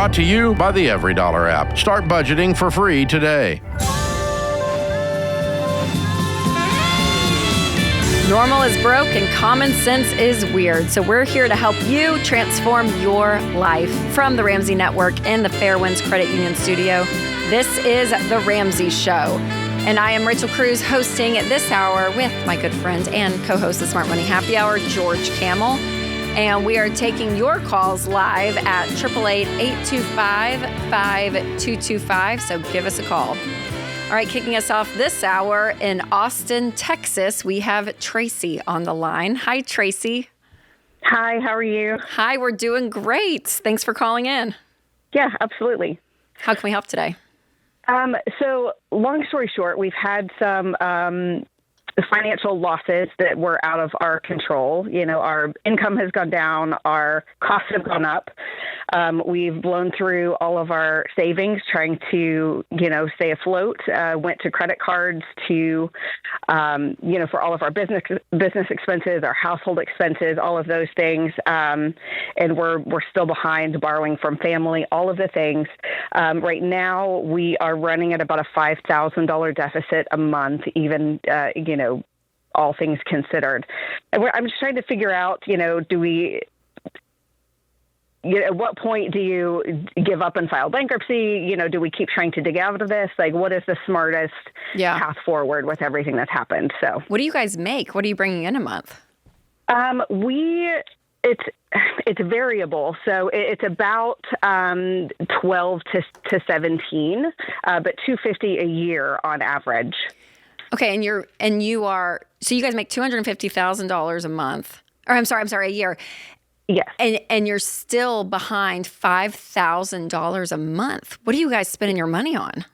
Brought to you by the Every Dollar app. Start budgeting for free today. Normal is broke and common sense is weird. So we're here to help you transform your life. From the Ramsey Network in the Fairwinds Credit Union studio, this is The Ramsey Show. And I am Rachel Cruze, hosting this hour with my good friend and co-host of Smart Money Happy Hour, George Kamel. And we are taking your calls live at 888-825-5225. So give us a call. All right, kicking us off this hour in Austin, Texas, we have Tracy on the line. Hi, Tracy. Hi, how are you? Hi, we're doing great. Thanks for calling in. Yeah, absolutely. How can we help today? So long story short, we've had some financial losses that were out of our control. You know, our income has gone down, our costs have gone up. We've blown through all of our savings trying to, stay afloat, went to credit cards to, for all of our business expenses, our household expenses, all of those things. And we're still behind borrowing from family, all of the things. Right now we are running at about a $5,000 deficit a month, even, all things considered. And I'm just trying to figure out, at what point do you give up and file bankruptcy? Do we keep trying to dig out of this? Like, what is the smartest path forward with everything that's happened? So, what do you guys make? What are you bringing in a month? It's variable. So it's about 12 to 17, but $250 a year on average. Okay, so you guys make $250,000 a month, or I'm sorry, a year. Yes. And you're still behind $5,000 a month. What are you guys spending your money on?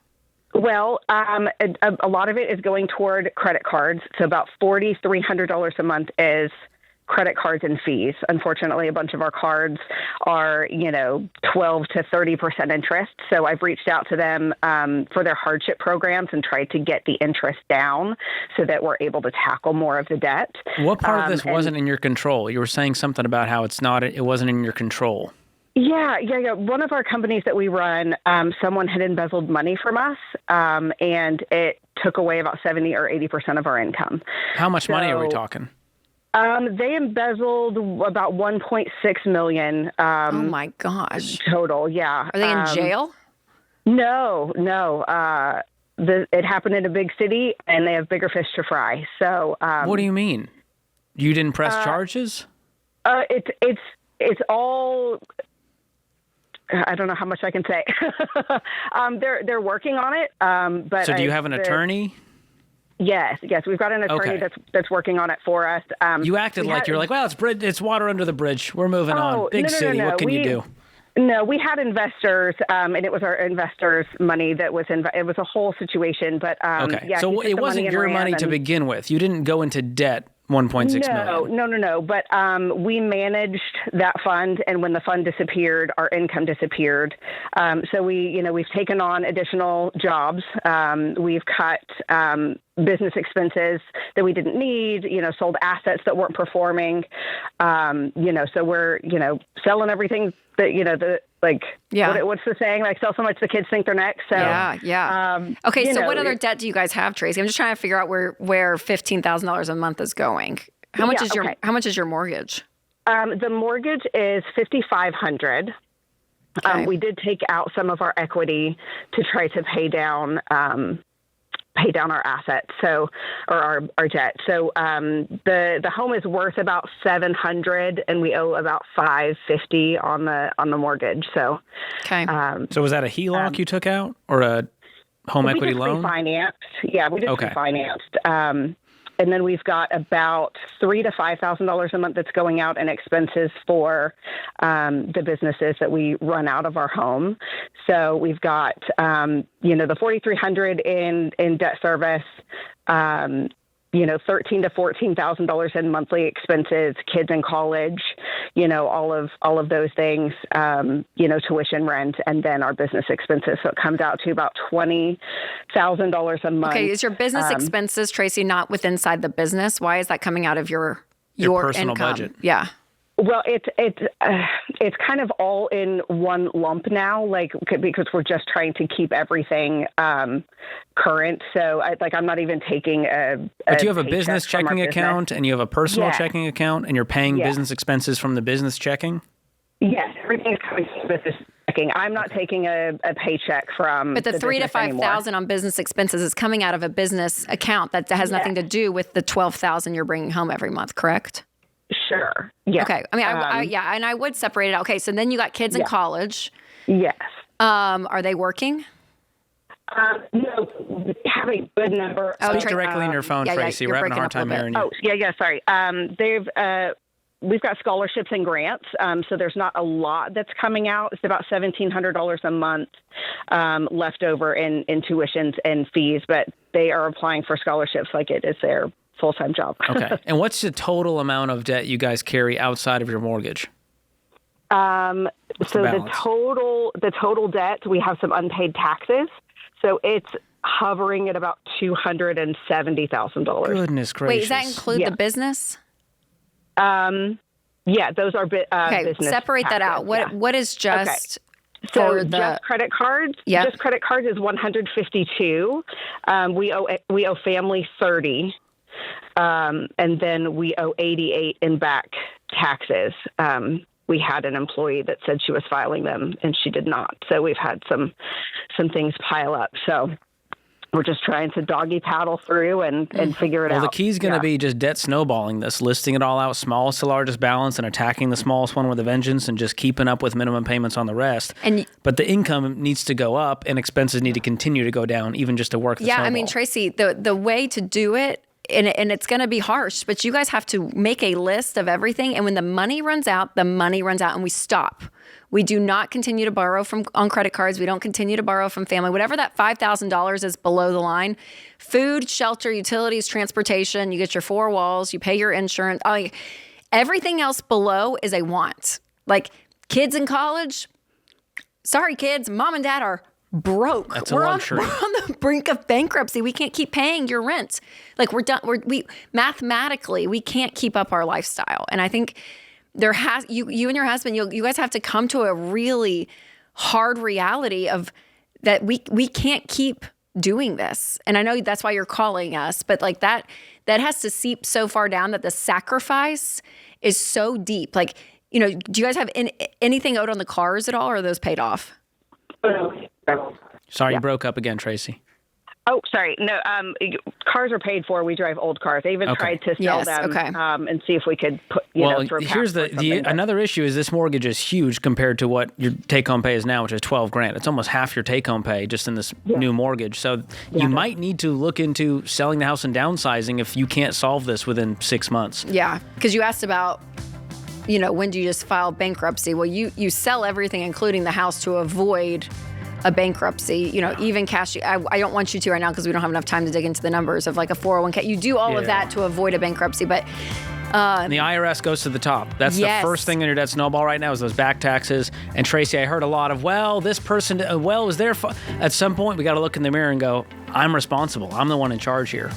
Well, a lot of it is going toward credit cards. So about $4,300 a month is credit cards and fees. Unfortunately, a bunch of our cards are, 12 to 30% interest. So I've reached out to them for their hardship programs and tried to get the interest down so that we're able to tackle more of the debt. What part of this wasn't in your control? You were saying something about how it wasn't in your control. Yeah. One of our companies that we run, someone had embezzled money from us, and it took away about 70 or 80% of our income. How much money are we talking? They embezzled about $1.6 million. Oh my gosh! Total, yeah. Are they in jail? No. It happened in a big city, and they have bigger fish to fry. So, what do you mean? You didn't press charges? It's all. I don't know how much I can say. They're working on it. But so, do you have an attorney? Yes. We've got an attorney that's working on it for us. You acted like you're like, well, it's water under the bridge. We're moving on. Big city. No. What can you do? No, we had investors, and it was our investors' money that was it was a whole situation. But okay, so it wasn't your money to begin with. You didn't go into debt. $1.6 million. No. But we managed that fund, and when the fund disappeared, our income disappeared. So we've taken on additional jobs. We've cut business expenses that we didn't need. Sold assets that weren't performing. So we're selling everything that what's the saying? Like, sell so much the kids think they're next. So okay. So what other debt do you guys have, Tracy? I'm just trying to figure out where $15,000 a month is going. How much is your mortgage? The mortgage is $5,500. Okay. We did take out some of our equity to try to pay down our assets, or our debt. So the home is worth about $700, and we owe about $550 on the mortgage. So okay. So was that a HELOC you took out, or a home equity loan? Refinanced. Yeah, we just refinanced. And then we've got about $3,000 to $5,000 a month that's going out in expenses for the businesses that we run out of our home. So we've got, the $4,300 in debt service, $13,000 to $14,000 in monthly expenses, kids in college, all of those things, tuition, rent, and then our business expenses. So it comes out to about $20,000 a month. Okay, is your business expenses, Tracy, not inside the business? Why is that coming out of your personal income? budget? Yeah. Well, it's kind of all in one lump now, because we're just trying to keep everything current. So I'm not even taking But you have a business checking account and you have a personal checking account, and you're paying business expenses from the business checking? Yes, everything is coming from business checking. I'm not taking a paycheck from. But the $3,000 to $5,000 on business expenses is coming out of a business account that has nothing to do with the $12,000 you're bringing home every month, correct? Sure. Yeah. Okay. I mean, and I would separate it out. Okay. So then you got kids in college. Yes. Are they working? No, we have a good number. Speak directly in your phone, Tracy. We're having a hard time hearing you. Sorry. We've got scholarships and grants, so there's not a lot that's coming out. It's about $1,700 a month left over in tuitions and fees, but they are applying for scholarships like it is their full-time job. Okay. And what's the total amount of debt you guys carry outside of your mortgage? So the total debt, we have some unpaid taxes. So it's hovering at about $270,000. Wait, Goodness gracious. does that include the business? Those are business separate taxes. That out. What is just So just credit cards? Yeah. Just credit cards is $152. We owe family $30. And then we owe $88 in back taxes. We had an employee that said she was filing them and she did not. So we've had some things pile up. So we're just trying to doggy paddle through and figure it out. Well, the key is going to be just debt snowballing this, listing it all out, smallest to largest balance, and attacking the smallest one with a vengeance, and just keeping up with minimum payments on the rest. But the income needs to go up, and expenses need to continue to go down, even just to work the snowball. I mean, Tracy, the way to do it, and it's going to be harsh, but you guys have to make a list of everything. And when the money runs out, and we stop. We do not continue to borrow on credit cards. We don't continue to borrow from family. Whatever that $5,000 is below the line, food, shelter, utilities, transportation, you get your four walls, you pay your insurance. Everything else below is a want. Like kids in college, sorry kids, mom and dad are broke. That's a luxury. We're on the brink of bankruptcy. We can't keep paying your rent. Like we're done. We mathematically, we can't keep up our lifestyle. And I think you and your husband, you guys have to come to a really hard reality of that we can't keep doing this. And I know that's why you're calling us, but like that has to seep so far down that the sacrifice is so deep. Like, do you guys have anything owed on the cars at all, or are those paid off? Sorry, you broke up again, Tracy. Oh, sorry. No, cars are paid for. We drive old cars. I even tried to sell them and see if we could put, here's another issue is this mortgage is huge compared to what your take-home pay is now, which is $12,000. It's almost half your take-home pay just in this new mortgage. So you might need to look into selling the house and downsizing if you can't solve this within 6 months. Yeah, because you asked about, when do you just file bankruptcy? Well, you sell everything, including the house, to avoid a bankruptcy, even cash. I don't want you to right now because we don't have enough time to dig into the numbers of like a 401k. You do all of that to avoid a bankruptcy, but and the IRS goes to the top. That's the first thing in your debt snowball right now is those back taxes. And Tracy, I heard a lot of, this person, is there? At some point, we got to look in the mirror and go, I'm responsible. I'm the one in charge here.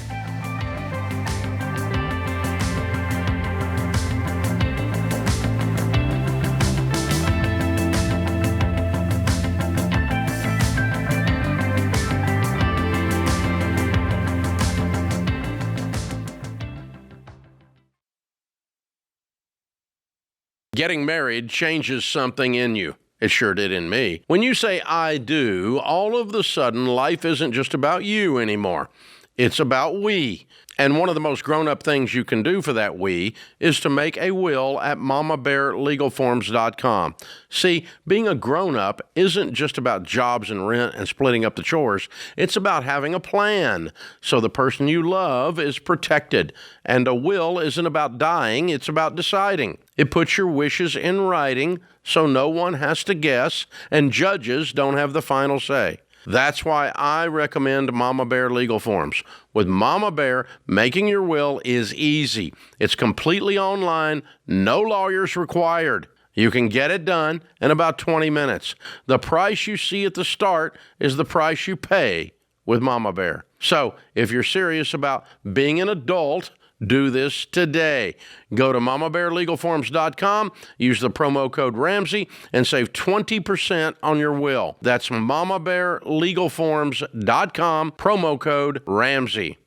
Getting married changes something in you. It sure did in me. When you say I do, all of a sudden life isn't just about you anymore. It's about we. And one of the most grown-up things you can do for that we is to make a will at mamabearlegalforms.com. See, being a grown-up isn't just about jobs and rent and splitting up the chores. It's about having a plan so the person you love is protected. And a will isn't about dying, it's about deciding. It puts your wishes in writing so no one has to guess and judges don't have the final say. That's why I recommend Mama Bear Legal Forms. With Mama Bear, making your will is easy. It's completely online, no lawyers required. You can get it done in about 20 minutes. The price you see at the start is the price you pay with Mama Bear. So, if you're serious about being an adult Do this today. Go to mamabearlegalforms.com, use the promo code Ramsey, and save 20% on your will. That's mamabearlegalforms.com, promo code Ramsey.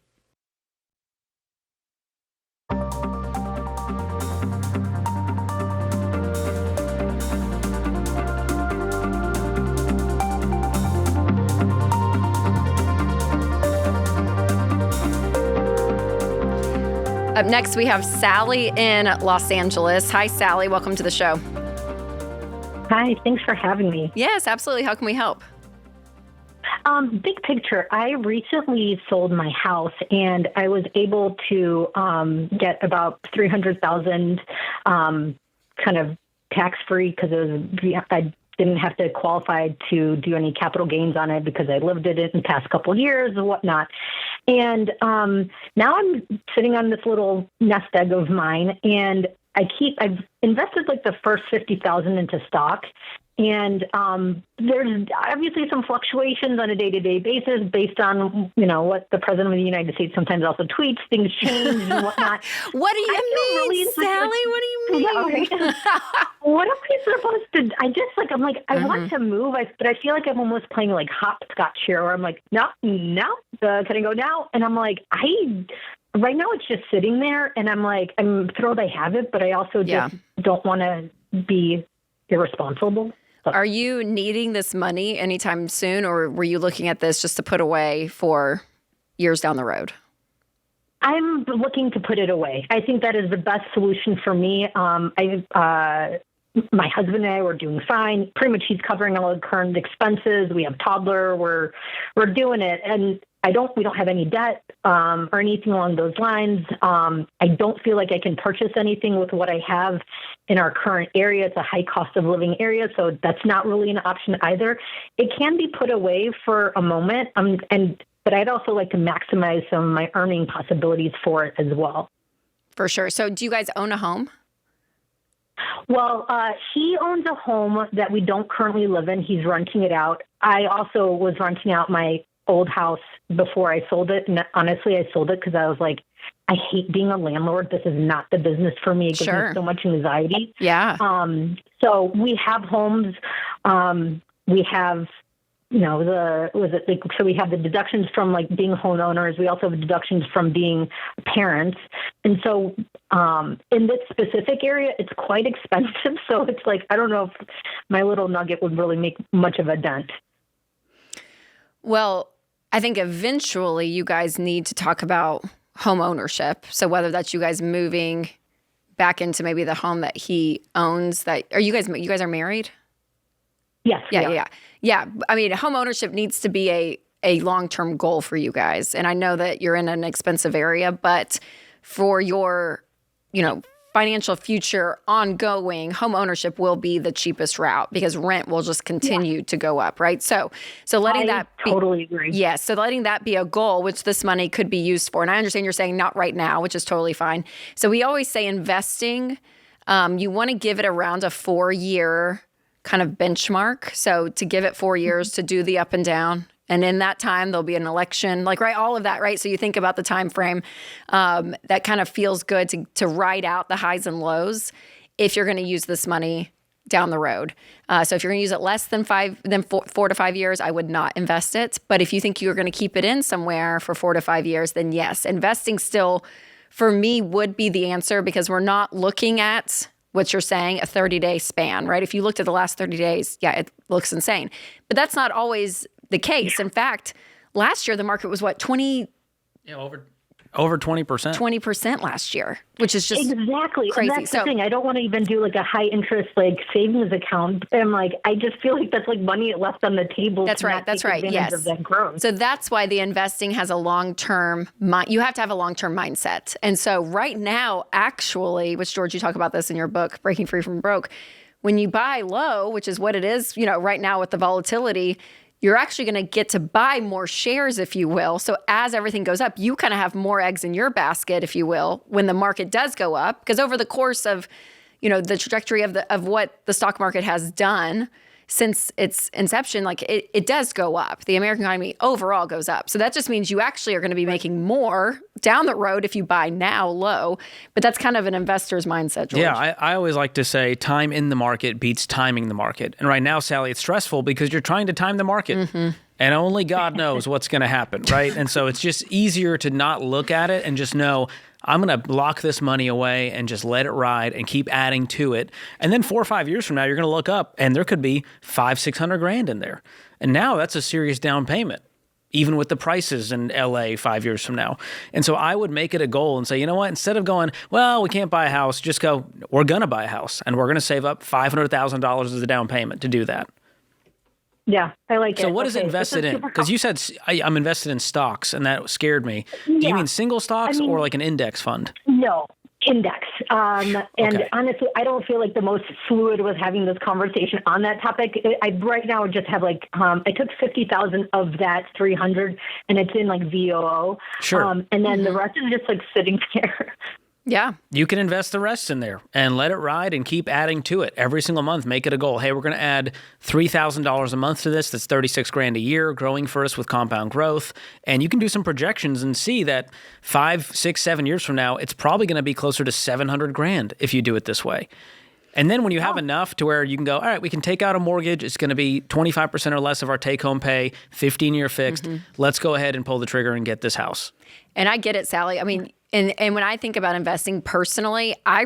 Up next, we have Sally in Los Angeles. Hi, Sally. Welcome to the show. Hi, thanks for having me. Yes, absolutely. How can we help? Big picture, I recently sold my house and I was able to get about $300,000 kind of tax-free because I didn't have to qualify to do any capital gains on it because I lived in it in the past couple of years and whatnot. And now I'm sitting on this little nest egg of mine, and I've invested like the first $50,000 into stock. And there's obviously some fluctuations on a day-to-day basis based on, what the president of the United States sometimes also tweets. Things change and whatnot. What do you mean, really Sally? What do you mean? Yeah, okay. What am I supposed to? I want to move, but I feel like I'm almost playing like hopscotch here, where I'm like, no, can I go now? And I'm like, right now it's just sitting there, and I'm thrilled I have it, but I also just don't want to be irresponsible. Are you needing this money anytime soon, or were you looking at this just to put away for years down the road? I'm looking to put it away. I think that is the best solution for me. My husband and I were doing fine. Pretty much he's covering all the current expenses. We have toddler. We're doing it. And we don't have any debt or anything along those lines. I don't feel like I can purchase anything with what I have in our current area. It's a high cost of living area, so that's not really an option either. It can be put away for a moment, but I'd also like to maximize some of my earning possibilities for it as well. For sure. So do you guys own a home? Well, he owns a home that we don't currently live in. He's renting it out. I also was renting out my old house before I sold it. And honestly, I sold it because I was like, I hate being a landlord. This is not the business for me. It gives me so much anxiety. Yeah. So we have homes. We have, so we have the deductions from like being homeowners. We also have deductions from being parents. And so in this specific area, it's quite expensive. So it's like, I don't know if my little nugget would really make much of a dent. Well, I think eventually you guys need to talk about home ownership. So whether that's you guys moving back into maybe the home that he owns, you guys are married? Yes. Yeah. I mean, home ownership needs to be a long-term goal for you guys. And I know that you're in an expensive area, but for your, financial future ongoing, home ownership will be the cheapest route because rent will just continue to go up, right? So letting that be, totally agree. Yes. So letting that be a goal, which this money could be used for. And I understand you're saying not right now, which is totally fine. So we always say investing, you want to give it around a 4-year kind of benchmark. So to give it 4 years to do the up and down. And in that time, there'll be an election, all of that, right? So you think about the time frame that kind of feels good to ride out the highs and lows if you're going to use this money down the road. So if you're going to use it less than 4 to 5 years, I would not invest it. But if you think you're going to keep it in somewhere for 4 to 5 years, then yes, investing still, for me, would be the answer because we're not looking at what you're saying, a 30-day span, right? If you looked at the last 30 days, it looks insane. But that's not always the case. In fact, last year the market was what, 20? Yeah, over 20%. 20% last year, which is just exactly crazy. And that's the thing. I don't want to even do like a high interest savings account. I'm like, I just feel like that's like money left on the table. That's right. Yes. Of that growth. So that's why the investing has a long-term. You have to have a long-term mindset. And so right now, actually, which George, you talk about this in your book, Breaking Free from Broke. When you buy low, which is what it is, right now with the volatility, you're actually going to get to buy more shares, if you will. So as everything goes up, you kind of have more eggs in your basket, if you will, when the market does go up. Because over the course of, the trajectory of what the stock market has done, since its inception, like it does go up. The American economy overall goes up. So that just means you actually are going to be making more down the road if you buy now low. But that's kind of an investor's mindset, George. Yeah, I always like to say time in the market beats timing the market. And right now, Sally, it's stressful because you're trying to time the market. And only God knows what's going to happen, right? And so it's just easier to not look at it and just know, I'm going to lock this money away and just let it ride and keep adding to it. And then 4 or 5 years from now, you're going to look up and there could be $500,000-$600,000 in there. And now that's a serious down payment, even with the prices in LA 5 years from now. And so I would make it a goal and say, you know what, instead of going, well, we can't buy a house, just go, we're going to buy a house and we're going to save up $500,000 as a down payment to do that. Yeah, I like it. So what is it invested in? Because you said I'm invested in stocks, and that scared me. Yeah. Do you mean single stocks or like an index fund? No, index. And Okay. honestly, I don't feel like the most fluid with having this conversation on that topic. I right now just have like I took 50,000 of that 300, and it's in like VOO. Sure. And then the rest is just like sitting there. Yeah. You can invest the rest in there and let it ride and keep adding to it every single month. Make it a goal. Hey, we're going to add $3,000 a month to this. That's $36,000 a year, growing for us with compound growth. And you can do some projections and see that 5, 6, 7 years from now, it's probably going to be closer to $700,000 if you do it this way. And then when you have enough to where you can go, all right, we can take out a mortgage. It's going to be 25% or less of our take-home pay, 15-year fixed. Let's go ahead and pull the trigger and get this house. And I get it, Sally. I mean, and when I think about investing personally, I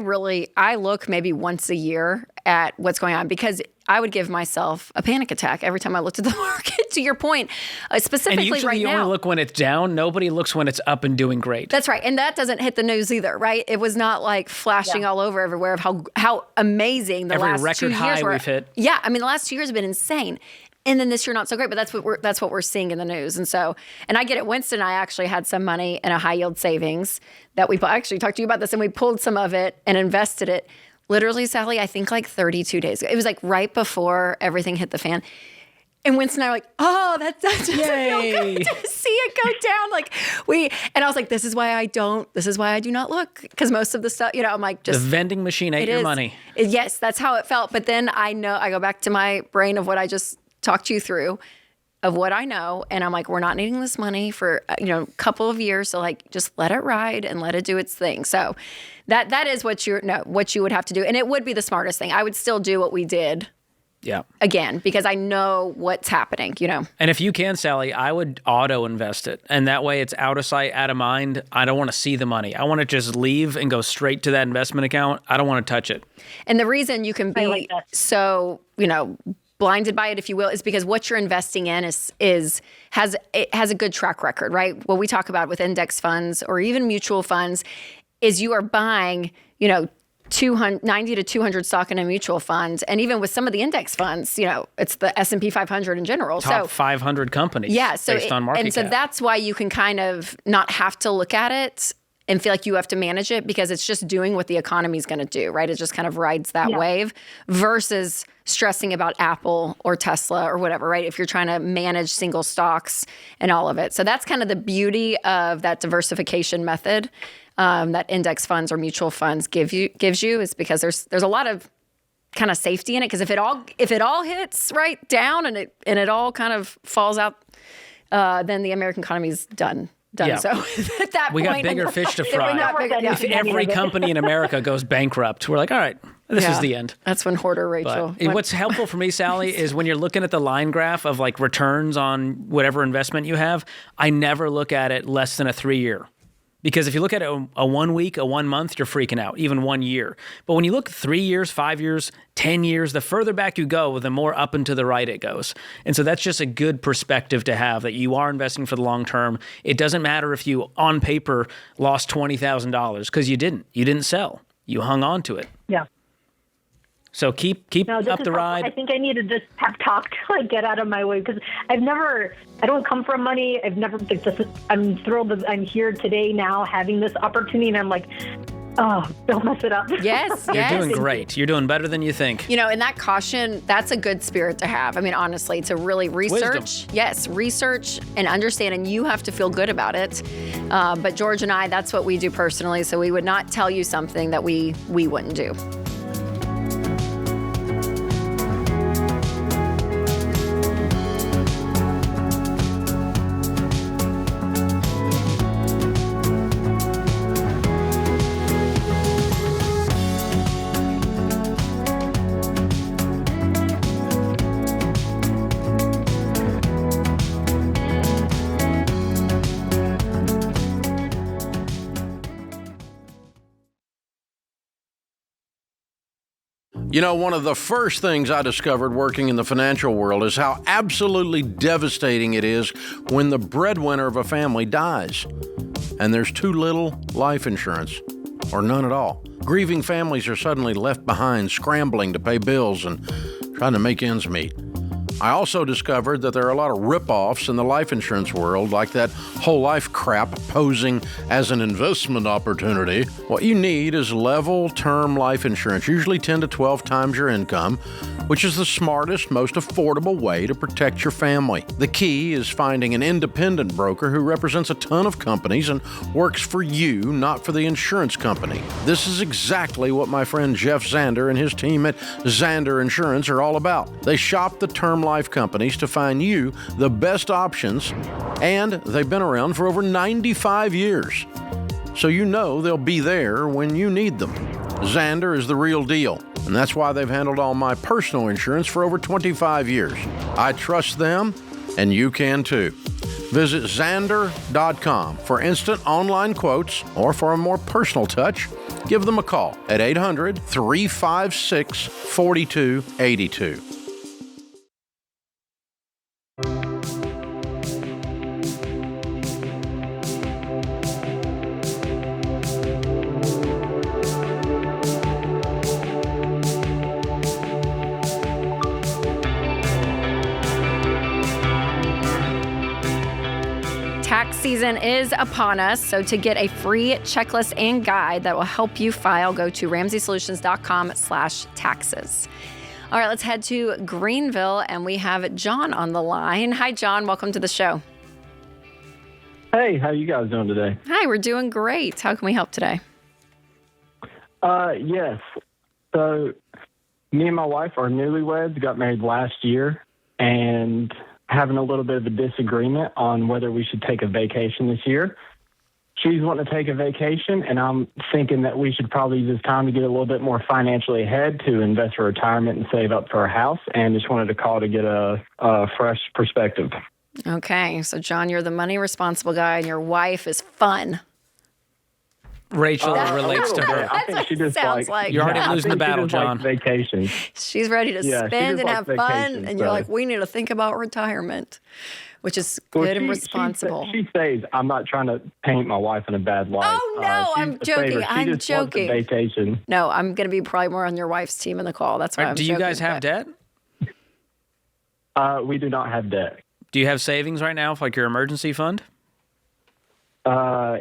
look maybe once a year at what's going on because I would give myself a panic attack every time I looked at the market, to your point, specifically and usually right you now. only look when it's down. Nobody looks when it's up and doing great. That's right. And that doesn't hit the news either, right? It was not like flashing all over everywhere of how amazing the Every last 2 record years high were. we've hit. Yeah. I mean, the last 2 years have been insane. And then this year, not so great, but that's what we're seeing in the news. And so, and I get it. Winston and I actually had some money in a high yield savings that I actually talked to you about this, and we pulled some of it and invested it. Literally, Sally, I think like 32 days ago. It was like right before everything hit the fan. And Winston and I were like, oh, that doesn't feel good to see it go down. And I was like, this is why I do not look. Because most of the stuff, I'm like, just. The vending machine ate your money. Yes, that's how it felt. But then I go back to my brain of what I just talked you through of what I know. And I'm like, we're not needing this money for, a couple of years. So like, just let it ride and let it do its thing. So that is what you would have to do. And it would be the smartest thing. I would still do what we did. Yeah. Again, because I know what's happening, And if you can, Sally, I would auto invest it. And that way it's out of sight, out of mind. I don't want to see the money. I want to just leave and go straight to that investment account. I don't want to touch it. And the reason you can be so, blinded by it, if you will, is because what you're investing in has a good track record, right? What we talk about with index funds or even mutual funds is you are buying, 90 to 200 stock in a mutual fund. And even with some of the index funds, it's the S&P 500 in general. Top 500 companies based on market cap. So that's why you can kind of not have to look at it and feel like you have to manage it because it's just doing what the economy is going to do, right? It just kind of rides that wave versus stressing about Apple or Tesla or whatever, right? If you're trying to manage single stocks and all of it. So that's kind of the beauty of that diversification method that index funds or mutual funds gives you is because there's a lot of kind of safety in it. Because if it all hits right down and it all kind of falls out, then the American economy's done. Yeah. So at that we point, got bigger fish to fry. If If every company in America goes bankrupt, we're like, all right, this is the end. That's when Hoarder Rachel. But what's helpful for me, Sally, is when you're looking at the line graph of like returns on whatever investment you have, I never look at it less than a 3-year. Because if you look at it a 1 week, a 1 month, you're freaking out, even 1 year. But when you look 3 years, 5 years, 10 years, the further back you go, the more up and to the right it goes. And so that's just a good perspective to have, that you are investing for the long term. It doesn't matter if you, on paper, lost $20,000 because you didn't. You didn't sell. You hung on to it. Yeah. So keep up the ride. I think I need to just pep talk to like get out of my way because I don't come from money. I'm thrilled that I'm here today now having this opportunity, and I'm like, oh, don't mess it up. Yes, You're doing great. You're doing better than you think. And that caution, that's a good spirit to have. I mean, honestly, to really research. Wisdom. Yes, research and understand, and you have to feel good about it. But George and I, that's what we do personally, so we would not tell you something that we wouldn't do. You know, one of the first things I discovered working in the financial world is how absolutely devastating it is when the breadwinner of a family dies and there's too little life insurance or none at all. Grieving families are suddenly left behind, scrambling to pay bills and trying to make ends meet. I also discovered that there are a lot of rip-offs in the life insurance world, like that whole life crap posing as an investment opportunity. What you need is level term life insurance, usually 10 to 12 times your income, which is the smartest, most affordable way to protect your family. The key is finding an independent broker who represents a ton of companies and works for you, not for the insurance company. This is exactly what my friend Jeff Zander and his team at Zander Insurance are all about. They shop the term life companies to find you the best options, and they've been around for over 95 years. So you know they'll be there when you need them. Zander is the real deal, and that's why they've handled all my personal insurance for over 25 years. I trust them, and you can too. Visit Zander.com for instant online quotes, or for a more personal touch, give them a call at 800-356-4282. Tax season is upon us, so to get a free checklist and guide that will help you file, go to RamseySolutions.com/taxes. All right, let's head to Greenville, and we have John on the line. Hi, John. Welcome to the show. Hey, how you guys doing today? Hi, we're doing great. How can we help today? Yes. So me and my wife are newlyweds, got married last year, and having a little bit of a disagreement on whether we should take a vacation this year. She's wanting to take a vacation, and I'm thinking that we should probably use this time to get a little bit more financially ahead to invest for retirement and save up for a house, and just wanted to call to get a fresh perspective. Okay, so John, you're the money responsible guy, and your wife is fun. Rachel relates to her. I think she just sounds like. You're already losing the battle, John. Vacation. She's ready to Yeah, she spend just and have likes fun, vacation, and you're so. like, we need to think about retirement, which is Well, good and responsible. She says I'm not trying to paint my wife in a bad light. Oh, no, I'm she's a saver. joking. She I'm just wants a joking. vacation. No, I'm going to be probably more on your wife's team in the call. That's why I'm Do you joking, guys have but- debt? We do not have debt. Do you have savings right now for like your emergency fund?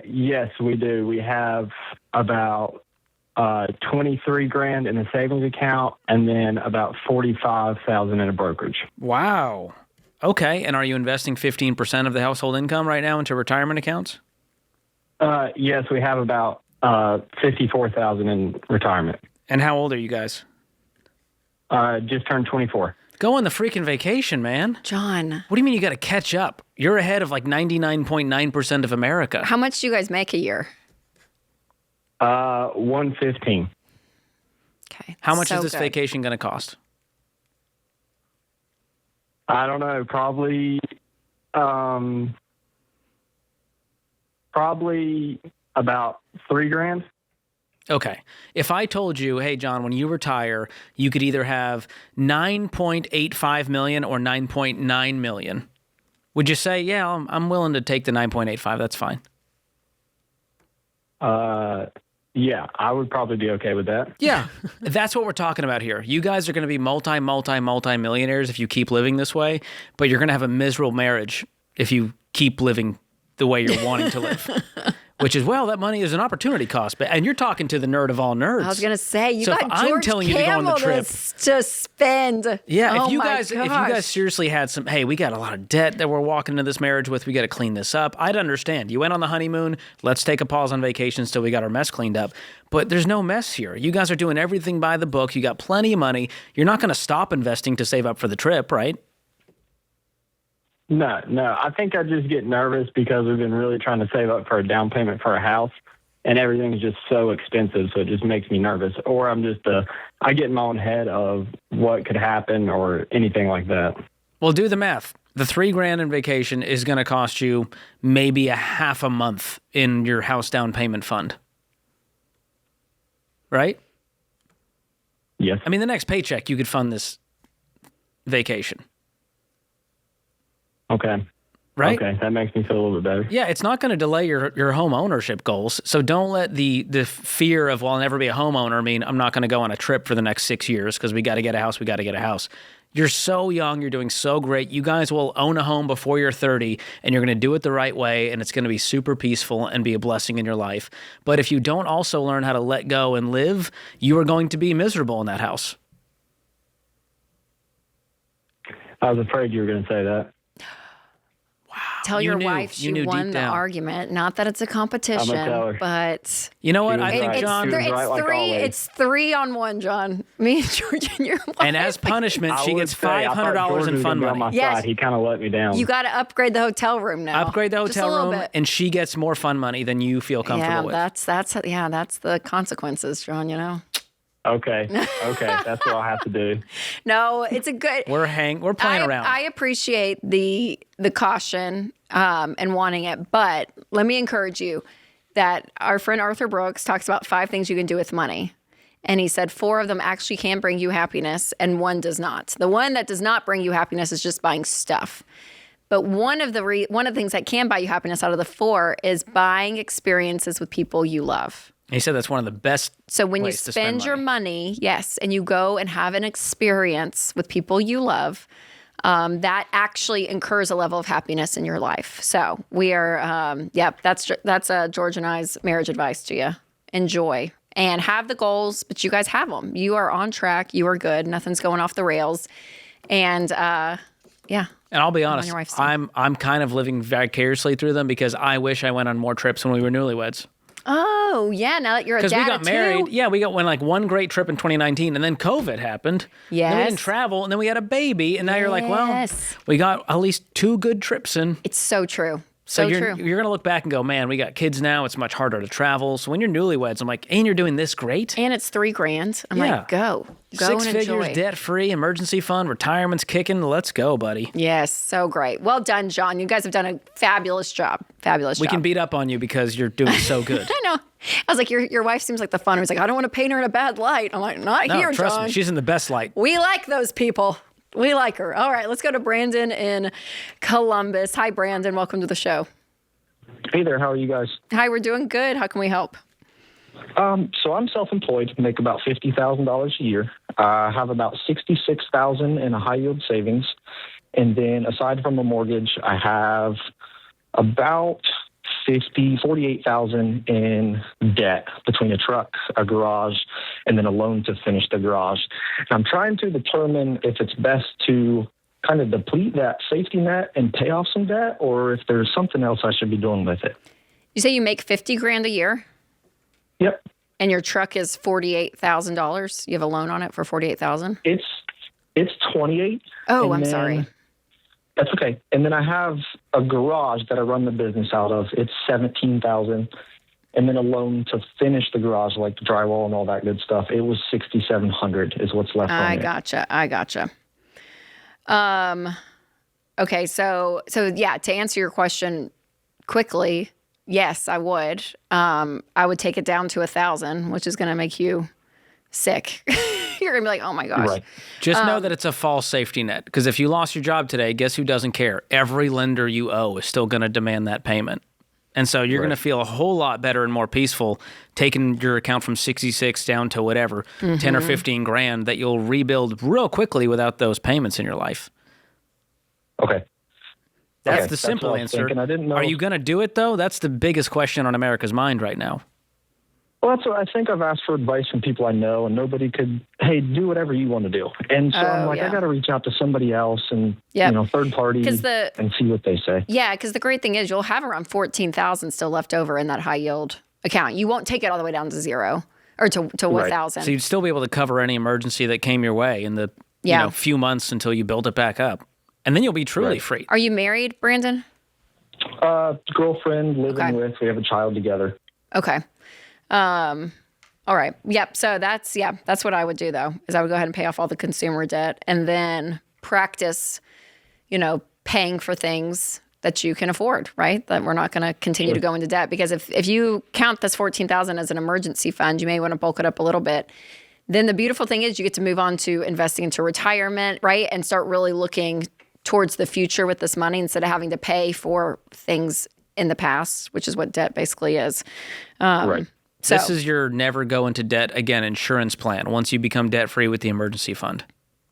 Yes, we do. We have about 23 grand in a savings account, and then about 45,000 in a brokerage. Wow. Okay. And are you investing 15% of the household income right now into retirement accounts? Yes, we have about 54,000 in retirement. And how old are you guys? Just turned 24. Go on the freaking vacation, man. John, What do you mean you got to catch up? You're ahead of like 99.9% of America. how much do you guys make a year? 115. Okay. How much so is this good. vacation going to cost? I don't know. Probably about 3 grand. Okay. If I told you, hey, John, when you retire, you could either have 9.85 million or 9.9 million, would you say, yeah, I'm willing to take the 9.85? That's fine. Yeah, I would probably be okay with that. Yeah. That's what we're talking about here. You guys are going to be multi-millionaires if you keep living this way, but you're going to have a miserable marriage if you keep living the way you're wanting to live. Which is, well, that money is an opportunity cost. And you're talking to the nerd of all nerds. I was going to say, you So got if I'm George telling you to go on the Kamel trip- to spend. Yeah, Oh if you my guys gosh. seriously had some, hey, we got a lot of debt that we're walking into this marriage with, we got to clean this up. I'd understand. You went on the honeymoon, let's take a pause on vacation till we got our mess cleaned up. But there's no mess here. You guys are doing everything by the book. You got plenty of money. You're not going to stop investing to save up for the trip, right? No. I think I just get nervous because we've been really trying to save up for a down payment for a house, and everything is just so expensive, so it just makes me nervous. Or I get in my own head of what could happen or anything like that. Well, do the math. The $3,000 in vacation is going to cost you maybe a half a month in your house down payment fund. Right? Yes. I mean, the next paycheck, you could fund this vacation. Okay. Right? Okay, that makes me feel a little bit better. Yeah, it's not going to delay your home ownership goals. So don't let the fear of, well, I'll never be a homeowner mean I'm not going to go on a trip for the next 6 years because we got to get a house. You're so young. You're doing so great. You guys will own a home before you're 30, and you're going to do it the right way, and it's going to be super peaceful and be a blessing in your life. But if you don't also learn how to let go and live, you are going to be miserable in that house. I was afraid you were going to say that. Tell You your knew. wife You she knew won deep the down. argument. Not that it's a competition, tell her. but You know what? She was I think, right. John, She was right like always. it's 3-on-1, John. Me and George and your wife. and as punishment, she I gets would say, I thought $500 George in was fun gonna be on money. my Yes. side. He kind of let me down. You got to upgrade the hotel room now. Upgrade the Just a hotel little room, bit. and she gets more fun money than you feel comfortable with. that's the consequences, John, you know. Okay, that's what I'll have to do. No, it's a good We're playing around. I appreciate the caution and wanting it, but let me encourage you that our friend Arthur Brooks talks about 5 things you can do with money. And he said 4 of them actually can bring you happiness and 1 does not. The one that does not bring you happiness is just buying stuff. But one of the things that can buy you happiness out of the 4 is buying experiences with people you love. He said that's one of the best. So when you ways to spend spend your money, yes, and you go and have an experience with people you love, that actually incurs a level of happiness in your life. So we are, that's George and I's marriage advice to you. Enjoy and have the goals, but you guys have them. You are on track. You are good. Nothing's going off the rails. And yeah. And I'll be honest, your wife's team. I'm kind of living vicariously through them because I wish I went on more trips when we were newlyweds. Oh, yeah. Now that you're a dad Because we got married. too. Yeah, we went like one great trip in 2019, and then COVID happened. Yes. Then we didn't travel, and then we had a baby, and now you're like, well, Yes. we got at least 2 good trips in. It's so true. So So you're true. going to look back and go, man, we got kids now. It's much harder to travel. So when you're newlyweds, I'm like, and you're doing this great? And it's $3,000. I'm Yeah. like, go 6 and figures, enjoy. debt-free, emergency fund, retirement's kicking. Let's go, buddy. Yes, so great. Well done, John. You guys have done a fabulous job. We can beat up on you because you're doing so good. I know. I was like, your wife seems like the fun. He's like, I don't want to paint her in a bad light. I'm like, not No, here, trust John. me, she's in the best light. We like those people. We like her. All right, let's go to Brandon in Columbus. Hi, Brandon. Welcome to the show. Hey there, how are you guys? Hi, we're doing good. How can we help? So I'm self-employed, make about $50,000 a year. I have about $66,000 in a high-yield savings, and then aside from a mortgage, I have about $48,000 in debt between a truck, a garage, and then a loan to finish the garage. And I'm trying to determine if it's best to kind of deplete that safety net and pay off some debt, or if there's something else I should be doing with it. You say you make $50,000 a year, Yep. and your truck is $48,000. You have a loan on it for $48,000. It's 28. Oh, and I'm then- sorry. That's okay. And then I have a garage that I run the business out of. It's 17,000, and then a loan to finish the garage, like the drywall and all that good stuff. It was 6,700 is what's left on I it. gotcha. Okay, so yeah, to answer your question quickly, yes, I would. I would take it down to 1,000, which is going to make you sick. You're going to be like, oh my gosh. Right. Just know that it's a false safety net. Because if you lost your job today, guess who doesn't care? Every lender you owe is still going to demand that payment. And so you're going to feel a whole lot better and more peaceful taking your account from 66 down to whatever, 10 or 15 grand that you'll rebuild real quickly without those payments in your life. Okay. That's Okay, the simple what I was answer. thinking. I didn't know. Are you going to do it, though? That's the biggest question on America's mind right now. Well, that's what I think. I've asked for advice from people I know, and nobody could, hey, do whatever you want to do. And so I'm like, yeah. I got to reach out to somebody else and, Yep. third party 'Cause and see what they say. Yeah, because the great thing is you'll have around 14,000 still left over in that high yield account. You won't take it all the way down to 0 or to 1,000. So you'd still be able to cover any emergency that came your way in the Yeah. few months until you build it back up. And then you'll be truly free. Are you married, Brandon? Girlfriend, living Okay. with, we have a child together. Okay. All right. Yep. So that's what I would do though, is I would go ahead and pay off all the consumer debt and then practice, paying for things that you can afford, right? That we're not going to continue to go into debt, because if you count this 14,000 as an emergency fund, you may want to bulk it up a little bit. then the beautiful thing is you get to move on to investing into retirement, right? And start really looking towards the future with this money instead of having to pay for things in the past, which is what debt basically is. Right. So, This is your never go into debt again insurance plan once you become debt-free with the emergency fund.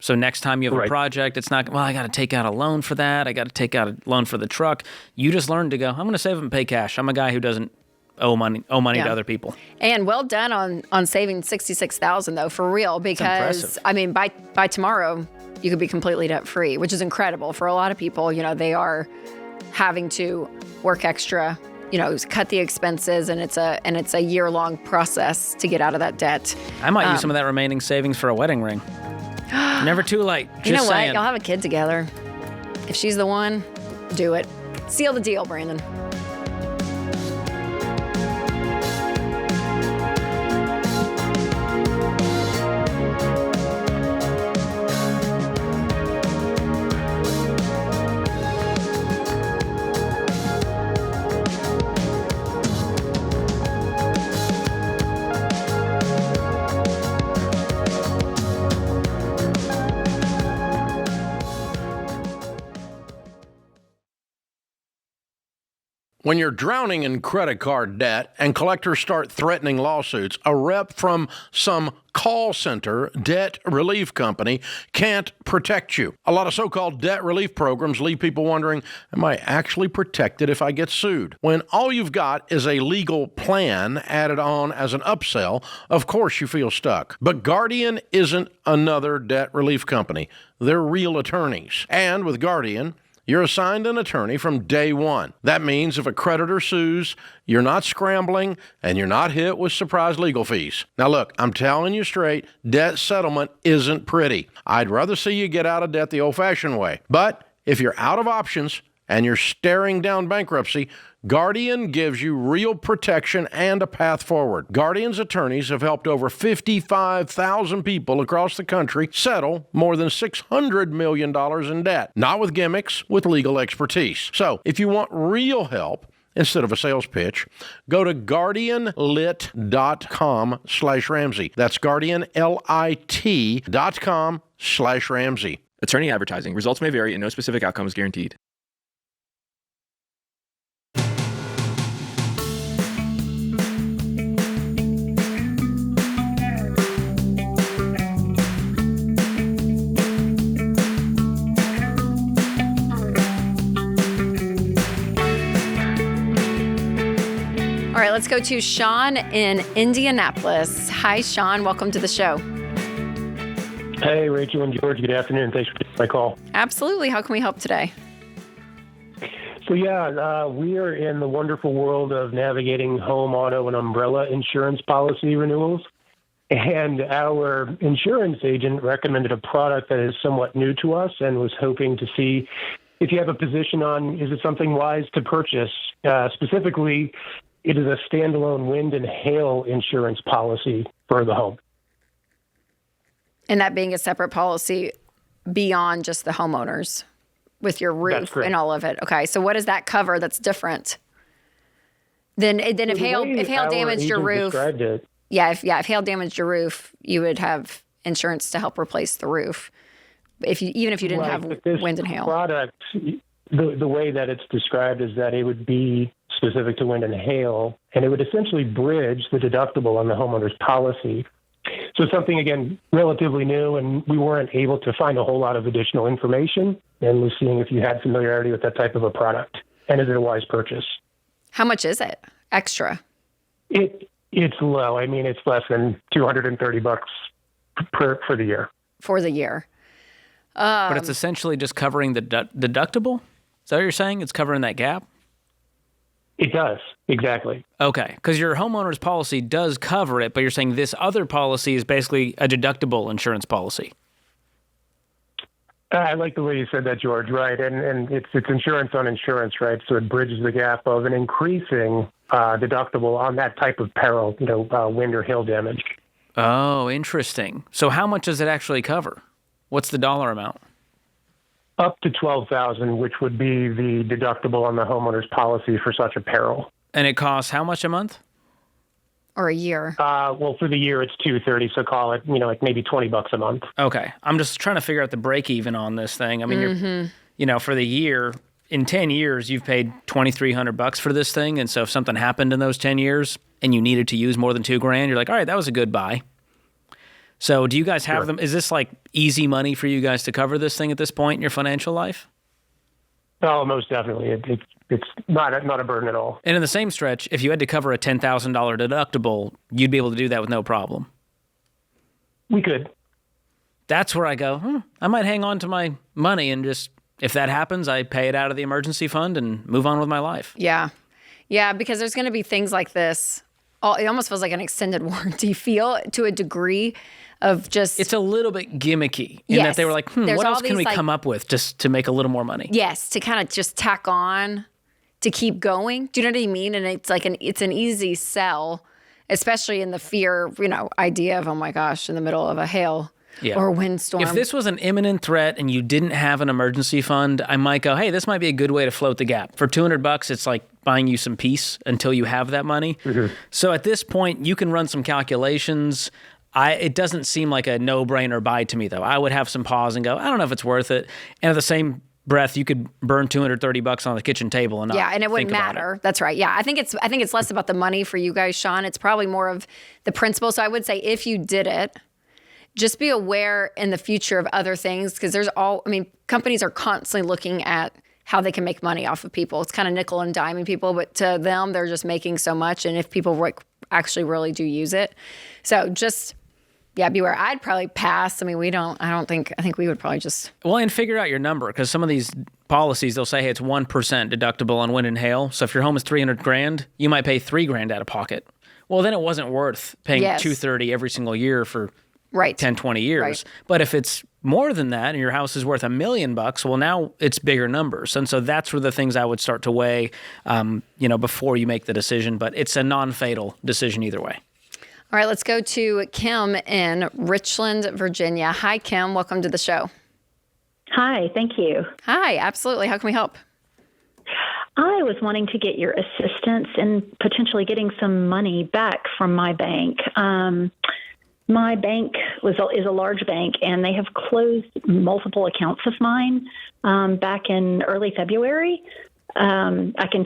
So next time you have a project, it's not, well, I got to take out a loan for that. I got to take out a loan for the truck. You just learn to go, I'm going to save and pay cash. I'm a guy who doesn't owe money to other people. And well done on saving $66,000 though, for real, because I mean, by tomorrow you could be completely debt free, which is incredible for a lot of people. You know, they are having to work extra, you know, cut the expenses, and it's a year-long process to get out of that debt. I might use some of that remaining savings for a wedding ring. Never too late. Just you know saying. what? Y'all have a kid together. If she's the one, do it. Seal the deal, Brandon. When you're drowning in credit card debt and collectors start threatening lawsuits, a rep from some call center debt relief company can't protect you. A lot of so-called debt relief programs leave people wondering, am I actually protected if I get sued? When all you've got is a legal plan added on as an upsell, of course you feel stuck. But Guardian isn't another debt relief company. They're real attorneys. And with Guardian, you're assigned an attorney from day one. That means if a creditor sues, you're not scrambling and you're not hit with surprise legal fees. Now look, I'm telling you straight, debt settlement isn't pretty. I'd rather see you get out of debt the old-fashioned way. But if you're out of options and you're staring down bankruptcy, Guardian gives you real protection and a path forward. Guardian's attorneys have helped over 55,000 people across the country settle more than $600 million in debt. Not with gimmicks, with legal expertise. So, if you want real help, instead of a sales pitch, go to guardianlit.com/Ramsey. That's guardianlit.com/Ramsey. Attorney advertising. Results may vary and no specific outcome is guaranteed. All right, let's go to Sean in Indianapolis. Hi, Sean. Welcome to the show. Hey, Rachel and George. Good afternoon. Thanks for taking my call. Absolutely. How can we help today? So, we are in the wonderful world of navigating home, auto, and umbrella insurance policy renewals. And our insurance agent recommended a product that is somewhat new to us and was hoping to see if you have a position on, is it something wise to purchase? Specifically, it is a standalone wind and hail insurance policy for the home. And that being a separate policy beyond just the homeowners with your roof and all of it. Okay, so what does that cover that's different? Then if hail damaged your roof, if hail damaged your roof, you would have insurance to help replace the roof. Even if you didn't have wind and hail. Product, the way that it's described is that it would be specific to wind and hail, and it would essentially bridge the deductible on the homeowner's policy. So something, again, relatively new, and we weren't able to find a whole lot of additional information, and was seeing if you had familiarity with that type of a product, and is it a wise purchase? How much is it extra? It's low. I mean, it's less than $230 for the year. For the year. But it's essentially just covering the deductible? Is that what you're saying? It's covering that gap? It does, exactly. Okay, because your homeowner's policy does cover it, but you're saying this other policy is basically a deductible insurance policy. I like the way you said that, George, right? And it's insurance on insurance, right? So it bridges the gap of an increasing deductible on that type of peril, wind or hail damage. Oh, interesting. So how much does it actually cover? What's the dollar amount? Up to $12,000, which would be the deductible on the homeowner's policy for such a peril. And it costs how much a month? Or a year? Well, for the year, it's $230, so call it, like maybe $20 a month. Okay. I'm just trying to figure out the break even on this thing. I mean, you're, for the year, in 10 years, you've paid $2,300 for this thing. And so if something happened in those 10 years and you needed to use more than $2,000, you're like, all right, that was a good buy. So do you guys have them? Is this like easy money for you guys to cover this thing at this point in your financial life? Oh, most definitely. It's not a burden at all. And in the same stretch, if you had to cover a $10,000 deductible, you'd be able to do that with no problem. We could. That's where I go, I might hang on to my money and just, if that happens, I pay it out of the emergency fund and move on with my life. Yeah. Yeah, because there's going to be things like this. It almost feels like an extended warranty feel to a degree of just... It's a little bit gimmicky in that they were like, what else can we come up with just to make a little more money? Yes, to kind of just tack on to keep going. Do you know what I mean? And it's like it's an easy sell, especially in the fear, idea of, oh my gosh, in the middle of a hail or a windstorm. If this was an imminent threat and you didn't have an emergency fund, I might go, hey, this might be a good way to float the gap. For $200, it's like buying you some peace until you have that money. Mm-hmm. So at this point, you can run some calculations. It doesn't seem like a no-brainer buy to me, though. I would have some pause and go, I don't know if it's worth it. And at the same breath, you could burn $230 on the kitchen table and not and it wouldn't matter. That's right. Yeah, I think it's less about the money for you guys, Sean. It's probably more of the principle. So I would say if you did it, just be aware in the future of other things, because companies are constantly looking at how they can make money off of people. It's kind of nickel and diming people, but to them, they're just making so much. And if people actually really do use it. So just... beware. I'd probably pass. I mean, I think we would probably just... Well, and figure out your number, because some of these policies, they'll say, hey, it's 1% deductible on wind and hail. So if your home is $300,000, you might pay $3,000 out of pocket. Well, then it wasn't worth paying $230 every single year for 10, 20 years. Right. But if it's more than that and your house is worth $1 million, well, now it's bigger numbers. And so that's where the things I would start to weigh, before you make the decision. But it's a non-fatal decision either way. All right, let's go to Kim in Richland, Virginia. Hi, Kim. Welcome to the show. Hi, thank you. Hi, absolutely. How can we help? I was wanting to get your assistance in potentially getting some money back from my bank. My bank is a large bank, and they have closed multiple accounts of mine back in early February. I can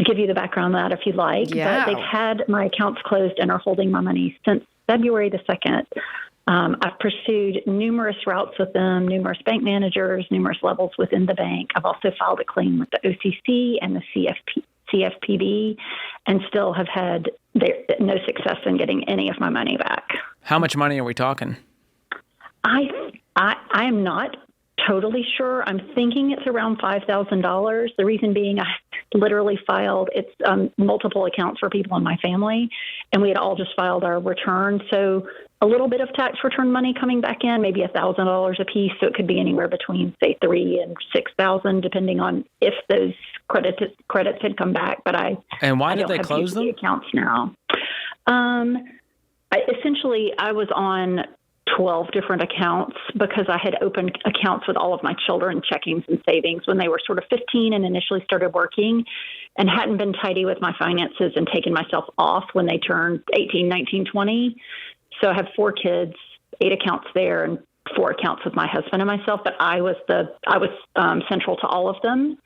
give you the background on that if you'd like. Yeah. But they've had my accounts closed and are holding my money since February the 2nd. I've pursued numerous routes with them, numerous bank managers, numerous levels within the bank. I've also filed a claim with the OCC and the CFPB, and still have had no success in getting any of my money back. How much money are we talking? I am not totally sure. I'm thinking it's around $5,000. The reason being, I literally filed multiple accounts for people in my family, and we had all just filed our return. So a little bit of tax return money coming back in, maybe $1,000 a piece. So it could be anywhere between, say, $3,000 and $6,000, depending on if those credits had come back. But and why did they close them? The accounts now. I was on 12 different accounts because I had opened accounts with all of my children, checkings and savings, when they were sort of 15 and initially started working, and hadn't been tidy with my finances and taken myself off when they turned 18, 19, 20. So I have 4 kids, 8 accounts there, and 4 accounts with my husband and myself. But I was central to all of them.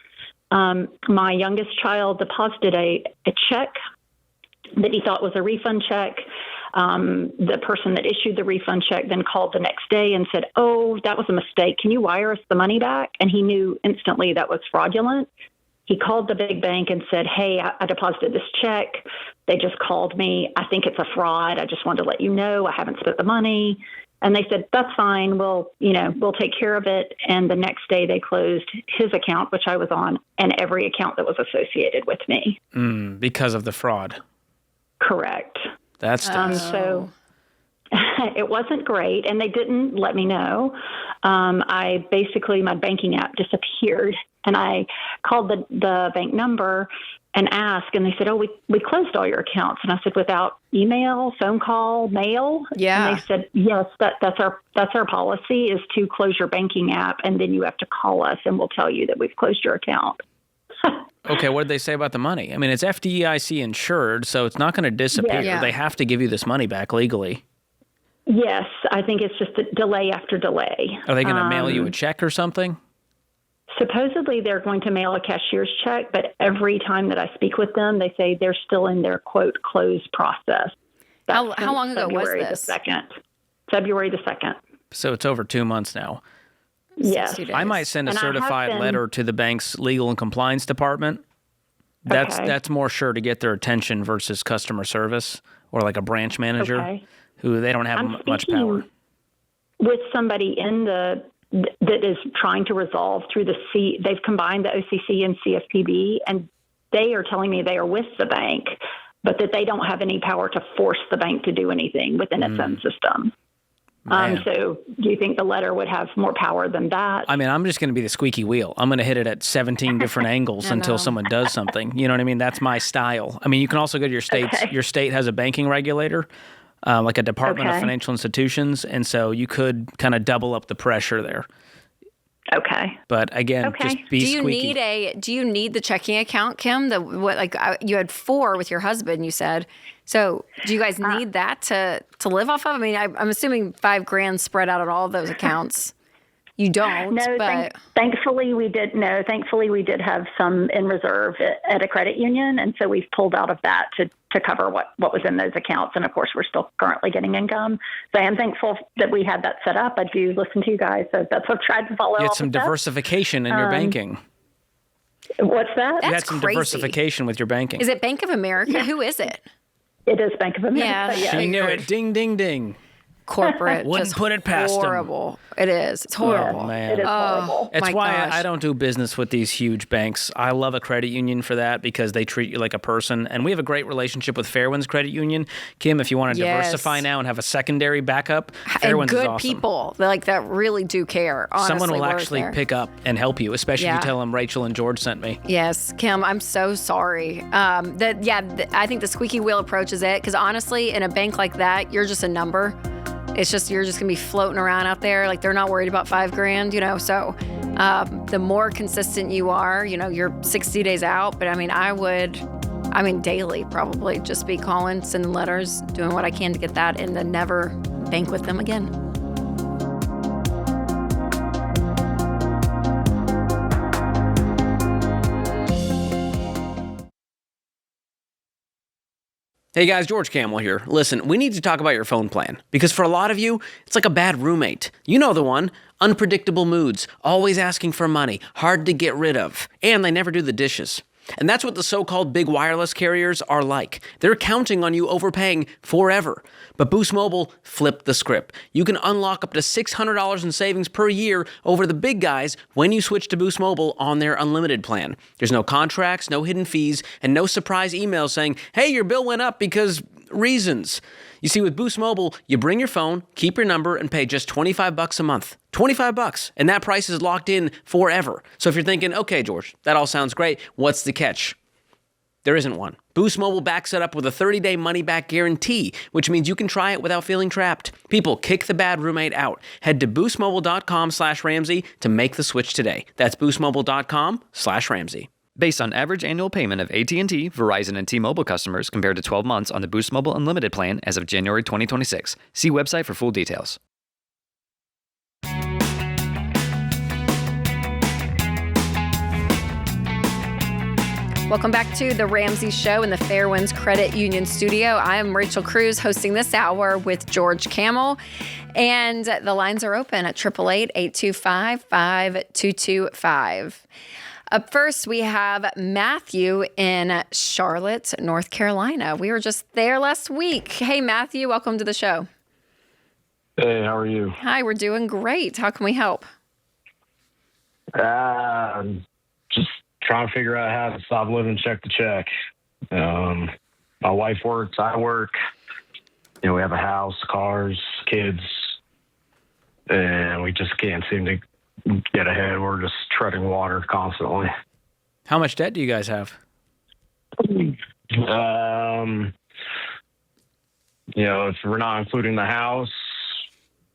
My youngest child deposited a check that he thought was a refund check. The person that issued the refund check then called the next day and said, "Oh, that was a mistake. Can you wire us the money back?" And he knew instantly that was fraudulent. He called the big bank and said, "Hey, I deposited this check. They just called me. I think it's a fraud. I just wanted to let you know I haven't spent the money." And they said, "That's fine. We'll take care of it." And the next day they closed his account, which I was on, and every account that was associated with me. Because of the fraud. Correct. That's so it wasn't great, and they didn't let me know. My banking app disappeared, and I called the bank number and asked, and they said, "Oh, we closed all your accounts." And I said, "Without email, phone call, mail?" Yeah. And they said, "Yes, that's our policy, is to close your banking app, and then you have to call us, and we'll tell you that we've closed your account." okay, what did they say about the money? I mean, it's FDIC insured, so it's not going to disappear. Yeah. They have to give you this money back legally. Yes, I think it's just a delay after delay. Are they going to mail you a check or something? Supposedly they're going to mail a cashier's check, but every time that I speak with them, they say they're still in their, quote, close process. How long ago was this? February the 2nd. So it's over 2 months now. Yes. I might send a certified letter to the bank's legal and compliance department. That's more sure to get their attention versus customer service or like a branch manager who they don't have much power. With somebody that is trying to resolve through they've combined the OCC and CFPB, and they are telling me they are with the bank, but that they don't have any power to force the bank to do anything within its own system. So do you think the letter would have more power than that? I mean, I'm just going to be the squeaky wheel. I'm going to hit it at 17 different angles until someone does something. You know what I mean? That's my style. I mean, you can also go to your state. Your state has a banking regulator, like a Department of Financial Institutions, and so you could kind of double up the pressure there. Okay. But again, just be squeaky. Do you need the checking account, Kim? You had 4 with your husband, you said. So do you guys need that to live off of? I mean, I'm assuming $5,000 spread out on all of those accounts. You don't. No, but thankfully we did. No, thankfully we did have some in reserve at a credit union, and so we've pulled out of that to cover what was in those accounts. And of course, we're still currently getting income. So I am thankful that we had that set up. I do listen to you guys, so that's what I've tried to follow. You had some diversification in your banking. What's that? You had some diversification with your banking. Is it Bank of America? Who is it? It is Bank of America. Yeah, she knew it. Ding, ding, ding. Corporate. Wouldn't put it past them. Horrible. It is. It's horrible. Oh, man. It is horrible. It's why I don't do business with these huge banks. I love a credit union for that because they treat you like a person. And we have a great relationship with Fairwinds Credit Union. Kim, if you want to diversify now and have a secondary backup, Fairwinds is awesome. Good people that really do care. Honestly, someone will actually pick up and help you, especially if you tell them Rachel and George sent me. Yes, Kim, I'm so sorry. I think the squeaky wheel approach is it because honestly, in a bank like that, you're just a number. It's just you're just gonna be floating around out there like they're not worried about $5,000, So the more consistent you are, you're 60 days out. But I mean daily probably just be calling, sending letters, doing what I can to get that, and then never bank with them again. Hey guys, George Kamel here. Listen, we need to talk about your phone plan because for a lot of you, it's like a bad roommate. You know the one. Unpredictable moods, always asking for money, hard to get rid of, and they never do the dishes. And that's what the so-called big wireless carriers are like. They're counting on you overpaying forever. But Boost Mobile flipped the script. You can unlock up to $600 in savings per year over the big guys when you switch to Boost Mobile on their unlimited plan. There's no contracts, no hidden fees, and no surprise emails saying, hey, your bill went up because reasons. You see, with Boost Mobile, you bring your phone, keep your number, and pay just $25 a month. $25, and that price is locked in forever. So if you're thinking, okay, George, that all sounds great, what's the catch? There isn't one. Boost Mobile backs it up with a 30-day money-back guarantee, which means you can try it without feeling trapped. People, kick the bad roommate out. Head to boostmobile.com/Ramsey to make the switch today. That's boostmobile.com/Ramsey. Based on average annual payment of AT&T, Verizon, and T-Mobile customers compared to 12 months on the Boost Mobile Unlimited plan as of January 2026. See website for full details. Welcome back to the Ramsey Show in the Fairwinds Credit Union studio. I am Rachel Cruze hosting this hour with George Kamel. And the lines are open at 888-825-5225. Up first, we have Matthew in Charlotte, North Carolina. We were just there last week. Hey, Matthew, welcome to the show. Hey, how are you? Hi, we're doing great. How can we help? Just trying to figure out how to stop living check to check. My wife works, I work. We have a house, cars, kids, and we just can't seem to get ahead. We're just treading water constantly. How much debt do you guys have? If we're not including the house,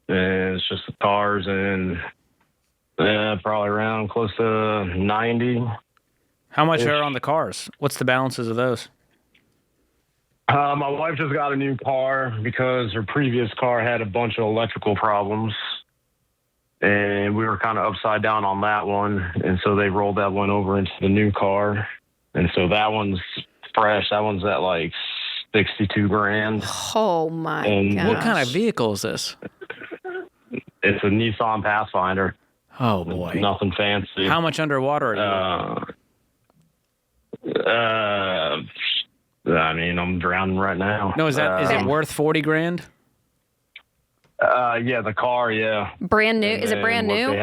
it's just the cars and probably around close to 90. How much are on the cars? What's the balances of those? My wife just got a new car because her previous car had a bunch of electrical problems. And we were kind of upside down on that one. And so they rolled that one over into the new car. And so that one's fresh. That one's at like 62 grand. Oh my God. What kind of vehicle is this? It's a Nissan Pathfinder. Oh boy. Nothing fancy. How much underwater are you? I mean, I'm drowning right now. No, is it worth 40 grand? Yeah, the car, yeah. Brand new? Is it brand new?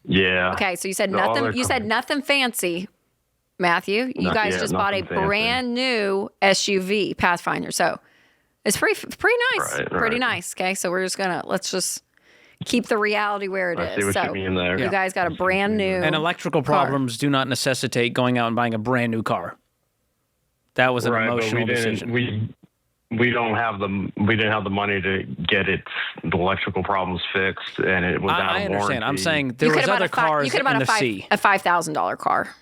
Yeah. Okay, so you said nothing. You said nothing fancy, Matthew. You guys just bought a brand new SUV Pathfinder, so it's pretty nice. Pretty nice. Okay, so we're just let's just keep the reality where it is. I see what you mean there. You guys got a brand new. And electrical problems do not necessitate going out and buying a brand new car. That was an emotional decision. We didn't have the money to get the electrical problems fixed, and it was out of warranty. I understand. I'm saying there was other cars in the sea. A $5,000 car.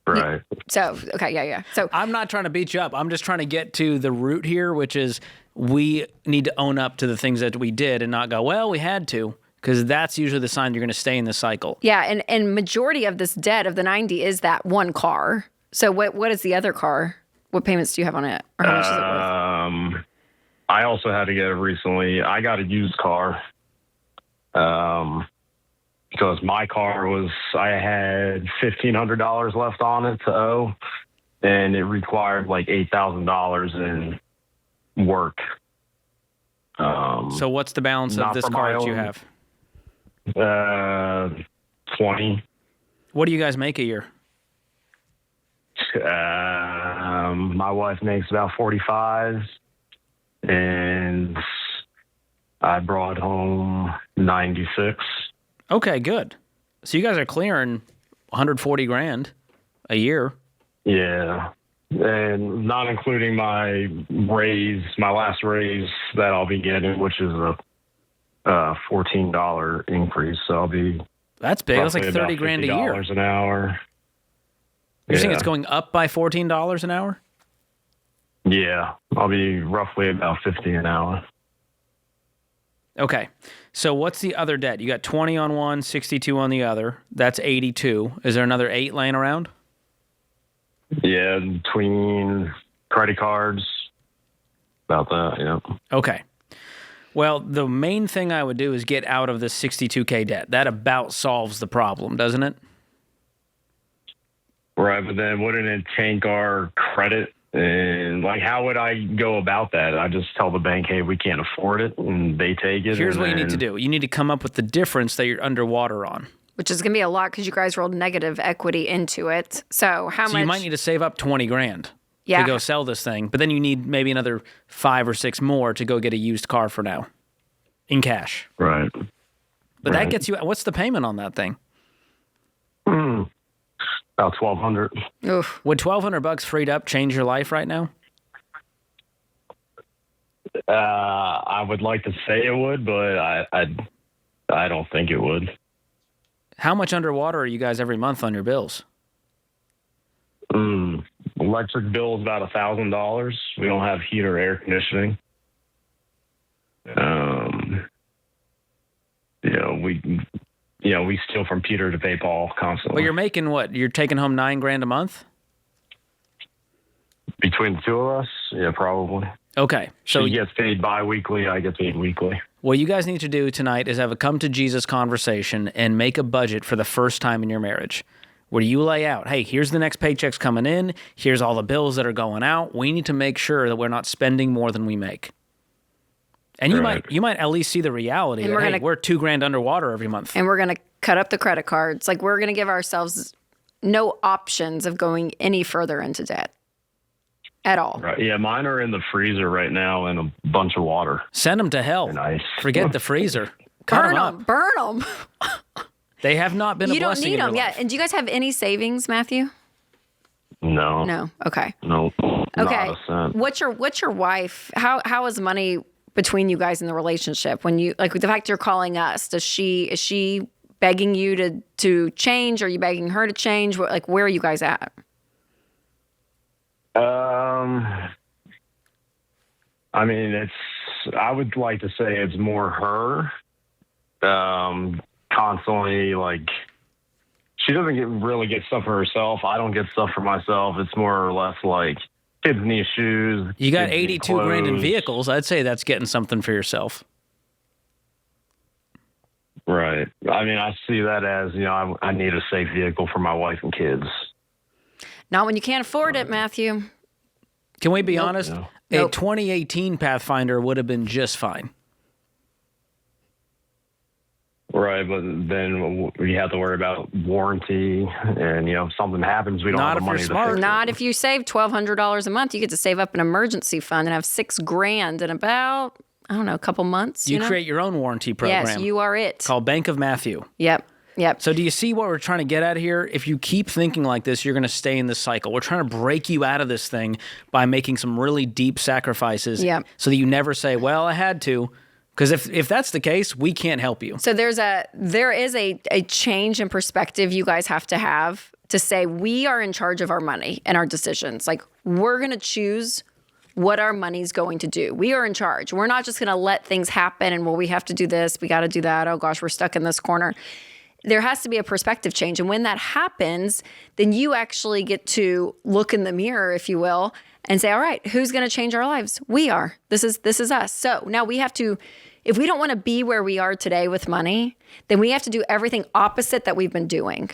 Right. So, okay, yeah. So I'm not trying to beat you up. I'm just trying to get to the root here, which is we need to own up to the things that we did and not go, well, we had to, because that's usually the sign you're going to stay in the cycle. Yeah, and majority of this debt of the 90 is that one car. So what is the other car? What payments do you have on it? Or how much is it worth? I also had to get it recently. I got a used car. Because my car I had $1,500 left on it to owe, and it required like $8,000 in work. So what's the balance of this car that you have? 20. What do you guys make a year? My wife makes about 45, and I brought home 96. Okay, good. So you guys are clearing 140 grand a year. Yeah. And not including my last raise that I'll be getting, which is a $14 increase. So I'll be. That's big. That's like 30 grand a year. $50 an hour. You're saying it's going up by $14 an hour? Yeah. I'll be roughly about 50 an hour. Okay. So what's the other debt? You got 20 on one, 62 on the other. That's 82. Is there another 8 laying around? Yeah, between credit cards, about that, yeah. Okay. Well, the main thing I would do is get out of this $62K debt. That about solves the problem, doesn't it? Right, but then wouldn't it tank our credit? And like, how would I go about that? I just tell the bank, hey, we can't afford it, and they take it. Here's what you need to do. You need to come up with the difference that you're underwater on. Which is going to be a lot because you guys rolled negative equity into it. So how much? You might need to save up 20 grand to go sell this thing, but then you need maybe another 5 or 6 more to go get a used car for now in cash. Right. But that gets you. What's the payment on that thing? About $1,200. Oof. Would $1,200 freed up change your life right now? I would like to say it would, but I don't think it would. How much underwater are you guys every month on your bills? Electric bill is about $1,000. We don't have heat or air conditioning. We steal from Peter to pay Paul constantly. But you're making what? You're taking home $9 grand a month? Between the two of us, yeah, probably. Okay. So she gets paid bi-weekly, I get paid weekly. What you guys need to do tonight is have a come to Jesus conversation and make a budget for the first time in your marriage, where you lay out, hey, here's the next paychecks coming in, here's all the bills that are going out. We need to make sure that we're not spending more than we make. And you might at least see the reality that we're $2 grand underwater every month. And we're going to cut up the credit cards. Like, we're going to give ourselves no options of going any further into debt at all. Right. Yeah, mine are in the freezer right now in a bunch of water. Send them to hell. Nice. Forget the freezer. Burn them. Burn them. They have not been a blessing. You don't need them. Yeah. And do you guys have any savings, Matthew? No. No. Okay. No. Okay. Not a cent. What's your wife? How is money between you guys in the relationship? When you, like, the fact you're calling us, is she begging you to change? Are you begging her to change? Like, where are you guys at? I mean, I would like to say it's more her. Constantly, like, she doesn't really get stuff for herself. I don't get stuff for myself. It's more or less like kids need shoes. You got 82 grand in vehicles. I'd say that's getting something for yourself. Right. I mean, I see that as, I need a safe vehicle for my wife and kids. Not when you can't afford it, Matthew. Can we be honest? No. A 2018 Pathfinder would have been just fine. Right, but then we have to worry about warranty, and if something happens, we don't have the money to fix it. Not if you save $1,200 a month. You get to save up an emergency fund and have $6,000 in about, I don't know, a couple months. You create your own warranty program. Yes, you are it. Called Bank of Matthew. Yep. So do you see what we're trying to get at here? If you keep thinking like this, you're going to stay in this cycle. We're trying to break you out of this thing by making some really deep sacrifices so that you never say, well, I had to. Because if that's the case, we can't help you. So there is a change in perspective you guys have to say we are in charge of our money and our decisions. Like, we're going to choose what our money's going to do. We are in charge. We're not just going to let things happen and, well, we have to do this, we got to do that. Oh gosh, we're stuck in this corner. There has to be a perspective change. And when that happens, then you actually get to look in the mirror, if you will, and say, all right, who's going to change our lives? We are. This is us. So now we have to, if we don't want to be where we are today with money, then we have to do everything opposite that we've been doing.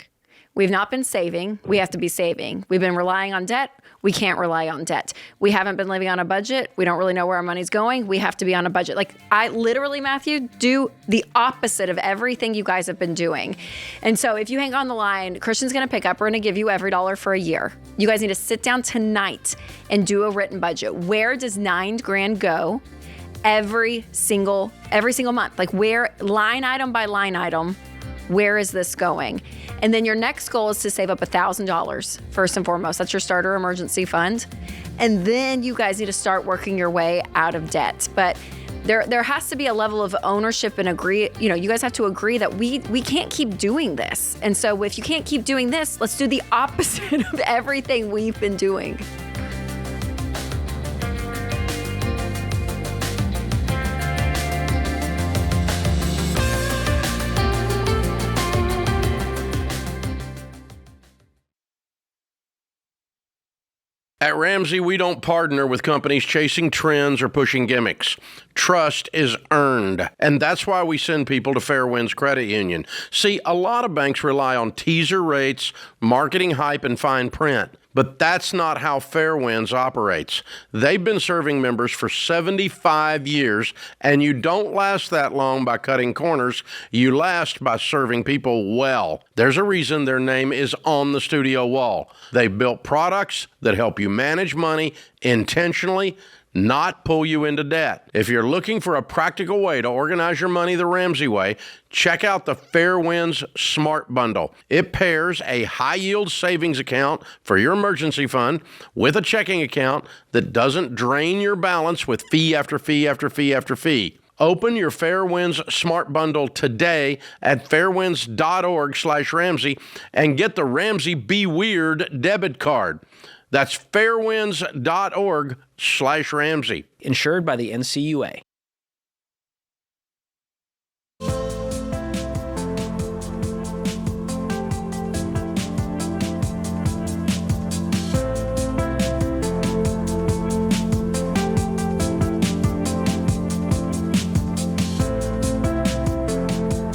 We've not been saving. We have to be saving. We've been relying on debt. We can't rely on debt. We haven't been living on a budget. We don't really know where our money's going. We have to be on a budget. Like, I literally, Matthew, do the opposite of everything you guys have been doing. And so if you hang on the line, Christian's going to pick up. We're going to give you every dollar for a year. You guys need to sit down tonight and do a written budget. Where does $9,000 go every single month? Like, where, line item by line item, where is this going? And then your next goal is to save up $1,000 first and foremost. That's your starter emergency fund. And then you guys need to start working your way out of debt. But there has to be a level of ownership and agree. You guys have to agree that we can't keep doing this. And so if you can't keep doing this, let's do the opposite of everything we've been doing. At Ramsey, we don't partner with companies chasing trends or pushing gimmicks. Trust is earned, and that's why we send people to Fairwinds Credit Union. See, a lot of banks rely on teaser rates, marketing hype, and fine print. But that's not how Fairwinds operates. They've been serving members for 75 years, and you don't last that long by cutting corners. You last by serving people well. There's a reason their name is on the studio wall. They've built products that help you manage money intentionally, not pull you into debt. If you're looking for a practical way to organize your money the Ramsey way, check out the Fairwinds Smart Bundle. It pairs a high-yield savings account for your emergency fund with a checking account that doesn't drain your balance with fee after fee after fee after fee. Open your Fairwinds Smart Bundle today at fairwinds.org/Ramsey and get the Ramsey Be Weird debit card. That's fairwinds.org/Ramsey. Insured by the NCUA.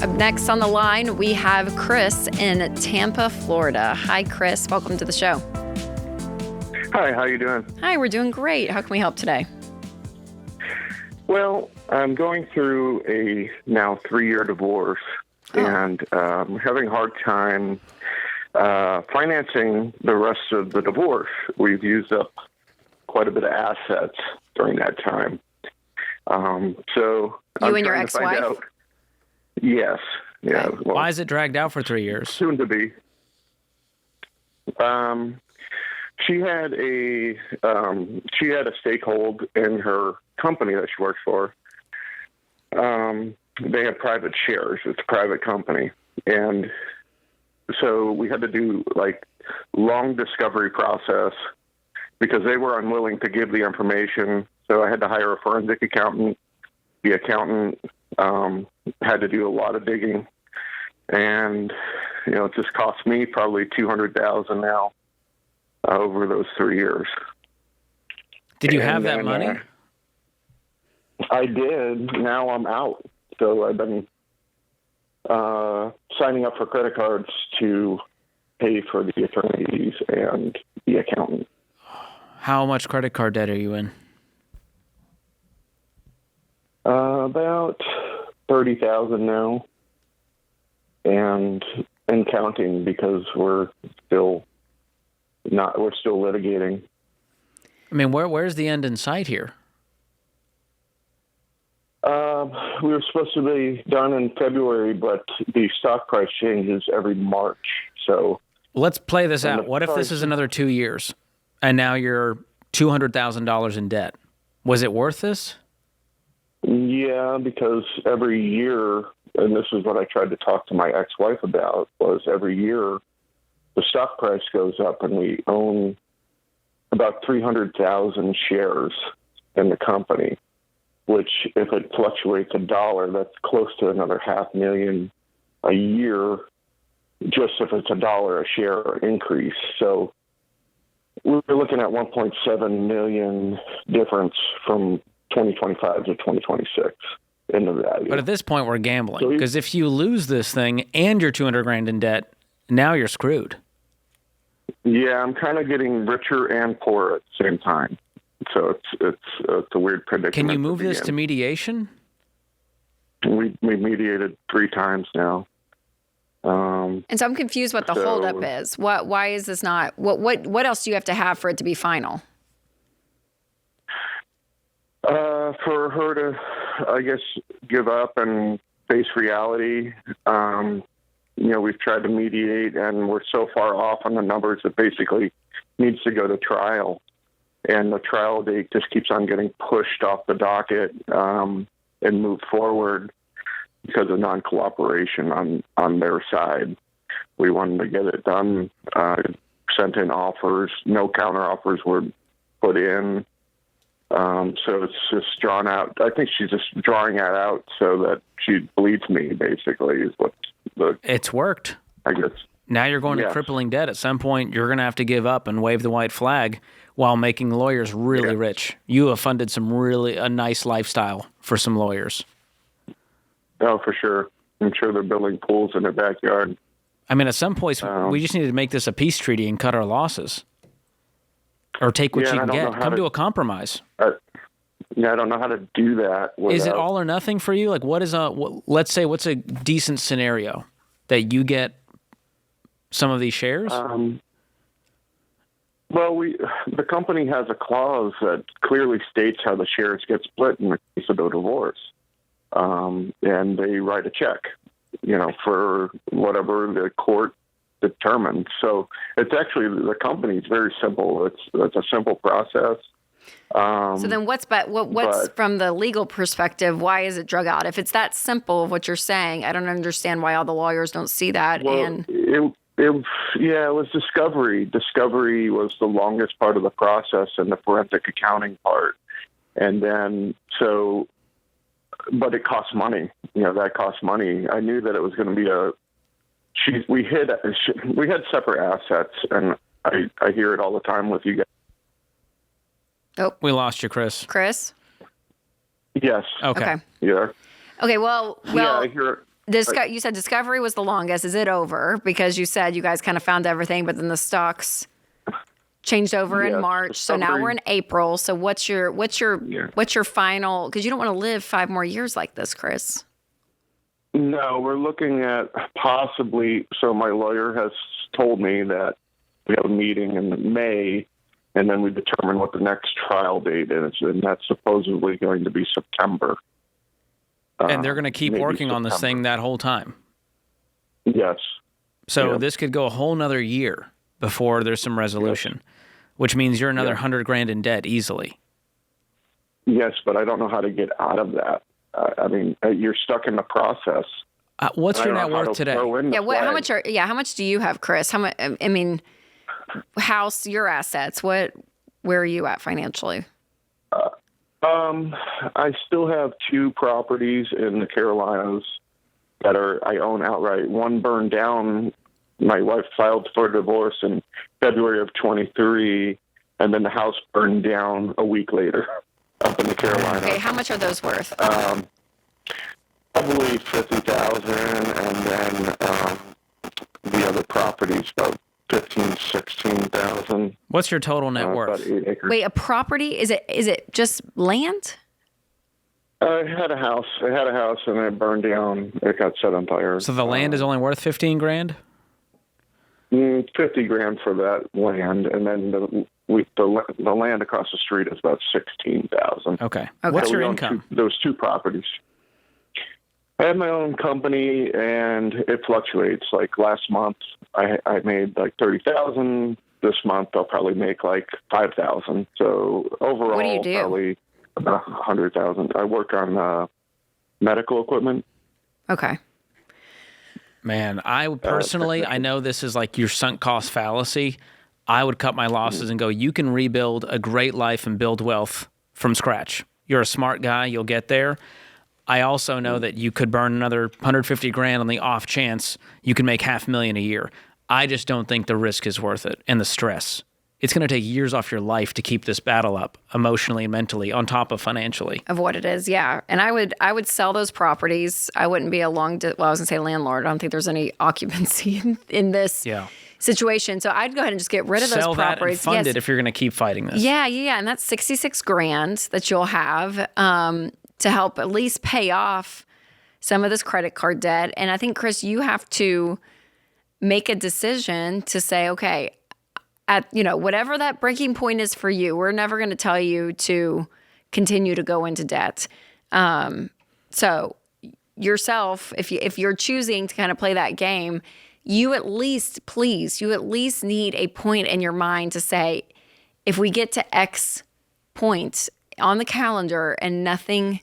Up next on the line, we have Chris in Tampa, Florida. Hi, Chris. Welcome to the show. Hi, how you doing? Hi, we're doing great. How can we help today? Well, I'm going through a now 3-year divorce and having a hard time financing the rest of the divorce. We've used up quite a bit of assets during that time. So you and your ex-wife? Yes. Yeah. Okay. Well, why is it dragged out for 3 years? Soon to be. She had a stakehold in her company that she works for. They have private shares. It's a private company, And so we had to do like long discovery process because they were unwilling to give the information. So I had to hire a forensic accountant. The accountant had to do a lot of digging, and it just cost me probably $200,000 now over those 3 years. Did you have that money? I did. Now I'm out. So I've been signing up for credit cards to pay for the attorneys and the accountant. How much credit card debt are you in? About $30,000 now, and counting because we're still litigating. I mean, where's the end in sight here? We were supposed to be done in February, but the stock price changes every March. So let's play this out. What if this is another 2 years, and now you're $200,000 in debt? Was it worth this? Yeah, because every year, and this is what I tried to talk to my ex-wife about, was every year the stock price goes up, and we own about 300,000 shares in the company, which if it fluctuates $1, that's close to another $500,000 a year, just if it's $1 a share increase. So we're looking at 1.7 million difference from 2025 to 2026 in the value. But at this point, we're gambling, because if you lose this thing and you're $200,000 in debt, now you're screwed. Yeah, I'm kind of getting richer and poorer at the same time. So it's a weird predicament. Can you move this to mediation? We mediated 3 times now. And so I'm confused what the holdup is. Why is this not? What else do you have to have for it to be final? For her to, I guess, give up and face reality. We've tried to mediate, and we're so far off on the numbers that basically needs to go to trial. And the trial date just keeps on getting pushed off the docket and moved forward because of non-cooperation on their side. We wanted to get it done, sent in offers. No counteroffers were put in. So it's just drawn out. I think she's just drawing that out so that she bleeds me, basically, is what it's worked. I guess. Now you're going to crippling debt. At some point, you're going to have to give up and wave the white flag while making lawyers really rich. You have funded a nice lifestyle for some lawyers. Oh, for sure. I'm sure they're building pools in their backyard. I mean, at some point, we just need to make this a peace treaty and cut our losses. Or take what you can get. Come to a compromise. I don't know how to do that. Is it all or nothing for you? Like, let's say, what's a decent scenario that you get some of these shares? Well, the company has a clause that clearly states how the shares get split in the case of a divorce. And they write a check, for whatever the court determined. So it's actually, the company is very simple. It's a simple process. So then what's from the legal perspective, why is it drug out? If it's that simple, what you're saying, I don't understand why all the lawyers don't see that. Well, it was discovery. Discovery was the longest part of the process and the forensic accounting part. And then, but it costs money. That costs money. I knew that it was going to be we had separate assets, and I hear it all the time with you guys. Oh, we lost you, Chris. Chris? Yes. Okay. Yeah. Okay. Well. Yeah, I hear it. You said discovery was the longest. Is it over? Because you said you guys kind of found everything, but then the stocks changed over in March. So now we're in April. So what's your final? Because you don't want to live 5 more years like this, Chris. No, we're looking at possibly. So my lawyer has told me that we have a meeting in May, and then we determine what the next trial date is, and that's supposedly going to be September. And they're going to keep working on this thing that whole time. Yes. So this could go a whole nother year before there's some resolution, which means you're another $100,000 in debt easily. Yes, but I don't know how to get out of that. I mean, you're stuck in the process. What's your net worth today? How much do you have, Chris? How much? I mean, house, your assets. Where are you at financially? I still have 2 properties in the Carolinas that I own outright. One burned down. My wife filed for divorce in February of 23, and then the house burned down a week later up in the Carolinas. Okay, how much are those worth? Probably $50,000, and then the other properties about $16,000. What's your total net worth? About 8 acres. Wait, a property? Is it just land? I had a house, and it burned down. It got set on fire. So the land is only worth $15,000? $50,000 for that land, and then the land across the street is about $16,000. Okay. What's your income? Those 2 properties. I have my own company, and it fluctuates. Like last month, I made like $30,000. This month, I'll probably make like $5,000. So overall, what do you do? Probably about $100,000. I work on medical equipment. Okay. Man, I personally, I know this is like your sunk cost fallacy. I would cut my losses and go, you can rebuild a great life and build wealth from scratch. You're a smart guy. You'll get there. I also know that you could burn another $150,000 on the off chance you can make $500,000 a year. I just don't think the risk is worth it and the stress. It's going to take years off your life to keep this battle up emotionally and mentally on top of financially. Of what it is, yeah. And I would sell those properties. I wouldn't be I was going to say landlord. I don't think there's any occupancy in this situation. So I'd go ahead and just get rid of those properties. Sell that and fund it if you're going to keep fighting this. Yeah. And that's $66,000 that you'll have to help at least pay off some of this credit card debt. And I think, Chris, you have to make a decision to say, okay, at whatever that breaking point is for you, we're never going to tell you to continue to go into debt. So yourself, if you're choosing to kind of play that game, you at least need a point in your mind to say, if we get to X point on the calendar and nothing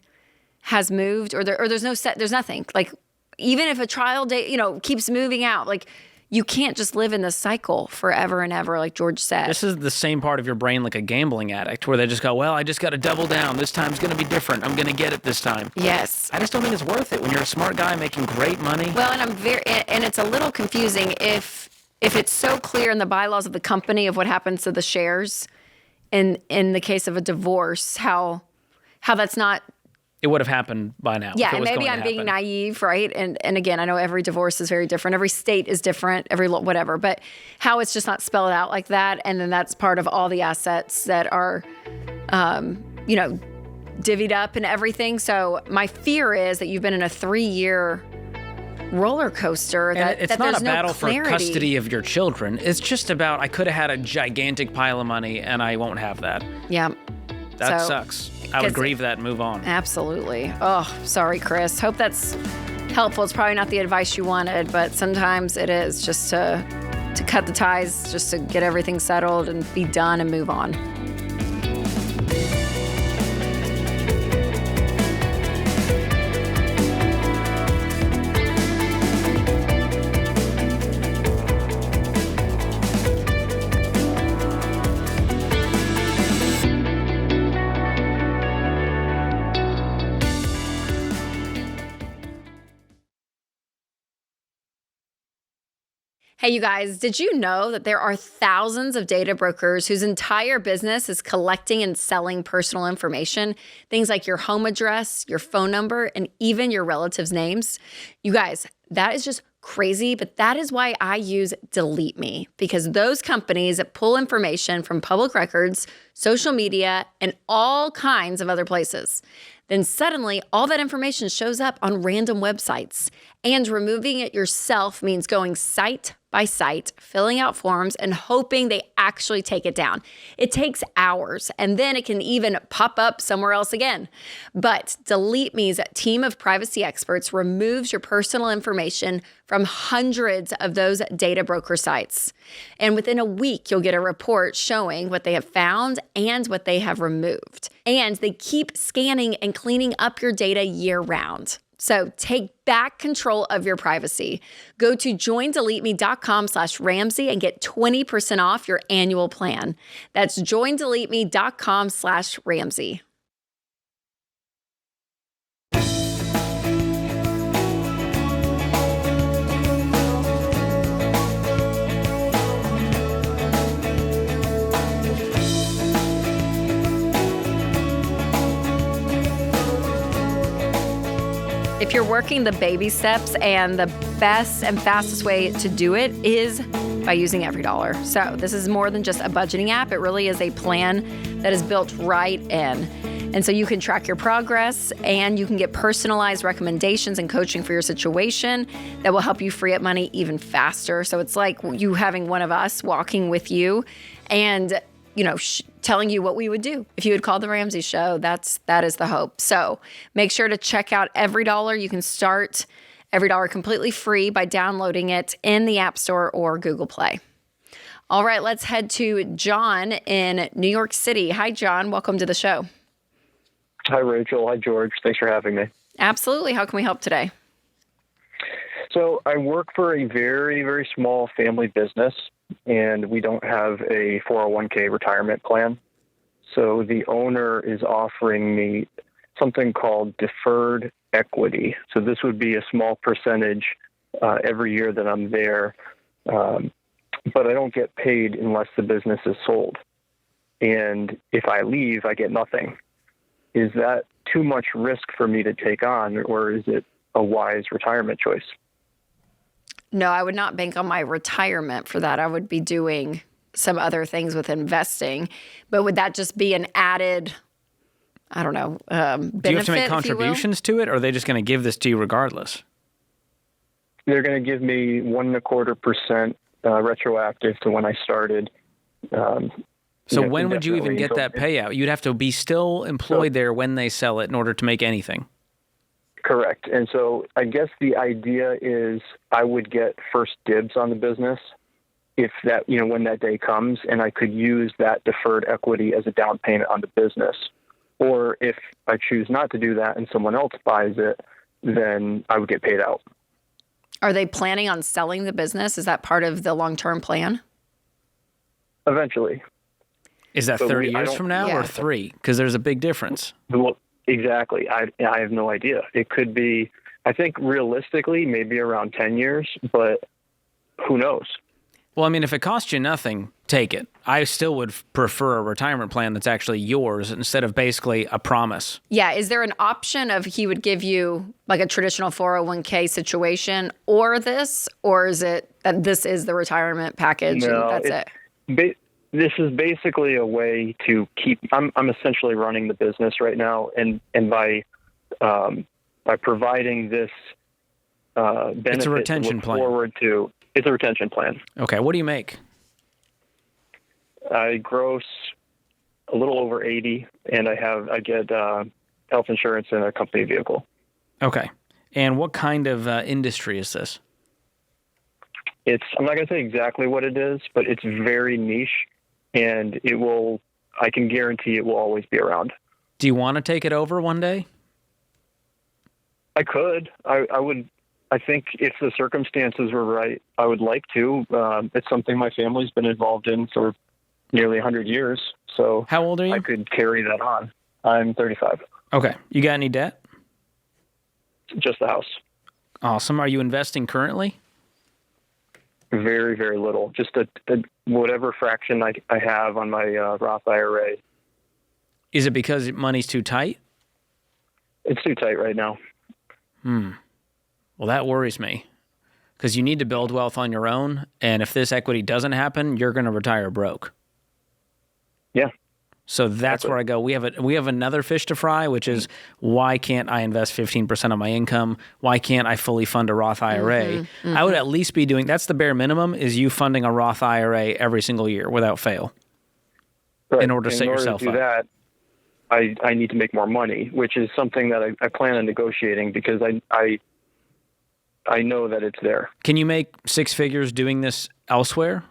has moved, or there's nothing, like even if a trial date keeps moving out, like you can't just live in this cycle forever and ever, like George said. This is the same part of your brain like a gambling addict, where they just go, well, I just got to double down. This time's going to be different. I'm going to get it this time. Yes. I just don't think it's worth it when you're a smart guy making great money. Well, and it's a little confusing if it's so clear in the bylaws of the company of what happens to the shares in the case of a divorce, how that's not. It would have happened by now. Yeah, and maybe I'm being naive, right? And again, I know every divorce is very different. Every state is different, whatever. But how it's just not spelled out like that, and then that's part of all the assets that are, divvied up and everything. So my fear is that you've been in a 3-year roller coaster. It's not a battle for custody of your children. It's just about, I could have had a gigantic pile of money, and I won't have that. Yeah. That sucks. I would grieve that and move on. Absolutely. Oh, sorry, Chris. Hope that's helpful. It's probably not the advice you wanted, but sometimes it is just to cut the ties, just to get everything settled and be done and move on. Hey, you guys, did you know that there are thousands of data brokers whose entire business is collecting and selling personal information? Things like your home address, your phone number, and even your relatives' names. You guys, that is just crazy, but that is why I use Delete Me, because those companies pull information from public records, social media, and all kinds of other places. Then suddenly, all that information shows up on random websites. And removing it yourself means going site by site, filling out forms, and hoping they actually take it down. It takes hours, and then it can even pop up somewhere else again. But Delete Me's team of privacy experts removes your personal information from hundreds of those data broker sites. And within a week, you'll get a report showing what they have found and what they have removed. And they keep scanning and cleaning up your data year-round. So take back control of your privacy. Go to joindeleteme.com/Ramsey and get 20% off your annual plan. That's joindeleteme.com/Ramsey. If you're working the baby steps, and the best and fastest way to do it is by using EveryDollar. So this is more than just a budgeting app. It really is a plan that is built right in. And so you can track your progress, and you can get personalized recommendations and coaching for your situation that will help you free up money even faster. So it's like you having one of us walking with you and telling you what we would do if you had called the Ramsey Show. That is the hope. So make sure to check out EveryDollar. You can start EveryDollar completely free by downloading it in the App Store or Google Play. All right, let's head to John in New York City. Hi, John. Welcome to the show. Hi, Rachel. Hi, George. Thanks for having me. Absolutely. How can we help today? So I work for a very, very small family business, and we don't have a 401k retirement plan. So the owner is offering me something called deferred equity. So this would be a small percentage every year that I'm there, but I don't get paid unless the business is sold. And if I leave, I get nothing. Is that too much risk for me to take on, or is it a wise retirement choice? No, I would not bank on my retirement for that. I would be doing some other things with investing. But would that just be an added, I don't know, benefit? Do you have to make contributions to it, or are they just going to give this to you regardless? They're going to give me 1.25% retroactive to when I started. So when would you even get that payout? You'd have to be still employed there when they sell it in order to make anything. Correct. And so I guess the idea is I would get first dibs on the business if that, when that day comes, and I could use that deferred equity as a down payment on the business. Or if I choose not to do that and someone else buys it, then I would get paid out. Are they planning on selling the business? Is that part of the long-term plan? Eventually. Is that 30 years from now or 3? Because there's a big difference. Well, exactly. I have no idea. It could be, I think realistically, maybe around 10 years, but who knows? Well, I mean, if it costs you nothing, take it. I still would prefer a retirement plan that's actually yours instead of basically a promise. Yeah. Is there an option of he would give you like a traditional 401k situation or this, or is it that this is the retirement package and that's it? This is basically a way to keep. I'm essentially running the business right now, and by providing this benefit, it's a retention plan. Forward to it's a retention plan. Okay, what do you make? I gross a little over 80, and I get health insurance and a company vehicle. Okay, and what kind of industry is this? I'm not going to say exactly what it is, but it's very niche. And I can guarantee it will always be around. Do you want to take it over one day? I could. I would. I think if the circumstances were right, I would like to. It's something my family's been involved in for nearly 100 years. So how old are you? I could carry that on. I'm 35. Okay. You got any debt? Just the house. Awesome. Are you investing currently? Very, very little. Just whatever fraction I have on my Roth IRA. Is it because money's too tight? It's too tight right now. Well, that worries me because you need to build wealth on your own. And if this equity doesn't happen, you're going to retire broke. Yeah. So that's where I go. We have another fish to fry, which is why can't I invest 15% of my income? Why can't I fully fund a Roth IRA? I would at least be doing, that's the bare minimum, is you funding a Roth IRA every single year without fail. Right. In order to set yourself up. In order to do that, I need to make more money, which is something that I plan on negotiating because I know that it's there. Can you make 6 figures doing this elsewhere?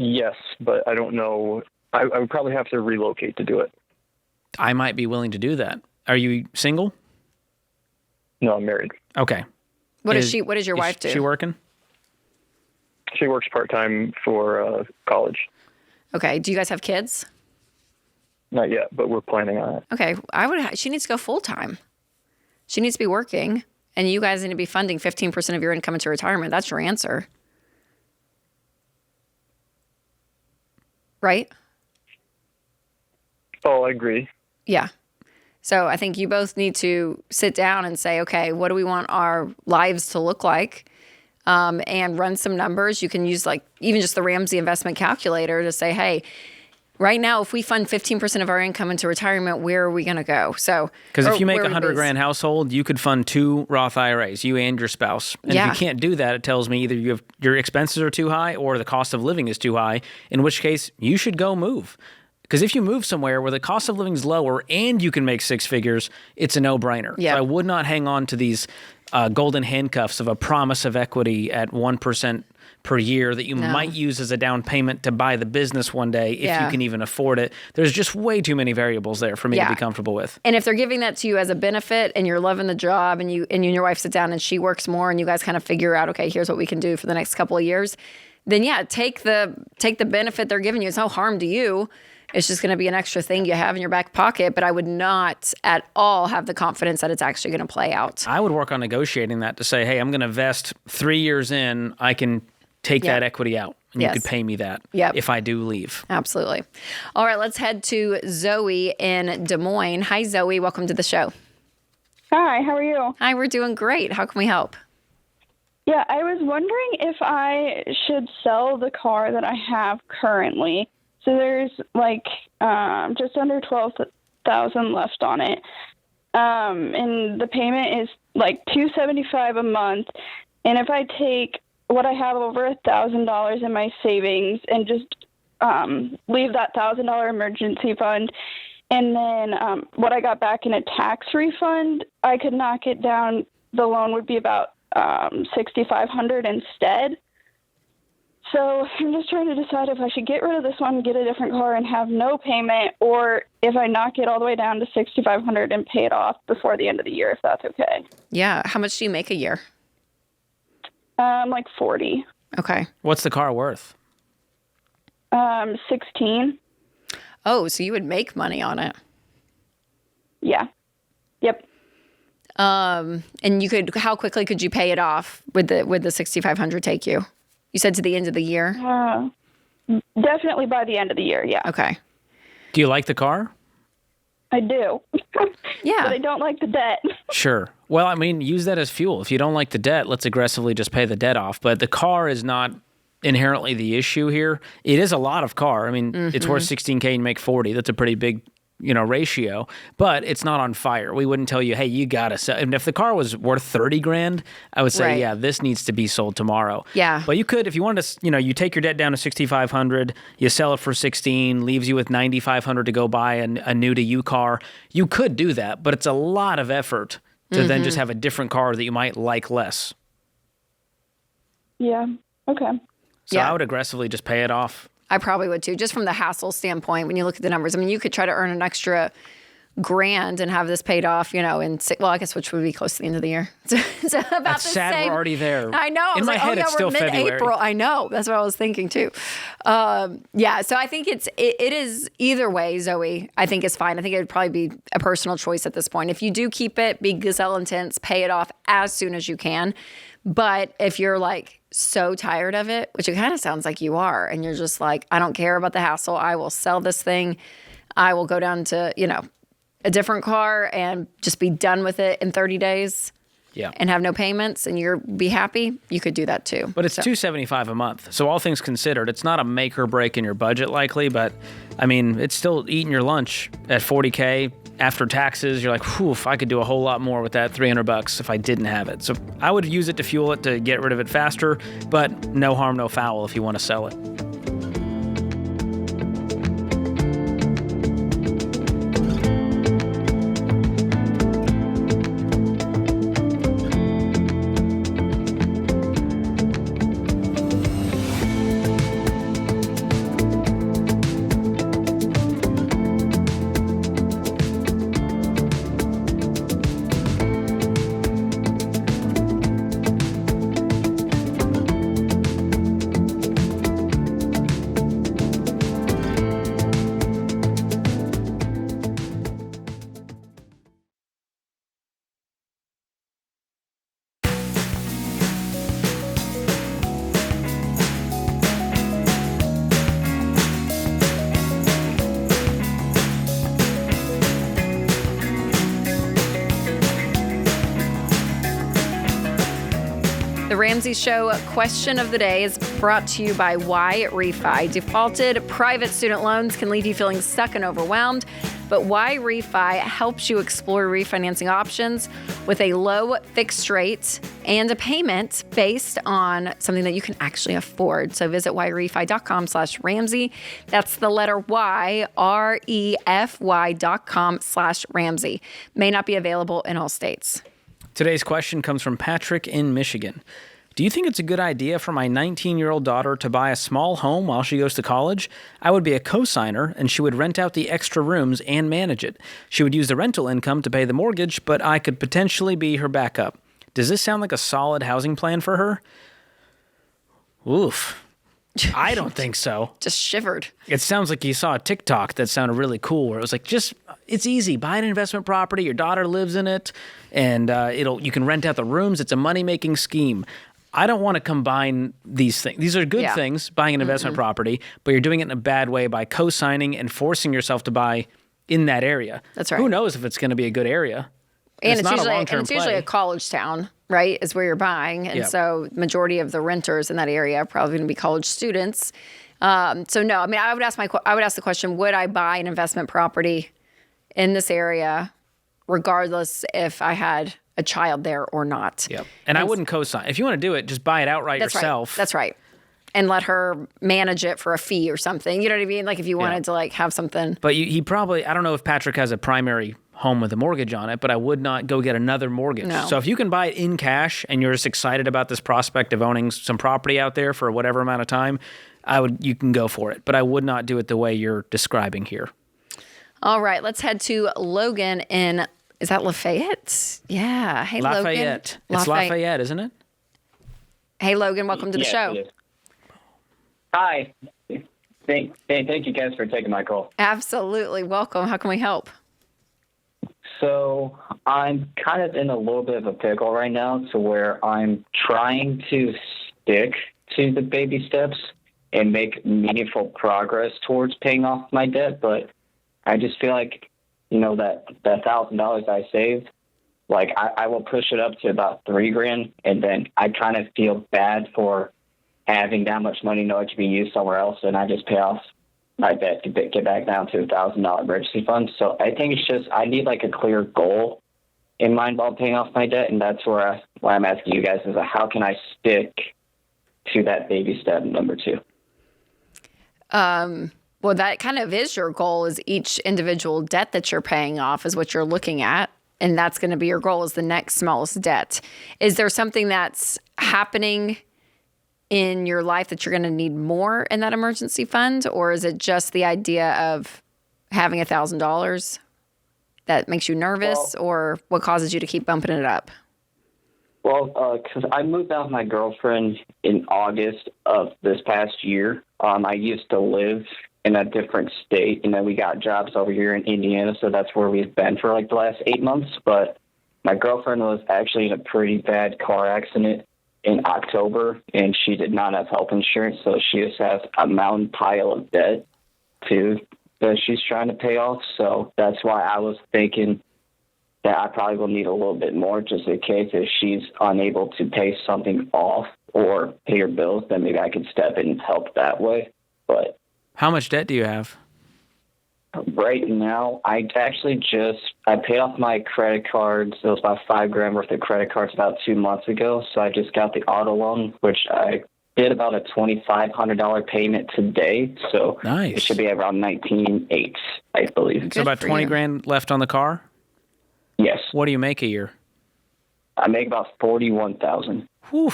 Yes, but I don't know. I would probably have to relocate to do it. I might be willing to do that. Are you single? No, I'm married. Okay. What does your wife do? Is she working? She works part-time for college. Okay. Do you guys have kids? Not yet, but we're planning on it. Okay. She needs to go full-time. She needs to be working, and you guys need to be funding 15% of your income into retirement. That's your answer. Right? Oh, I agree. Yeah. So I think you both need to sit down and say, okay, what do we want our lives to look like? And run some numbers. You can use like even just the Ramsey investment calculator to say, hey, right now, if we fund 15% of our income into retirement, where are we going to go? So, because if you make $100,000 household, you could fund 2 Roth IRAs, you and your spouse. And if you can't do that, it tells me either your expenses are too high or the cost of living is too high, in which case you should go move. Because if you move somewhere where the cost of living is lower and you can make 6 figures, it's a no-brainer. Yep. So I would not hang on to these golden handcuffs of a promise of equity at 1% per year that you might use as a down payment to buy the business one day if you can even afford it. There's just way too many variables there for me to be comfortable with. And if they're giving that to you as a benefit and you're loving the job and you and your wife sit down and she works more and you guys kind of figure out, okay, here's what we can do for the next couple of years, then take the benefit they're giving you. It's no harm to you. It's just going to be an extra thing you have in your back pocket, but I would not at all have the confidence that it's actually going to play out. I would work on negotiating that to say, hey, I'm going to vest 3 years in. I can take that equity out, and you could pay me that if I do leave. Absolutely. All right, let's head to Zoe in Des Moines. Hi, Zoe. Welcome to the show. Hi, how are you? Hi, we're doing great. How can we help? Yeah, I was wondering if I should sell the car that I have currently. So there's like just under $12,000 left on it, and the payment is like $275 a month. And if I take what I have over $1,000 in my savings and just leave that $1,000 emergency fund, and then what I got back in a tax refund, I could knock it down. The loan would be about $6,500 instead. So I'm just trying to decide if I should get rid of this one, get a different car, and have no payment, or if I knock it all the way down to $6,500 and pay it off before the end of the year, if that's okay. Yeah. How much do you make a year? Like 40. Okay. What's the car worth? 16. Oh, so you would make money on it? Yeah. Yep. And how quickly could you pay it off? Would the $6,500 take you? You said to the end of the year? Definitely by the end of the year, yeah. Okay. Do you like the car? I do. Yeah. But I don't like the debt. Sure. Well, I mean, use that as fuel. If you don't like the debt, let's aggressively just pay the debt off. But the car is not inherently the issue here. It is a lot of car. I mean, it's worth $16K and you make 40. That's a pretty big ratio, but it's not on fire. We wouldn't tell you, hey, you got to sell. And if the car was worth $30,000, I would say, yeah, this needs to be sold tomorrow. Yeah. But you could, if you wanted to, you take your debt down to $6,500, you sell it for $16,000, leaves you with $9,500 to go buy a new to you car. You could do that, but it's a lot of effort to then just have a different car that you might like less. Yeah. Okay. So I would aggressively just pay it off. I probably would too, just from the hassle standpoint. When you look at the numbers, I mean, you could try to earn an extra $1,000 and have this paid off, I guess which would be close to the end of the year. So about That's the sad. We're already there. I know. In my head, it's still mid-April. February. I know. That's what I was thinking too. So I think it is either way, Zoe, I think is fine. I think it would probably be a personal choice at this point. If you do keep it, be gazelle intense, pay it off as soon as you can. But if you're like so tired of it, which it kind of sounds like you are, and you're just like, I don't care about the hassle. I will sell this thing. I will go down to, a different car and just be done with it in 30 days. Yeah. And have no payments and you're be happy, you could do that too. But it's $275 a month. So all things considered, it's not a make or break in your budget likely, but I mean, it's still eating your lunch at $40K after taxes. You're like, whew, I could do a whole lot more with that $300 if I didn't have it. So I would use it to fuel it to get rid of it faster, but no harm, no foul if you want to sell it. The Ramsey Show question of the day is brought to you by Why Refi. Defaulted private student loans can leave you feeling stuck and overwhelmed, but Why Refi helps you explore refinancing options with a low fixed rate and a payment based on something that you can actually afford. So visit whyrefi.com/Ramsey. That's the letter Y, REFY.com/Ramsey. May not be available in all states. Today's question comes from Patrick in Michigan. Do you think it's a good idea for my 19-year-old daughter to buy a small home while she goes to college? I would be a co-signer, and she would rent out the extra rooms and manage it. She would use the rental income to pay the mortgage, but I could potentially be her backup. Does this sound like a solid housing plan for her? Oof. I don't think so. Just shivered. It sounds like you saw a TikTok that sounded really cool, where it was like, it's easy. Buy an investment property. Your daughter lives in it, and you can rent out the rooms. It's a money-making scheme. I don't want to combine these things. These are good things, buying an investment property, but you're doing it in a bad way by co-signing and forcing yourself to buy in that area. That's right. Who knows if it's going to be a good area? And it's not a long-term usually a college town, right, is where you're buying. And so majority of the renters in that area are probably going to be college students. So no, I mean, I would ask the question, would I buy an investment property in this area regardless if I had a child there or not? Yep. And I wouldn't co-sign. If you want to do it, just buy it outright yourself. Right. That's right. And let her manage it for a fee or something. You know what I mean? Like if you wanted to like have something. But he probably, I don't know if Patrick has a primary home with a mortgage on it, but I would not go get another mortgage. No. So if you can buy it in cash and you're just excited about this prospect of owning some property out there for whatever amount of time, you can go for it. But I would not do it the way you're describing here. All right, let's head to Logan in, is that Lafayette? Yeah. Hey, Lafayette. Logan. It's Lafayette, isn't it? Hey, Logan, welcome to the show. It is. Hi. Thank you guys for taking my call. Absolutely. Welcome. How can we help? So I'm kind of in a little bit of a pickle right now to where I'm trying to stick to the baby steps and make meaningful progress towards paying off my debt. But I just feel like, that $1,000 I saved, like I will push it up to about $3,000. And then I kind of feel bad for having that much money knowing it to be used somewhere else. And I just pay off my debt to get back down to $1,000 emergency fund. So I think it's just, I need like a clear goal in mind while paying off my debt. And that's why I'm asking you guys is how can I stick to that baby step number 2? Well, that kind of is your goal, is each individual debt that you're paying off is what you're looking at. And that's going to be your goal, is the next smallest debt. Is there something that's happening in your life that you're going to need more in that emergency fund? Or is it just the idea of having $1,000 that makes you nervous, or what causes you to keep bumping it up? Well, because I moved out with my girlfriend in August of this past year. I used to live in a different state, and then we got jobs over here in Indiana, so that's where we've been for like the last 8 months. But my girlfriend was actually in a pretty bad car accident in October, and she did not have health insurance, so she just has a mountain pile of debt that she's trying to pay off. So that's why I was thinking that I probably will need a little bit more, just in case if she's unable to pay something off or pay her bills, then maybe I could step in and help that way. But how much debt do you have? Right now, I paid off my credit cards. It was about $5,000 worth of credit cards about 2 months ago. So I just got the auto loan, which I did about a $2,500 payment today. So nice. It should be around $19,800, I believe. So about $20,000 left on the car? Yes. What do you make a year? I make about $41,000. Whew.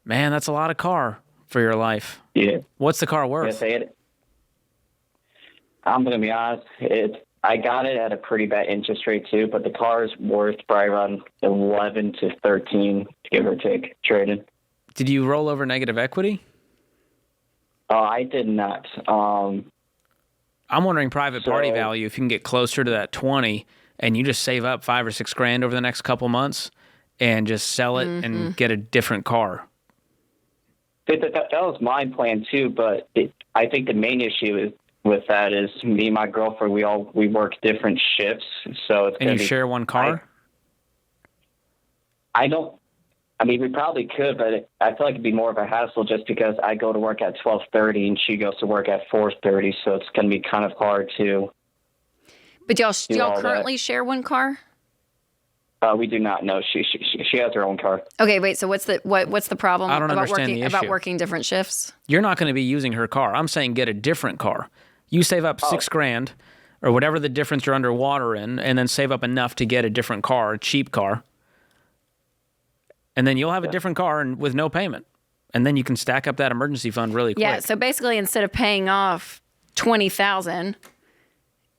Man, that's a lot of car for your life. Yeah. What's the car worth? I'm going to be honest. I got it at a pretty bad interest rate too, but the car is worth probably around 11 to 13, give or take, trading. Did you roll over negative equity? I did not. I'm wondering private party value, if you can get closer to that 20 and you just save up $5,000 or $6,000 over the next couple months and just sell it and get a different car. That was my plan too, but I think the main issue with that is me and my girlfriend, we work different shifts, so it's. And you share one car? I don't I mean, we probably could, but I feel like it'd be more of a hassle just because I go to work at 12:30 and she goes to work at 4:30, so it's going to be kind of hard to. But do y'all currently share one car? We do not know. She has her own car. Okay, wait. So what's the problem I don't about understand the about issue. working different shifts? You're not going to be using her car. I'm saying get a different car. You save up $6,000 or whatever the difference you're underwater in, and then save up enough to get a different car, a cheap car. And then you'll have a different car and with no payment. And then you can stack up that emergency fund really quick. Yeah, so basically instead of paying off $20,000,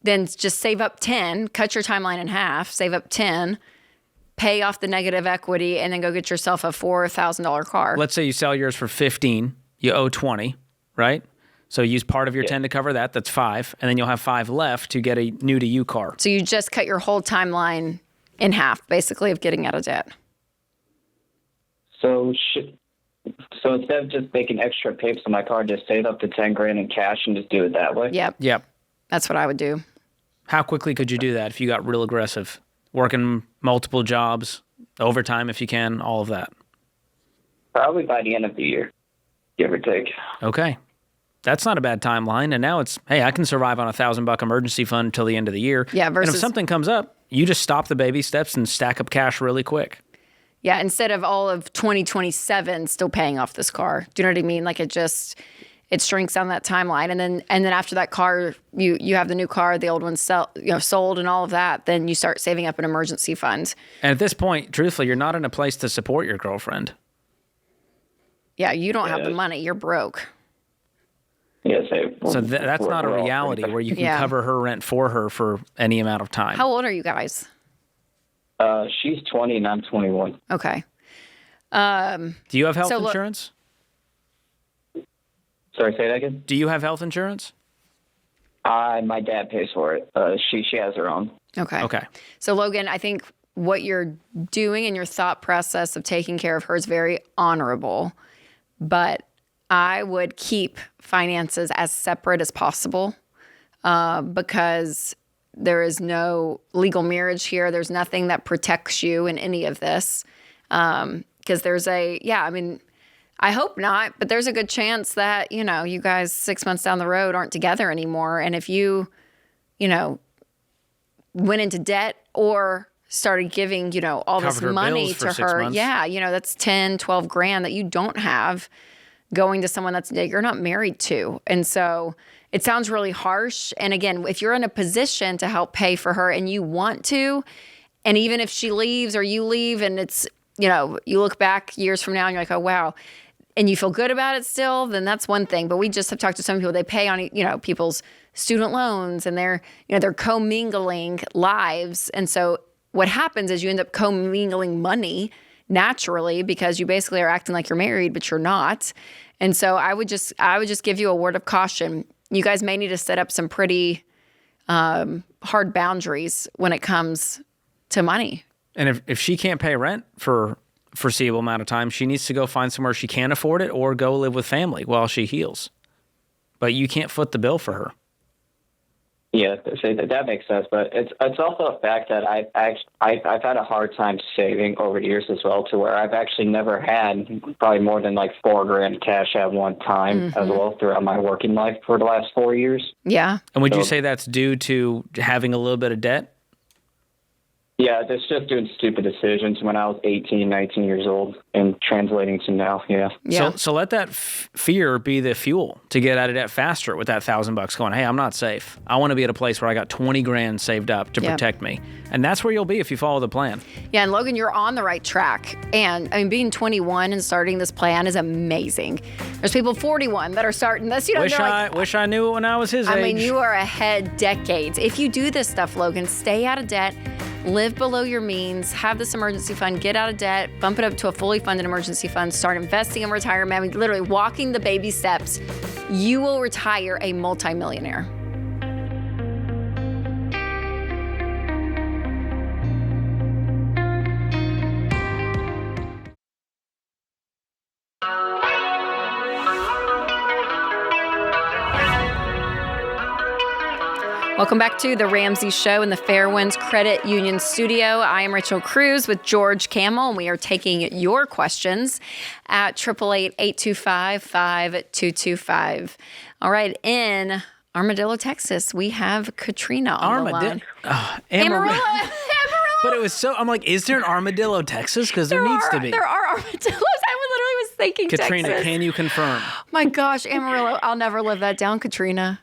then just save up 10, cut your timeline in half, save up 10, pay off the negative equity, and then go get yourself a $4,000 car. Let's say you sell yours for 15, you owe 20, right? So use part of your 10 to cover that, that's 5, and then you'll have 5 left to get a new to you car. So you just cut your whole timeline in half, basically, of getting out of debt. So instead of just making extra payments on my car, just save up to $10,000 in cash and just do it that way. Yep. That's what I would do. How quickly could you do that if you got real aggressive? Working multiple jobs, overtime if you can, all of that. Probably by the end of the year, give or take. Okay. That's not a bad timeline. And now it's, hey, I can survive on $1,000 emergency fund until the end of the year. Yeah, and versus if something comes up, you just stop the baby steps and stack up cash really quick. Yeah, instead of all of 2027 still paying off this car. Do you know what I mean? Like it shrinks down that timeline, and then after that car, you have the new car, the old one sold, and all of that. Then you start saving up an emergency fund. And at this point, truthfully, you're not in a place to support your girlfriend. Yeah, you don't have the money. You're broke. Yes. So that's not a reality where you can cover her rent for her for any amount of time. How old are you guys? She's 20 and I'm 21. Okay. Do you have health insurance? Sorry, say that again? Do you have health insurance? My dad pays for it. She has her own. Okay. So Logan, I think what you're doing in your thought process of taking care of her is very honorable, but I would keep finances as separate as possible because there is no legal marriage here. There's nothing that protects you in any of this. Because there's I hope not, but there's a good chance that, you guys 6 months down the road aren't together anymore. And if you, went into debt or started giving, all this money to her, that's 10, 12 grand that you don't have going to someone that you're not married to. And so it sounds really harsh. And again, if you're in a position to help pay for her and you want to, and even if she leaves or you leave and it's, you look back years from now and you're like, oh, wow, and you feel good about it still, then that's one thing. But we just have talked to some people, they pay on, people's student loans and they're commingling lives. And so what happens is you end up commingling money naturally because you basically are acting like you're married, but you're not. And so I would just give you a word of caution. You guys may need to set up some pretty hard boundaries when it comes to money. And if she can't pay rent for a foreseeable amount of time, she needs to go find somewhere she can afford it or go live with family while she heals. But you can't foot the bill for her. Yeah, that makes sense. But it's also a fact that I've had a hard time saving over the years as well, to where I've actually never had probably more than like $4,000 cash at one time as well throughout my working life for the last 4 years. Yeah. And would you say that's due to having a little bit of debt? Yeah, that's just doing stupid decisions when I was 18, 19 years old and translating to now, yeah. So let that fear be the fuel to get out of debt faster with that $1,000 going, hey, I'm not safe. I want to be at a place where I got 20 grand saved up to protect me. And that's where you'll be if you follow the plan. Yeah, and Logan, you're on the right track. And I mean, being 21 and starting this plan is amazing. There's people 41 that are starting this. Wish I knew it when I was his age. I mean, you are ahead decades. If you do this stuff, Logan, stay out of debt. Live below your means, have this emergency fund, get out of debt, bump it up to a fully funded emergency fund, start investing in retirement. I mean, literally walking the baby steps, you will retire a multimillionaire. Welcome back to the Ramsey Show in the Fairwinds Credit Union studio. I am Rachel Cruze with George Kamel, and we are taking your questions at 888-825-5225. All right, in Armadillo, Texas, we have Katrina on the line. Amarillo. But it was so, I'm like, is there an Armadillo, Texas? Because there needs to be. There are armadillos. I literally was thinking Katrina, Texas. can you confirm? My gosh, Amarillo. I'll never live that down, Katrina.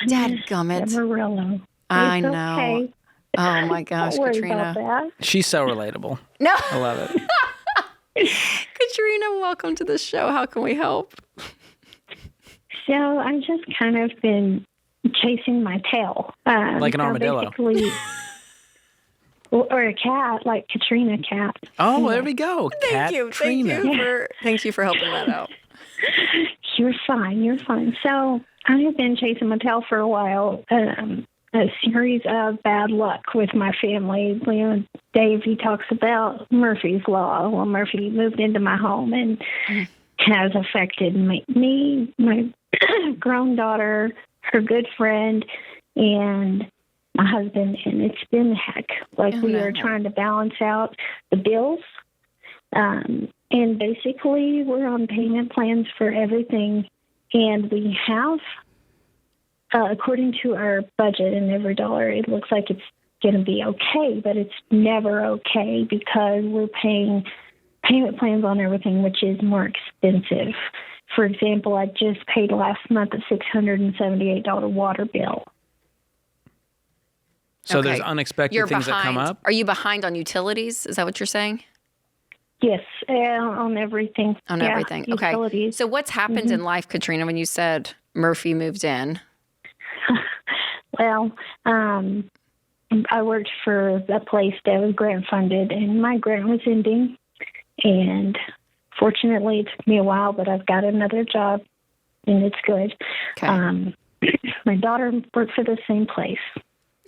Dadgummit. Amarillo. I It's know. okay. Oh my gosh, Don't worry Katrina. about that. She's so relatable. No. I love it. Katrina, welcome to the show. How can we help? So I've just kind of been chasing my tail. Like an armadillo. Basically, or a cat, like Katrina cat. Oh, there we go. Thank you. Thank you for helping that out. You're fine. So I have been chasing my tail for a while. A series of bad luck with my family. You know, Dave, he talks about Murphy's Law. Well, Murphy moved into my home and has affected me, my grown daughter, her good friend, and my husband. And it's been heck. Like we are trying to balance out the bills. And basically, we're on payment plans for everything. And we have, according to our budget and every dollar, it looks like it's going to be okay, but it's never okay because we're paying payment plans on everything, which is more expensive. For example, I just paid last month a $678 water bill. So there's unexpected things that come up? Are you behind on utilities? Is that what you're saying? Yes, on everything. On everything. Okay. Utilities. So what's happened in life, Katrina, when you said Murphy moved in? Well, I worked for a place that was grant funded, and my grant was ending. And fortunately, it took me a while, but I've got another job, and it's good. Okay. My daughter worked for the same place.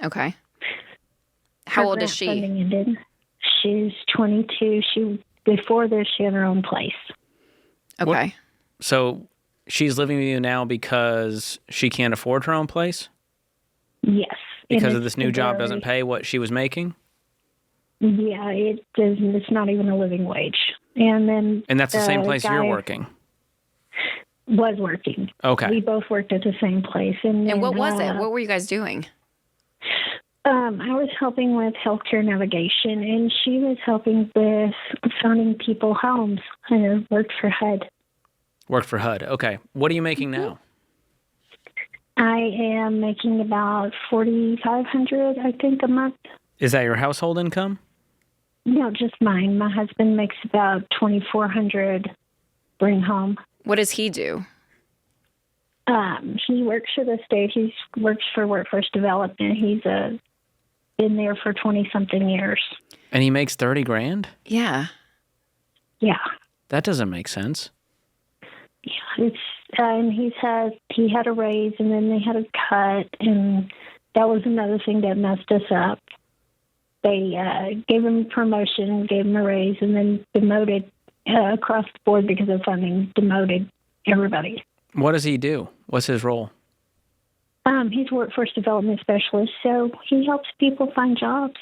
Okay. How old is she? Funding ended. She's 22. Before this, she had her own place. Okay. So she's living with you now because she can't afford her own place? Yes. Because of this new job doesn't pay what she was making? Yeah, it doesn't. It's not even a living wage. And that's the same place you're working? Was working. Okay. We both worked at the same place. And what was it? What were you guys doing? I was helping with healthcare navigation, and she was helping with finding people homes. I worked for HUD. Worked for HUD. Okay. What are you making now? I am making about $4,500, I think, a month. Is that your household income? No, just mine. My husband makes about $2,400 bring home. What does he do? He works for the state. He works for Workforce Development. He's been there for 20-something years. And he makes $30,000? Yeah. Yeah. That doesn't make sense. Yeah, and he had a raise, and then they had a cut, and that was another thing that messed us up. They gave him a promotion, gave him a raise, and then demoted across the board because of funding, demoted everybody. What does he do? What's his role? He's a workforce development specialist, so he helps people find jobs.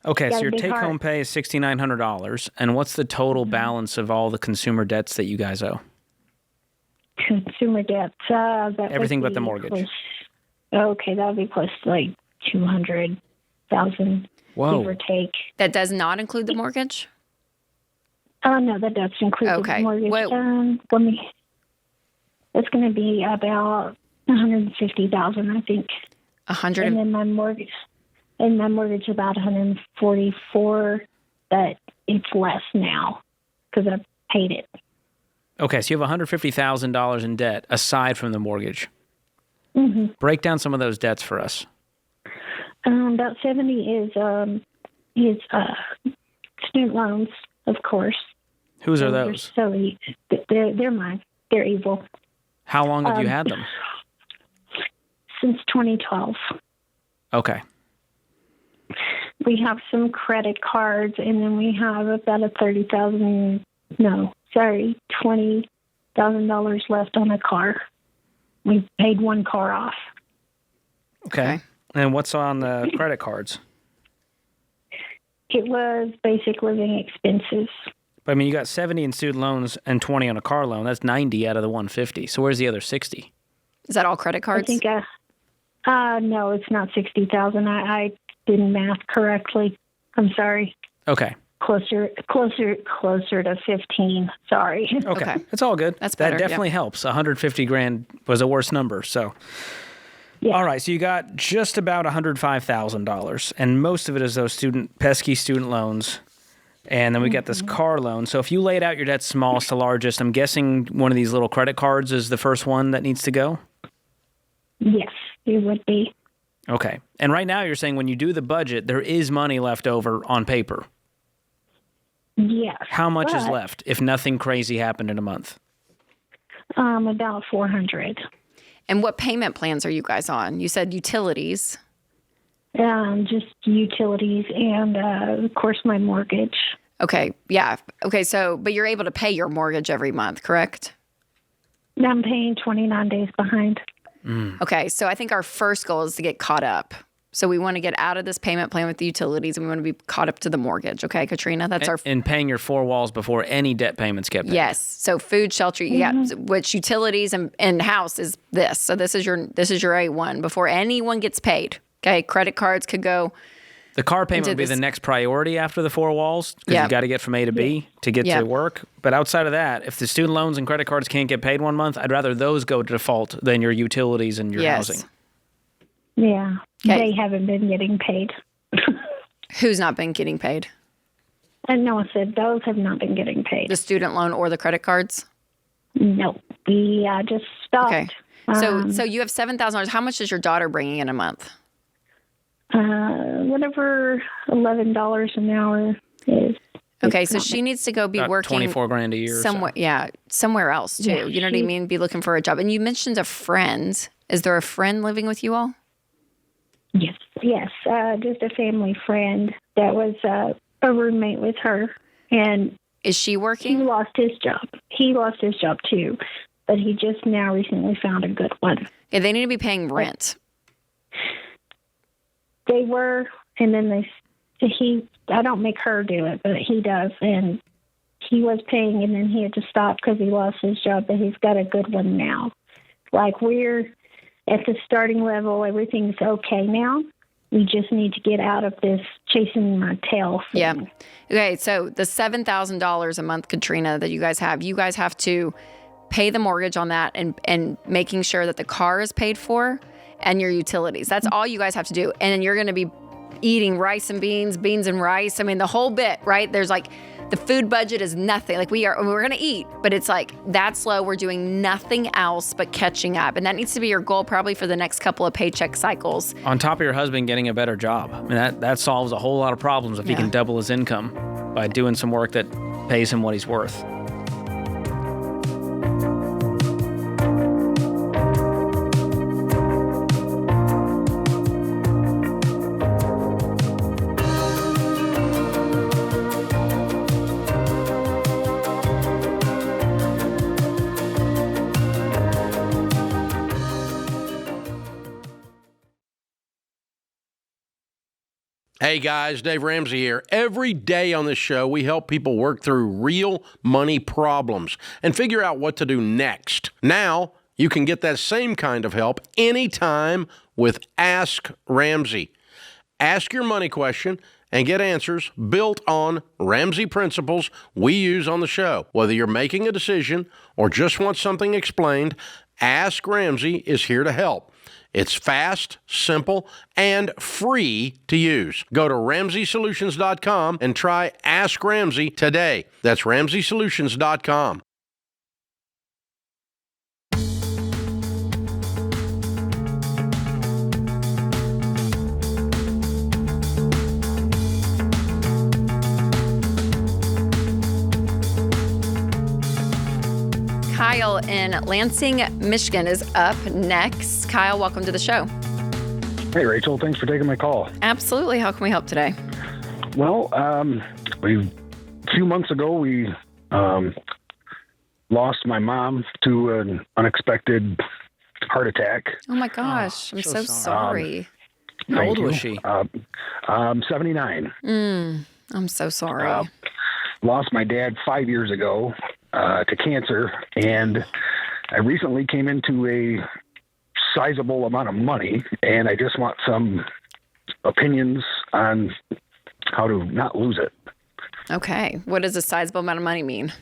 Okay, so your take-home pay is $6,900, and what's the total balance of all the consumer debts that you guys owe? Consumer debts. Everything but the mortgage. Okay, that would be close to like $200,000, give or take. That does not include the mortgage? No, that does include the mortgage. It's going to be about $150,000, I think. And then my mortgage. And my mortgage is about $144,000, but it's less now because I paid it. Okay, so you have $150,000 in debt aside from the mortgage. Mm-hmm. Break down some of those debts for us. About 70 is student loans, of course. Whose are those? They're mine. They're evil. How long have you had them? Since 2012. Okay. We have some credit cards, and then we have about $20,000 left on a car. We paid one car off. Okay. And what's on the credit cards? It was basic living expenses. But I mean, you got 70 in student loans and 20 on a car loan. That's 90 out of the 150. So where's the other 60? Is that all credit cards? I think, no, it's not 60,000. I didn't math correctly. I'm sorry. Okay. Closer to 15. Sorry. Okay. It's all good. That's better. That definitely helps. 150 grand was a worse number. So, yeah. All right. So you got just about $105,000, and most of it is those pesky student loans. And then we got this car loan. So if you laid out your debt smallest to largest, I'm guessing one of these little credit cards is the first one that needs to go? Yes, it would be. Okay. And right now you're saying when you do the budget, there is money left over on paper. Yes. How much is left if nothing crazy happened in a month? About 400. And what payment plans are you guys on? You said utilities. Just utilities and, of course, my mortgage. Okay. Yeah. Okay. So, but you're able to pay your mortgage every month, correct? I'm paying 29 days behind. Okay. So I think our first goal is to get caught up. So we want to get out of this payment plan with the utilities, and we want to be caught up to the mortgage. Okay, Katrina? That's our... And paying your 4 walls before any debt payments get paid. Yes. So food, shelter, which utilities and house is this. So this is your A1 before anyone gets paid. Okay, credit cards could go... The car payment would be the next priority after the 4 walls, because you got to get from A to B to get to work. But outside of that, if the student loans and credit cards can't get paid one month, I'd rather those go to default than your utilities and your housing. Yeah, okay. They haven't been getting paid. Who's not been getting paid? No, I said those have not been getting paid. The student loan or the credit cards? No, we just stopped. Okay, so you have $7,000. How much is your daughter bringing in a month? Whatever $11 an hour is. Okay, so she needs to go be about working 24 grand a year. Somewhere, somewhere else too. Yeah, you know what I mean? Be looking for a job. And you mentioned a friend. Is there a friend living with you all? Yes, just a family friend that was a roommate with her. And is she working? He lost his job. He lost his job too, but he just now recently found a good one. Yeah, they need to be paying rent. They were, and then I don't make her do it, but he does. And he was paying, and then he had to stop because he lost his job, but he's got a good one now. Like, we're at the starting level, everything's okay now. We just need to get out of this chasing my tail thing. Yeah. Okay, so the $7,000 a month, Katrina, that you guys have to pay the mortgage on that and making sure that the car is paid for and your utilities. That's all you guys have to do. And then you're going to be eating rice and beans and rice. I mean, the whole bit, right? There's like, the food budget is nothing. Like we're going to eat, but it's like that's low. We're doing nothing else but catching up. And that needs to be your goal probably for the next couple of paycheck cycles. On top of your husband getting a better job. I mean, that solves a whole lot of problems if he can double his income by doing some work that pays him what he's worth. Hey guys, Dave Ramsey here. Every day on this show, we help people work through real money problems and figure out what to do next. Now, you can get that same kind of help anytime with Ask Ramsey. Ask your money question and get answers built on Ramsey principles we use on the show. Whether you're making a decision or just want something explained, Ask Ramsey is here to help. It's fast, simple, and free to use. Go to RamseySolutions.com and try Ask Ramsey today. That's RamseySolutions.com. Kyle in Lansing, Michigan is up next. Kyle, welcome to the show. Hey, Rachel. Thanks for taking my call. Absolutely. How can we help today? Well, a few months ago, we lost my mom to an unexpected heart attack. Oh my gosh, I'm so sorry. How old was she? she? 79. I'm so sorry. Lost my dad 5 years ago to cancer, and I recently came into a sizable amount of money, and I just want some opinions on how to not lose it. Okay. What does a sizable amount of money mean?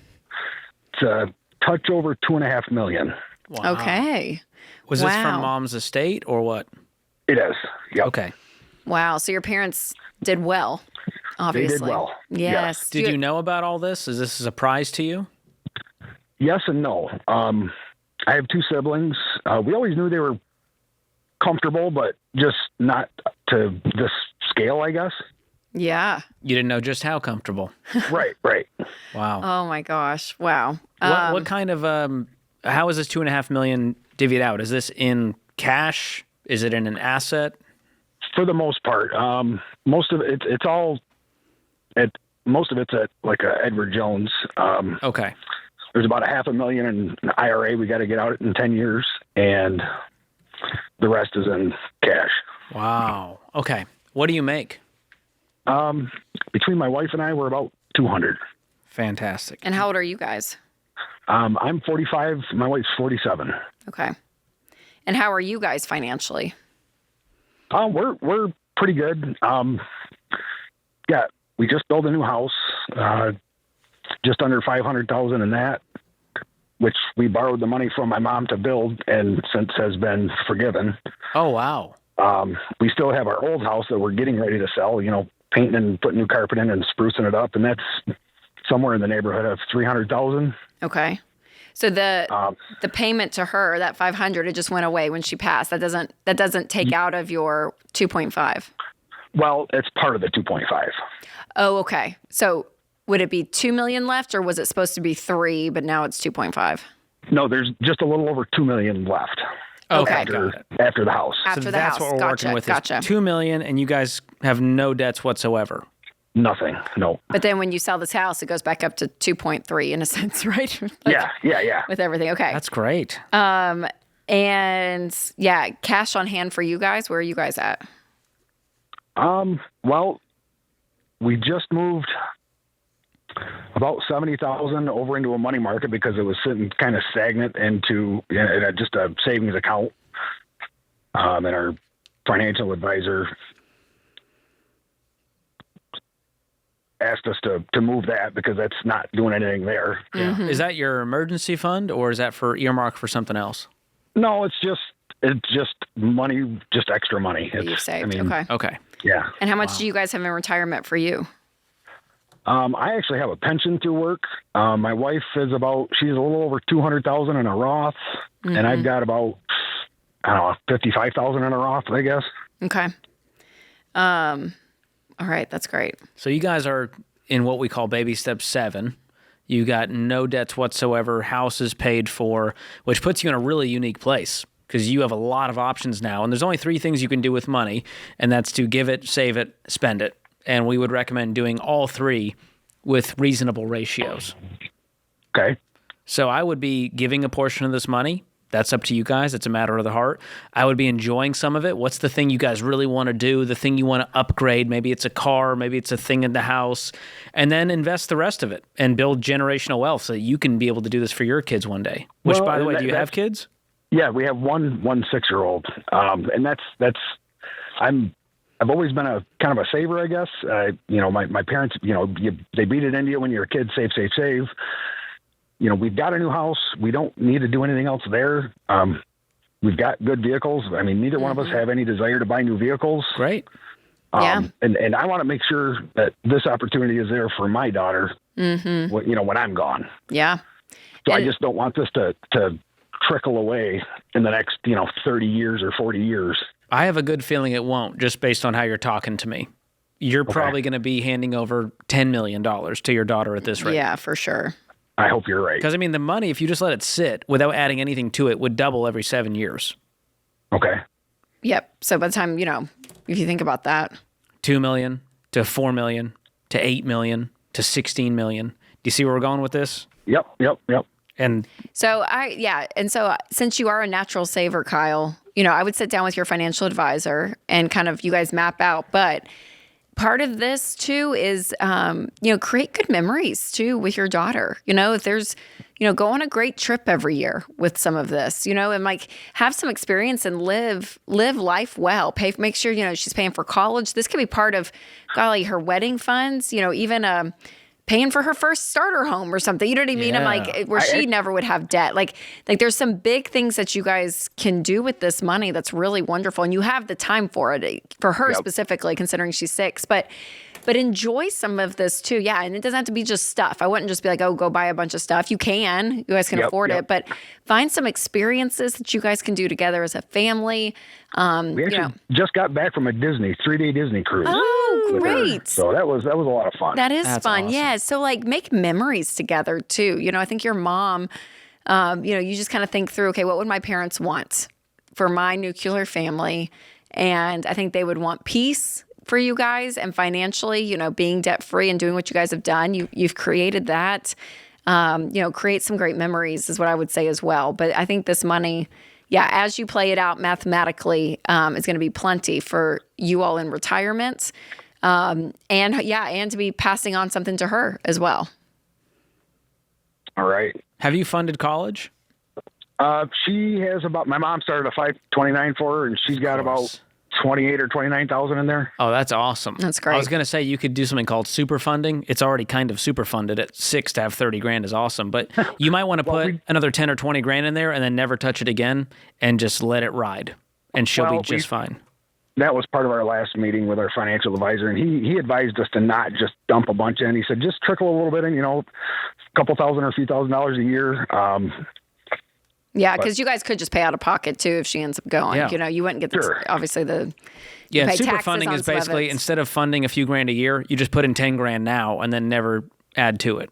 It's a touch over $2.5 million. Wow. Okay. Was this from Mom's estate or what? It is. Yep. Okay. Wow. So your parents did well, obviously. They did well. Yes. Did you know about all this? Is this a surprise to you? Yes and no. I have two siblings. We always knew they were comfortable, but just not to this scale, I guess. Yeah. You didn't know just how comfortable. Right. Wow. Oh my gosh. Wow. What kind of how is this $2.5 million divvied out? Is this in cash? Is it in an asset? For the most part, most of it's all most of it's at like a Edward Jones. Okay. There's about $500,000 in an IRA we got to get out in 10 years, and the rest is in cash. Wow. Okay. What do you make? Between my wife and I, we're about 200. Fantastic. And how old are you guys? I'm 45. My wife's 47. Okay. And how are you guys financially? We're pretty good. Yeah, we just built a new house, just under $500,000 in that, which we borrowed the money from my mom to build, and since has been forgiven. Oh wow. We still have our old house that we're getting ready to sell. Painting and putting new carpet in and sprucing it up, and that's somewhere in the neighborhood of $300,000. Okay. So the payment to her, that $500, it just went away when she passed. That doesn't take out of your 2.5. Well, it's part of the 2.5. Oh, okay. So would it be 2 million left, or was it supposed to be 3, but now it's 2.5? No, there's just a little over $2 million left. Okay. After the house. After the that's house. what we're working with. Gotcha. Is $2 million, and you guys have no debts whatsoever. Nothing. No. But then when you sell this house, it goes back up to 2.3 in a sense, right? Yeah. With everything. Okay. That's great. And yeah, cash on hand for you guys. Where are you guys at? Well, we just moved about $70,000 over into a money market because it was sitting kind of stagnant into just a savings account. And our financial advisor asked us to move that because that's not doing anything there. Yeah. Mm-hmm. Is that your emergency fund, or is that for earmark for something else? No, it's just money, just extra money. You've saved. Okay. Yeah. And how much do you guys have in retirement for you? I actually have a pension through work. My wife is she's a little over 200,000 in a Roth, and I've got about, 55,000 in a Roth, I guess. Okay. All right. That's great. So you guys are in what we call baby step 7. You got no debts whatsoever. House is paid for, which puts you in a really unique place because you have a lot of options now. And there's only 3 things you can do with money, and that's to give it, save it, spend it. And we would recommend doing all 3 with reasonable ratios. Okay. So I would be giving a portion of this money. That's up to you guys. It's a matter of the heart. I would be enjoying some of it. What's the thing you guys really want to do? The thing you want to upgrade? Maybe it's a car. Maybe it's a thing in the house. And then invest the rest of it and build generational wealth so that you can be able to do this for your kids one day. Which, by the way, do you have kids? Yeah, we have one 6-year-old. And I've always been a kind of a saver, I guess. My parents, they beat it into you when you're a kid, save. We've got a new house. We don't need to do anything else there. We've got good vehicles. I mean, neither one of us have any desire to buy new vehicles. Great. Yeah. And I want to make sure that this opportunity is there for my daughter, when I'm gone. Yeah. So I just don't want this to trickle away in the next, 30 years or 40 years. I have a good feeling it won't, just based on how you're talking to me. You're probably going to be handing over $10 million to your daughter at this rate. Yeah, for sure. I hope you're right. Because, the money, if you just let it sit without adding anything to it, would double every 7 years. Okay. Yep. So by the time, if you think about that. 2 million to 4 million to 8 million to 16 million. Do you see where we're going with this? Yep. And so since you are a natural saver, Kyle, I would sit down with your financial advisor and kind of you guys map out. But part of this too is, create good memories too with your daughter. If there's, go on a great trip every year with some of this, and like have some experience and live life well. Make sure, she's paying for college. This could be part of, golly, her wedding funds, even paying for her first starter home or something. You know what I mean? Yeah. I'm like, where she never would have debt. Like there's some big things that you guys can do with this money that's really wonderful. And you have the time for it, for her specifically, considering she's 6. But enjoy some of this too. Yeah. And it doesn't have to be just stuff. I wouldn't just be like, oh, go buy a bunch of stuff. You can. You guys can afford it. But find some experiences that you guys can do together as a family. We actually just got back from a 3-day Disney cruise. Oh, great. So that was a lot of fun. That's fun. Awesome. Yeah. So like make memories together too. I think your mom, you just kind of think through, okay, what would my parents want for my nuclear family? And I think they would want peace for you guys, and financially, being debt free and doing what you guys have done. You've created that. Create some great memories is what I would say as well. But I think this money, as you play it out mathematically, is going to be plenty for you all in retirement. And to be passing on something to her as well. All right. Have you funded college? She has my mom started a 529 for her, and she's got about 28 or 29,000 in there. Oh, that's awesome. That's great. I was going to say you could do something called super funding. It's already kind of super funded at 6 to have 30 grand is awesome, but you might want to put another 10 or 20 grand in there and then never touch it again and just let it ride, and she'll be just fine. That was part of our last meeting with our financial advisor, and he advised us to not just dump a bunch in. He said, just trickle a little bit in, a couple thousand or a few $1,000s a year. Yeah, because you guys could just pay out of pocket too if she ends up going. Yeah. You wouldn't get this, obviously super funding is basically instead of funding a few grand a year, you just put in 10 grand now and then never add to it.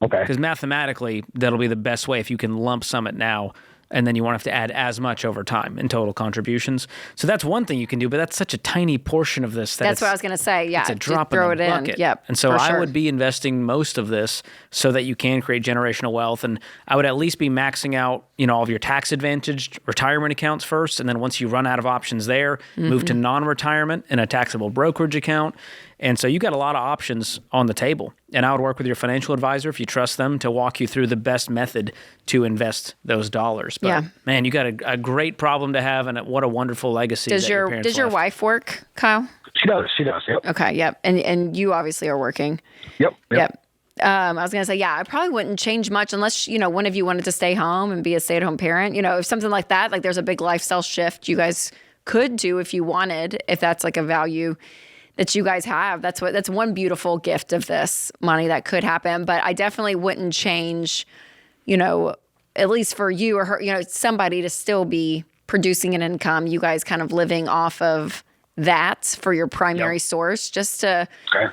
Okay. Because mathematically, that'll be the best way if you can lump sum it now, and then you won't have to add as much over time in total contributions. So that's one thing you can do, but that's such a tiny portion of this. That's what I was going to say. Yeah, it's a drop throw in the bucket. In. Yep. And so I would be investing most of this so that you can create generational wealth. And I would at least be maxing out, all of your tax advantaged retirement accounts first. And then once you run out of options there, move to non-retirement in a taxable brokerage account. And so you got a lot of options on the table. And I would work with your financial advisor, if you trust them, to walk you through the best method to invest those dollars. But man, you got a great problem to have, and what a wonderful legacy. Does your wife work, Kyle? She does. Yep. Okay. Yep. And you obviously are working. Yep. I was going to say, I probably wouldn't change much unless, one of you wanted to stay home and be a stay-at-home parent. If something like that, like there's a big lifestyle shift you guys could do if you wanted, if that's like a value that you guys have. That's one beautiful gift of this money that could happen. But I definitely wouldn't change, at least for you or her, somebody to still be producing an income, you guys kind of living off of that for your primary source, just to,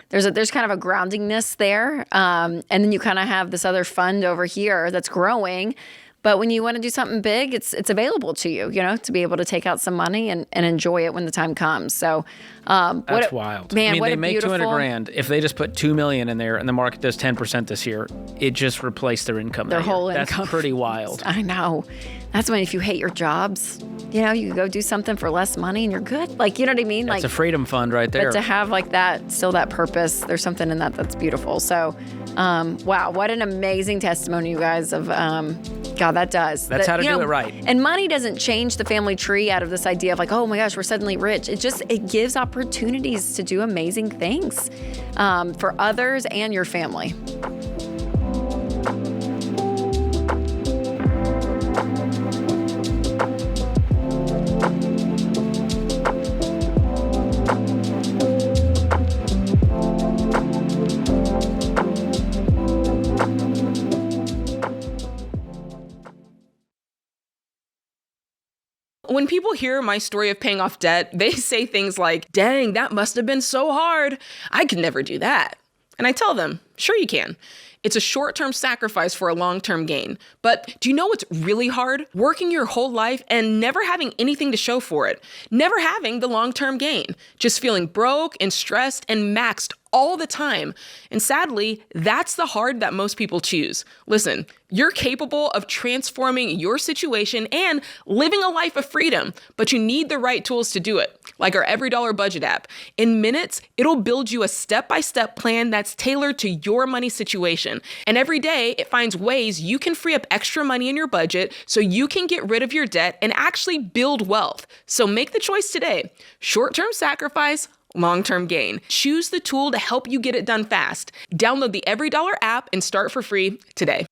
there's kind of a groundingness there. And then you kind of have this other fund over here that's growing. But when you want to do something big, it's available to you, to be able to take out some money and enjoy it when the time comes. So that's wild. Man, they make 200 grand. If they just put $2 million in there and the market does 10% this year, it just replaced their income. Their whole income. That's pretty wild. I know. That's when if you hate your jobs, you can go do something for less money and you're good. Like, you know what I mean? That's a freedom fund right there. But to have like that, still that purpose, there's something in that that's beautiful. So, wow, what an amazing testimony, you guys, of, God, that does. That's how to do it right. And money doesn't change the family tree out of this idea of like, oh my gosh, we're suddenly rich. It gives opportunities to do amazing things for others and your family. When people hear my story of paying off debt, they say things like, dang, that must have been so hard. I could never do that. And I tell them, Sure you can. It's a short-term sacrifice for a long-term gain. But do you know what's really hard? Working your whole life and never having anything to show for it. Never having the long-term gain. Just feeling broke and stressed and maxed all the time. And sadly, that's the hard that most people choose. Listen, you're capable of transforming your situation and living a life of freedom, but you need the right tools to do it, like our EveryDollar Budget app. In minutes, it'll build you a step-by-step plan that's tailored to your money situation. And every day, it finds ways you can free up extra money in your budget so you can get rid of your debt and actually build wealth. So make the choice today. Short-term sacrifice, long-term gain. Choose the tool to help you get it done fast. Download the EveryDollar app and start for free today.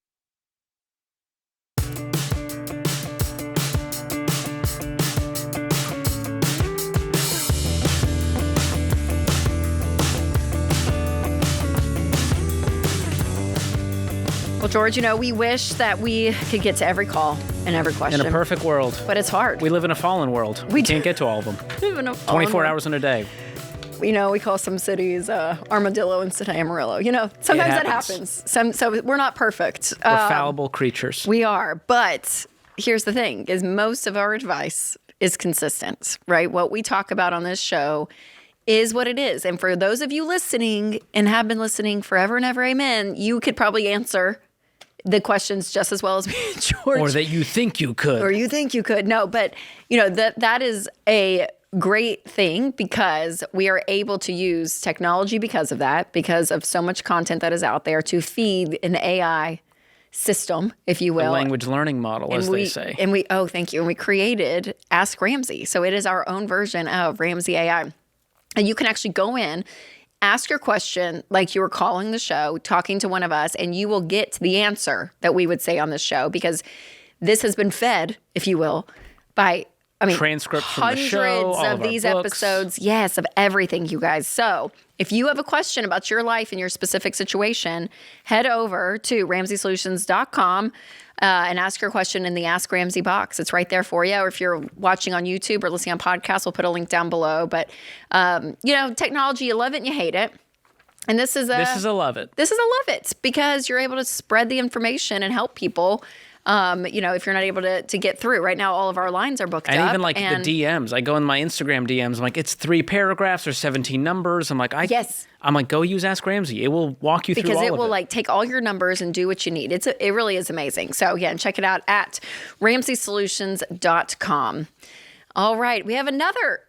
Well, George, we wish that we could get to every call and every question. In a perfect world. But it's hard. We live in a fallen world. We can't get to all of them. We live in a fallen 24 world. hours in a day. We call some cities Armadillo instead of Amarillo. Sometimes that happens. So we're not perfect. We're fallible creatures. We are. But here's the thing, is most of our advice is consistent, right? What we talk about on this show is what it is. And for those of you listening and have been listening forever and ever, amen, you could probably answer the questions just as well as me and George. Or that you think you could. Or you think you could. No, but that is a great thing because we are able to use technology because of so much content that is out there to feed an AI system, if you will. A language learning model, as they say. Thank you. And we created Ask Ramsey. So it is our own version of Ramsey AI. And you can actually go in, ask your question like you were calling the show, talking to one of us, and you will get the answer that we would say on this show because this has been fed, if you will, by transcripts from the show, hundreds all of these episodes, yes, of everything, you guys. So if you have a question about your life and your specific situation, head over to RamseySolutions.com and ask your question in the Ask Ramsey box. It's right there for you. Or if you're watching on YouTube or listening on podcasts, we'll put a link down below. But, technology, you love it and you hate it. And this is a love it. This is a love it because you're able to spread the information and help people. If you're not able to get through. Right now, all of our lines are booked up. And even the DMs. I go in my Instagram DMs. I'm like, it's 3 paragraphs or 17 numbers. I'm like, yes. I'm like, go use Ask Ramsey. It will walk you through all of it. Because it will take all your numbers and do what you need. It really is amazing. So again, check it out at RamseySolutions.com. All right. We have another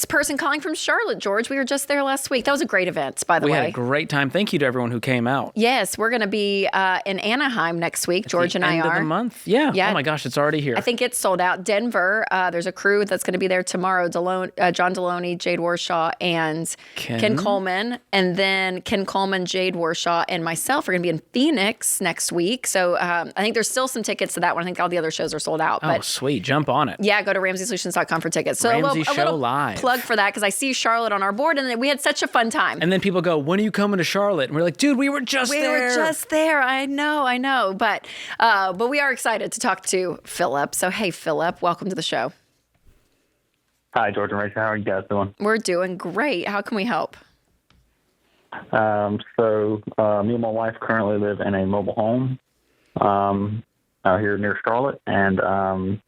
person calling from Charlotte, George. We were just there last week. That was a great event, by the way. We had a great time. Thank you to everyone who came out. Yes, we're going to be in Anaheim next week. George and I are. End of the month? Yeah. Oh my gosh, it's already here. I think it's sold out. Denver, there's a crew that's going to be there tomorrow. John Deloney, Jade Warshaw, and Ken Coleman. And then Ken Coleman, Jade Warshaw, and myself are going to be in Phoenix next week. So I think there's still some tickets to that one. I think all the other shows are sold out. Oh, sweet. Jump on it. Yeah, go to RamseySolutions.com for tickets. So Ramsey a little Live. Plug for that because I see Charlotte on our board and we had such a fun time. And then people go, when are you coming to Charlotte? And we're like, dude, we were just there. I know. But we are excited to talk to Philip. So, hey, Philip, welcome to the show. Hi, George and Rachel. How are you guys doing? We're doing great. How can we help? Me and my wife currently live in a mobile home out here near Charlotte. And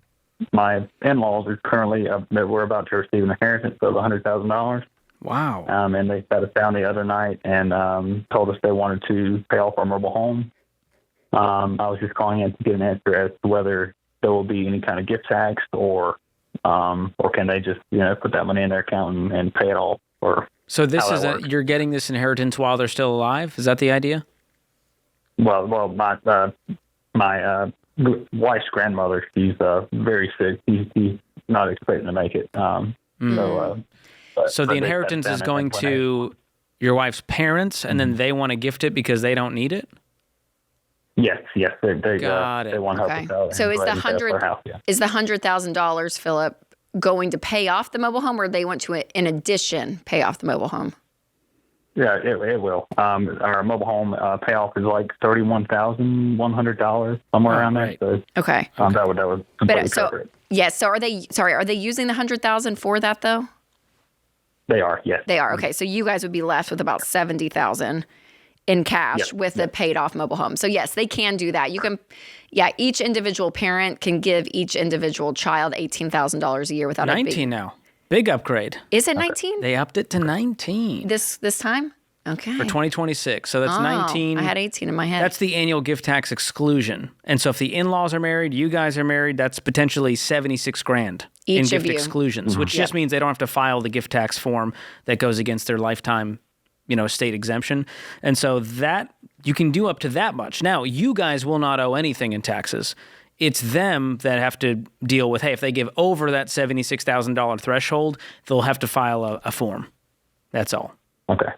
my in-laws are currently, we're about to receive an inheritance of $100,000. Wow. And they sat us down the other night and told us they wanted to pay off our mobile home. I was just calling in to get an answer as to whether there will be any kind of gift tax or can they just, put that money in their account and pay it off. So this is you're getting this inheritance while they're still alive? Is that the idea? Well, my wife's grandmother, she's very sick. She's not expecting to make it. So the inheritance is going to your wife's parents, and then they want to gift it because they don't need it? Yes. They Got it. They want help with that. So is the $100,000, Philip, going to pay off the mobile home, or they want to, in addition, pay off the mobile home? Yeah, it will. Our mobile home payoff is like $31,100, somewhere around there. So, okay. That would completely cover it. Yes. So are they using the $100,000 for that though? They are. Yes. They are. Okay. So you guys would be left with about $70,000, in cash with a paid off mobile home. So yes, they can do that. You can, each individual parent can give each individual child $18,000 a year without 19 now. Big upgrade. Is it 19? They upped it to 19. This time? Okay. For 2026. So that's 19. I had 18 in my head. That's the annual gift tax exclusion. And so if the in-laws are married, you guys are married, that's potentially $76,000 in gift exclusions, which just means they don't have to file the gift tax form that goes against their lifetime, state exemption. And so that you can do up to that much. Now, you guys will not owe anything in taxes. It's them that have to deal with, hey, if they give over that $76,000 threshold, they'll have to file a form. That's all. Okay.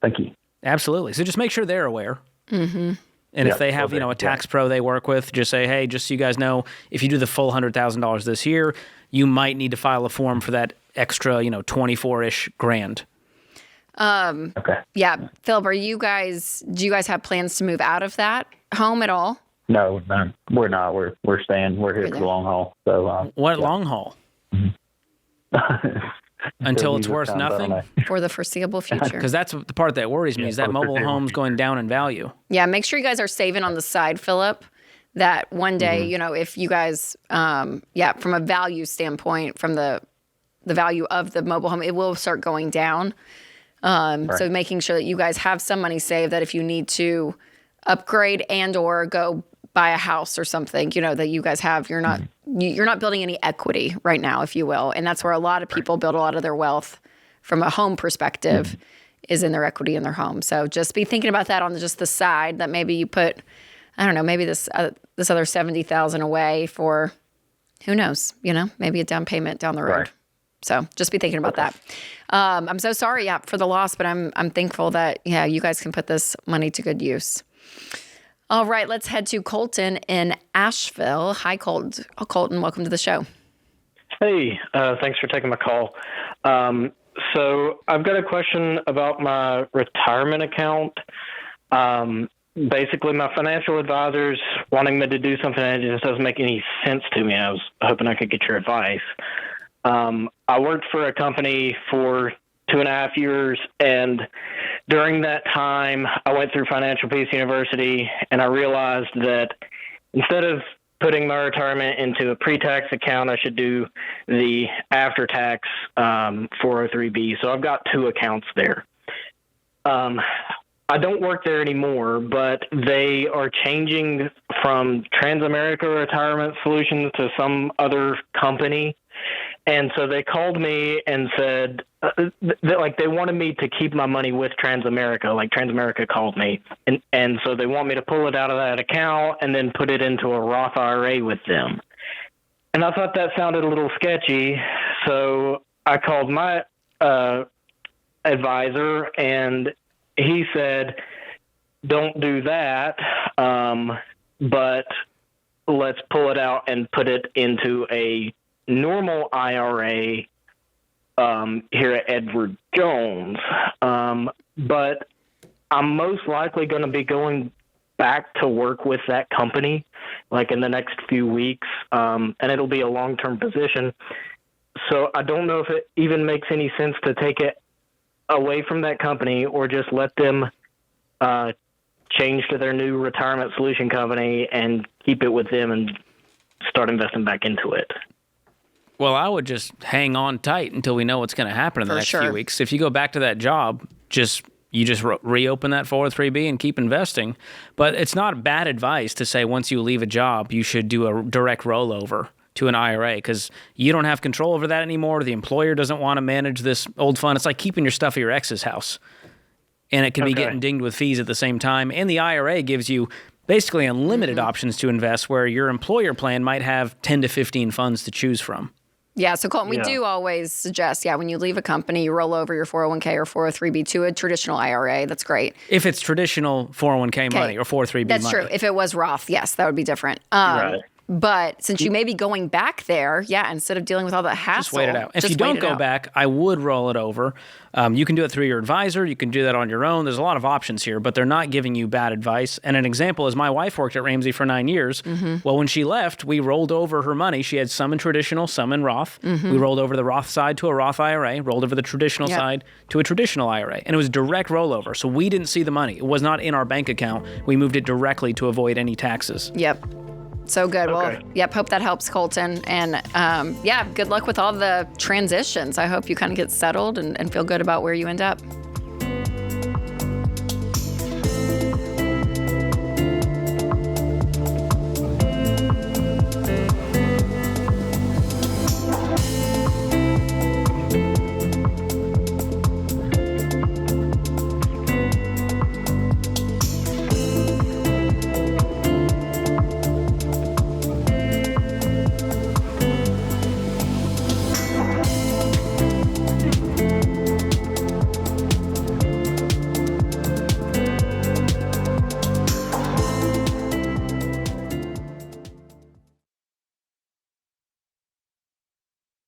Thank you. Absolutely. So just make sure they're aware. Mm-hmm. And if they have, a tax pro they work with, just say, hey, just so you guys know, if you do the full $100,000 this year, you might need to file a form for that extra, 24-ish grand. Okay. Yeah. Philip, do you guys have plans to move out of that home at all? No, we're not. We're staying. We're here for the long haul. So what long haul? Until it's worth nothing? For the foreseeable future. Because that's the part that worries me, is that mobile home's going down in value. Yeah, make sure you guys are saving on the side, Philip, that one day, if you guys, from a value standpoint, from the value of the mobile home, it will start going down. So making sure that you guys have some money saved, that if you need to upgrade and or go buy a house or something, that you guys have, you're not building any equity right now, if you will. And that's where a lot of people build a lot of their wealth from a home perspective is in their equity in their home. So just be thinking about that on just the side, that maybe you put, I don't know, maybe this other $70,000 away for, who knows, maybe a down payment down the road. Right. So just be thinking about that. I'm so sorry, for the loss, but I'm thankful that, you guys can put this money to good use. All right, let's head to Colton in Asheville. Hi, Colton. Welcome to the show. Hey, thanks for taking my call. So I've got a question about my retirement account. Basically, my financial advisor's wanting me to do something that just doesn't make any sense to me. I was hoping I could get your advice. I worked for a company for 2.5 years, and during that time, I went through Financial Peace University, and I realized that instead of putting my retirement into a pre-tax account, I should do the after-tax 403B. So I've got 2 accounts there. I don't work there anymore, but they are changing from Transamerica Retirement Solutions to some other company. And so they called me and said, they wanted me to keep my money with Transamerica. Like Transamerica called me. And so they want me to pull it out of that account and then put it into a Roth IRA with them. And I thought that sounded a little sketchy. So I called my advisor, and he said, don't do that, but let's pull it out and put it into a normal IRA here at Edward Jones. But I'm most likely going to be going back to work with that company like in the next few weeks, and it'll be a long-term position. So I don't know if it even makes any sense to take it away from that company or just let them change to their new retirement solution company and keep it with them and start investing back into it. Well, I would just hang on tight until we know what's going to happen in the next few weeks. If you go back to that job, you just reopen that 403B and keep investing. But it's not bad advice to say once you leave a job, you should do a direct rollover to an IRA, because you don't have control over that anymore. The employer doesn't want to manage this old fund. It's like keeping your stuff at your ex's house. And it can be getting dinged with fees at the same time. And the IRA gives you basically unlimited options to invest, where your employer plan might have 10 to 15 funds to choose from. Yeah, so Colton, we do always suggest, when you leave a company, you roll over your 401k or 403b to a traditional IRA. That's great. If it's traditional 401k money or 403b money. That's true. If it was Roth, yes, that would be different. Right. But since you may be going back there, instead of dealing with all the hassle. Just wait it out. If you don't go back, I would roll it over. You can do it through your advisor. You can do that on your own. There's a lot of options here, but they're not giving you bad advice. And an example is my wife worked at Ramsey for 9 years. Well, when she left, we rolled over her money. She had some in traditional, some in Roth. We rolled over the Roth side to a Roth IRA, rolled over the traditional side to a traditional IRA. And it was direct rollover. So we didn't see the money. It was not in our bank account. We moved it directly to avoid any taxes. Yep. So good. Okay. Well, hope that helps, Colton. And good luck with all the transitions. I hope you kind of get settled and feel good about where you end up.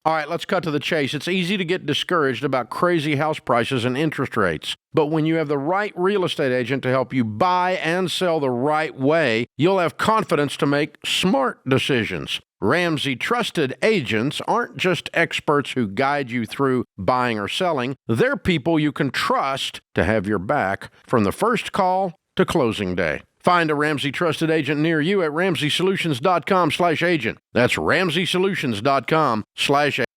All right, let's cut to the chase. It's easy to get discouraged about crazy house prices and interest rates. But when you have the right real estate agent to help you buy and sell the right way, you'll have confidence to make smart decisions. Ramsey Trusted Agents aren't just experts who guide you through buying or selling. They're people you can trust to have your back from the first call to closing day. Find a Ramsey Trusted Agent near you at RamseySolutions.com/agent. That's RamseySolutions.com/agent.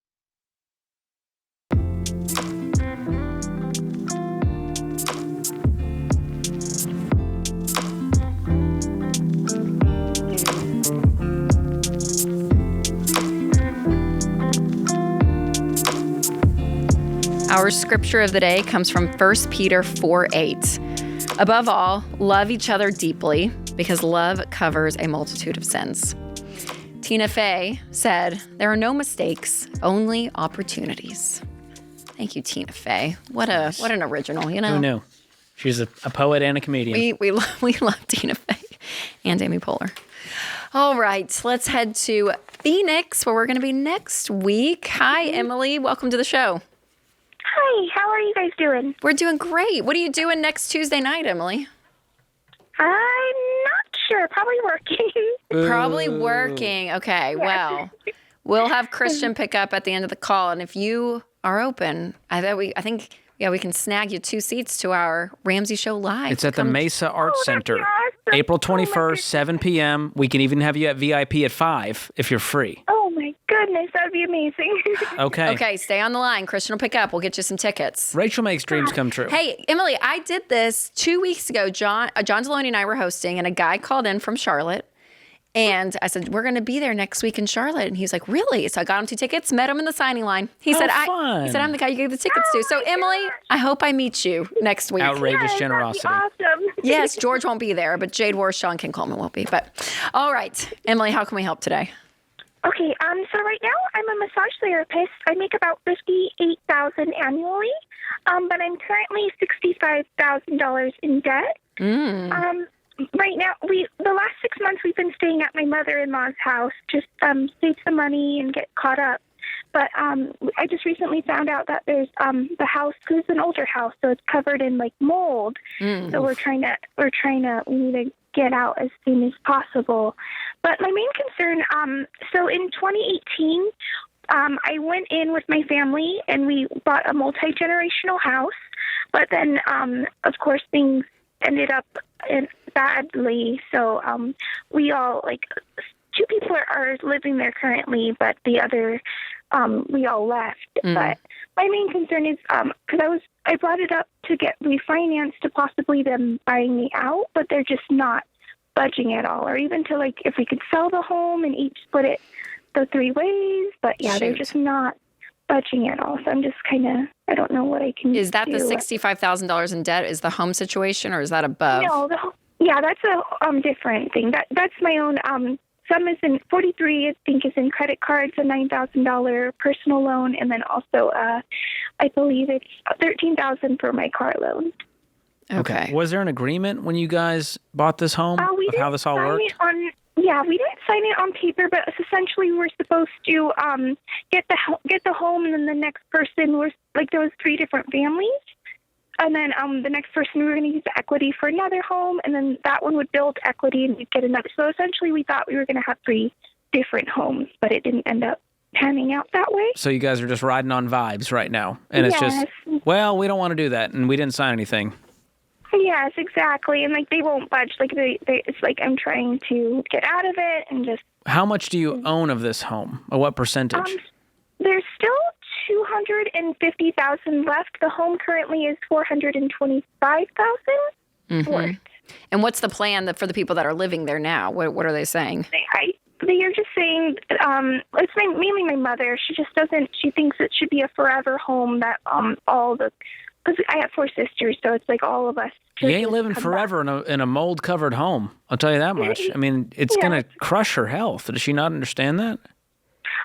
Our scripture of the day comes from 1 Peter 4:8. Above all, love each other deeply because love covers a multitude of sins. Tina Fey said, "There are no mistakes, only opportunities." Thank you, Tina Fey. What an original, you know? Who knew? She's a poet and a comedian. We love Tina Fey and Amy Poehler. All right, let's head to Phoenix, where we're going to be next week. Hi, Emily. Welcome to the show. Hi, how are you guys doing? We're doing great. What are you doing next Tuesday night, Emily? I'm not sure. Probably working. Probably working. Okay, Yeah. Well, we'll have Christian pick up at the end of the call, and if you are open, I think we can snag you 2 seats to our Ramsey Show Live. It's at the Mesa Arts Center, April 21st, 7 p.m. We can even have you at VIP at 5 if you're free. Oh, my goodness. That'd be amazing. Okay. Okay, stay on the line. Christian will pick up. We'll get you some tickets. Rachel makes dreams come true. Hey, Emily, I did this 2 weeks ago. John Deloney and I were hosting, and a guy called in from Charlotte. And I said, we're going to be there next week in Charlotte. And he was like, really? So I got him 2 tickets, met him in the signing line. He said, I'm the guy you gave the tickets to. So, Emily, I hope I meet you next week. Outrageous generosity. Awesome. Yes, George won't be there, but Jade Warshaw and Ken Coleman won't be. But all right, Emily, how can we help today? Okay, so right now I'm a massage therapist. I make about $58,000 annually, but I'm currently $65,000 in debt. Right now, the last 6 months we've been staying at my mother-in-law's house, just save some money and get caught up. But I just recently found out that there's the house, because it's an older house, so it's covered in like mold. So we need to get out as soon as possible. But my main concern, so in 2018, I went in with my family and we bought a multi-generational house. But then, of course, things ended up badly. So we all, 2 people are living there currently, but the other, we all left. But my main concern is, because I brought it up to get refinanced to possibly them buying me out, but they're just not budging at all, or even to if we could sell the home and each split it the 3 ways. But yeah, they're just not budging at all. So I'm just I don't know what I can do. Is that the $65,000 in debt? Is the home situation, or is that above? No, that's a different thing. That's my own. Some is in 43. I think is in credit cards, a $9,000 personal loan, and then also I believe it's $13,000 for my car loan. Okay. Was there an agreement when you guys bought this home of how this all worked? We Yeah, we didn't sign it on paper, but essentially we were supposed to get the home, and then the next person was like there was 3 different families, and then the next person we were going to use the equity for another home, and then that one would build equity and we'd get another. So essentially, we thought we were going to have 3 different homes, but it didn't end up panning out that way. So you guys are just riding on vibes right now, and it's just, well, we don't want to do that, and we didn't sign anything. Yes, exactly. And like they won't budge. Like it's like I'm trying to get out of it and just. How much do you own of this home? Or what percentage? There's still $250,000 left. The home currently is $425,000. Mm-hmm. And what's the plan for the people that are living there now? What are they saying? They are just saying it's mainly my mother. She just doesn't. She thinks it should be a forever home that because I have 4 sisters, so it's like all of us. You ain't living forever in a mold-covered home. I'll tell you that much. I mean, it's going to crush her health. Does she not understand that?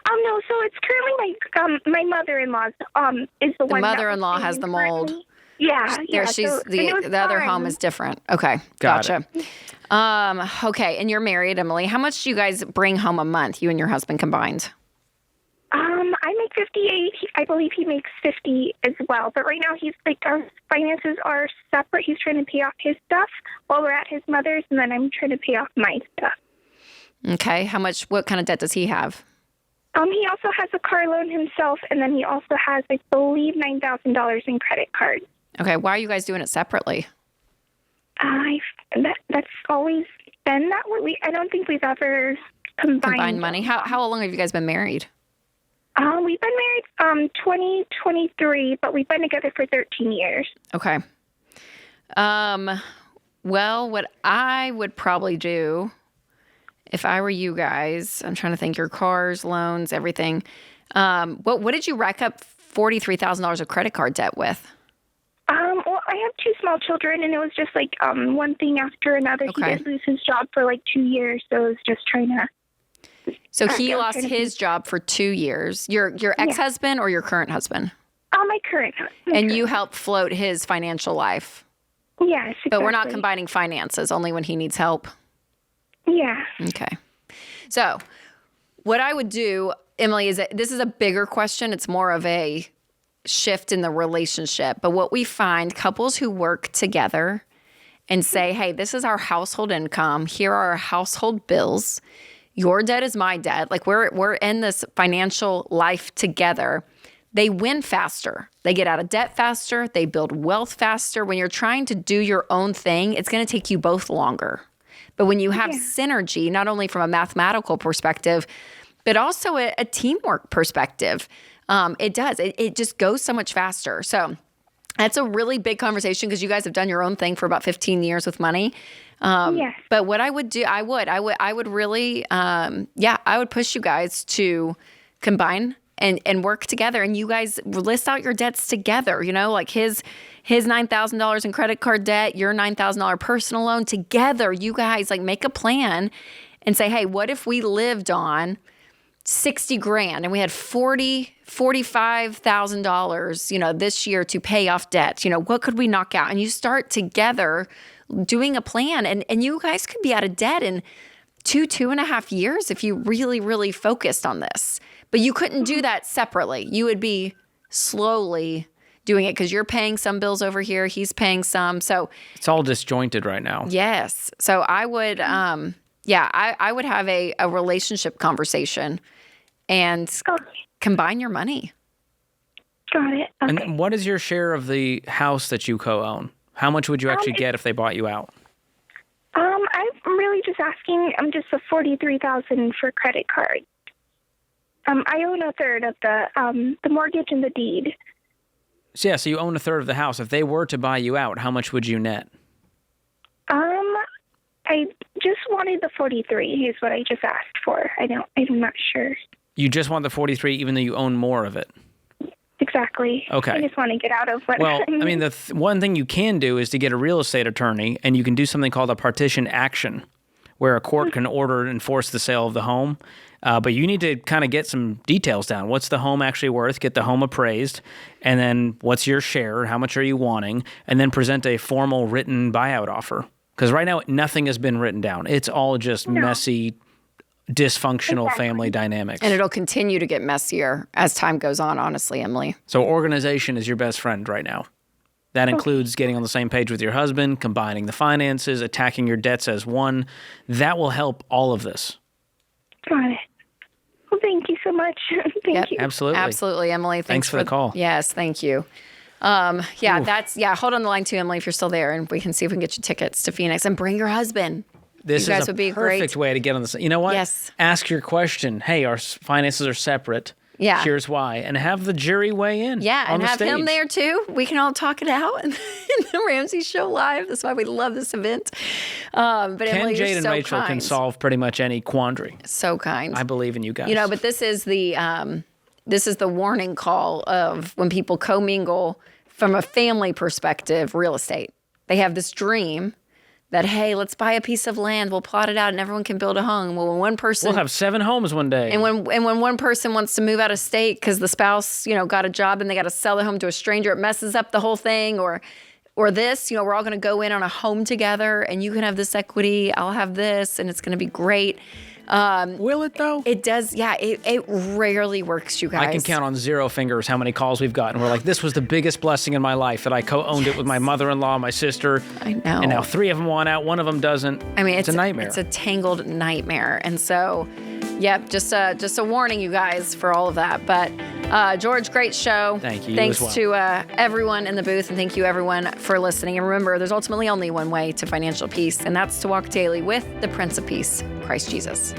No. So it's currently my mother-in-law's is the one. The mother-in-law has the mold. Currently. Yeah. She's so, the other home is different. Okay, gotcha. Okay, and you're married, Emily. How much do you guys bring home a month? You and your husband combined? I make 58. I believe he makes 50 as well. But right now, he's like our finances are separate. He's trying to pay off his stuff while we're at his mother's, and then I'm trying to pay off my stuff. Okay, what kind of debt does he have? He also has a car loan himself, and then he also has, I believe, $9,000 in credit cards. Okay, why are you guys doing it separately? That's always been that way. I don't think we've ever combined money. How long have you guys been married? We've been married 2023, but we've been together for 13 years. Okay. Well, what I would probably do if I were you guys, I'm trying to think, your cars, loans, everything. What did you rack up $43,000 of credit card debt with? Well, I have 2 small children, and it was just like one thing after another. Okay. He did lose his job for like 2 years, so it was just trying to. So he lost his job for 2 years. Your ex-husband or your current husband? My current husband. And you help float his financial life? Yes, exactly. But we're not combining finances, only when he needs help? Yeah. Okay. So what I would do, Emily, is that this is a bigger question. It's more of a shift in the relationship. But what we find, couples who work together and say, hey, this is our household income. Here are our household bills. Your debt is my debt. Like we're in this financial life together. They win faster. They get out of debt faster. They build wealth faster. When you're trying to do your own thing, it's going to take you both longer. But when you have synergy, not only from a mathematical perspective, but also a teamwork perspective, it does. It just goes so much faster. So that's a really big conversation because you guys have done your own thing for about 15 years with money. But what I would do, I would really, I would push you guys to combine and work together, and you guys list out your debts together, like his $9,000 in credit card debt, your $9,000 personal loan together. You guys like make a plan and say, hey, what if we lived on $60,000 and we had $45,000, this year to pay off debt? What could we knock out? And you start together doing a plan, and you guys could be out of debt in 2.5 years if you really, really focused on this. But you couldn't do that separately. You would be slowly doing it because you're paying some bills over here, he's paying some. So it's all disjointed right now. Yes. So I would, I would have a relationship conversation and combine your money. Got it. Okay. And what is your share of the house that you co-own? How much would you actually get if they bought you out? I'm really just asking. I'm just a $43,000 for credit card. I own a third of the mortgage and the deed. So you own a third of the house. If they were to buy you out, how much would you net? I just wanted the 43 is what I just asked for. I'm not sure. You just want the 43 even though you own more of it? Exactly. Okay. I just want to get out of what. Well, I mean, the one thing you can do is to get a real estate attorney, and you can do something called a partition action, where a court can order and enforce the sale of the home. But you need to kind of get some details down. What's the home actually worth? Get the home appraised. And then what's your share? How much are you wanting? And then present a formal written buyout offer. Because right now, nothing has been written down. It's all just messy dysfunctional family dynamics. And it'll continue to get messier as time goes on, honestly, Emily. So organization is your best friend right now. That includes getting on the same page with your husband, combining the finances, attacking your debts as one. That will help all of this. Got it. Well, thank you so much. Thank you. Absolutely, Emily. Thanks for the call. Yes, thank you. Hold on the line too, Emily, if you're still there, and we can see if we can get you tickets to Phoenix and bring your husband. This you guys is a would be perfect great. way to get on the. You know what? Yes. Ask your question. Hey, our finances are separate. Yeah. Here's why, and have the jury weigh in. Yeah, on and the have stage. him there too. We can all talk it out in the Ramsey Show live. That's why we love this event. But Ken, Emily, Jade, you're and so Rachel kind. can solve pretty much any quandary. So kind. I believe in you guys. You know, but this is the warning call of when people commingle from a family perspective, real estate. They have this dream that, hey, let's buy a piece of land, we'll plot it out, and everyone can build a home. Well, when one person we'll have 7 homes one day. and when one person wants to move out of state because the spouse, got a job and they got to sell their home to a stranger, it messes up the whole thing. Or this, we're all going to go in on a home together, and you can have this equity, I'll have this, and it's going to be great. Will it though? It does. Yeah, it rarely works, you guys. I can count on 0 fingers how many calls we've gotten. We're like, this was the biggest blessing in my life that I co-owned it with my mother-in-law, my sister. I know. And now 3 of them want out, 1 of them doesn't. I mean, it's a nightmare. It's a tangled nightmare. And so, just a warning, you guys, for all of that. But George, great show. Thank you. Thanks you as to well. everyone in the booth, and thank you everyone for listening. And remember, there's ultimately only one way to financial peace, and that's to walk daily with the Prince of Peace, Christ Jesus.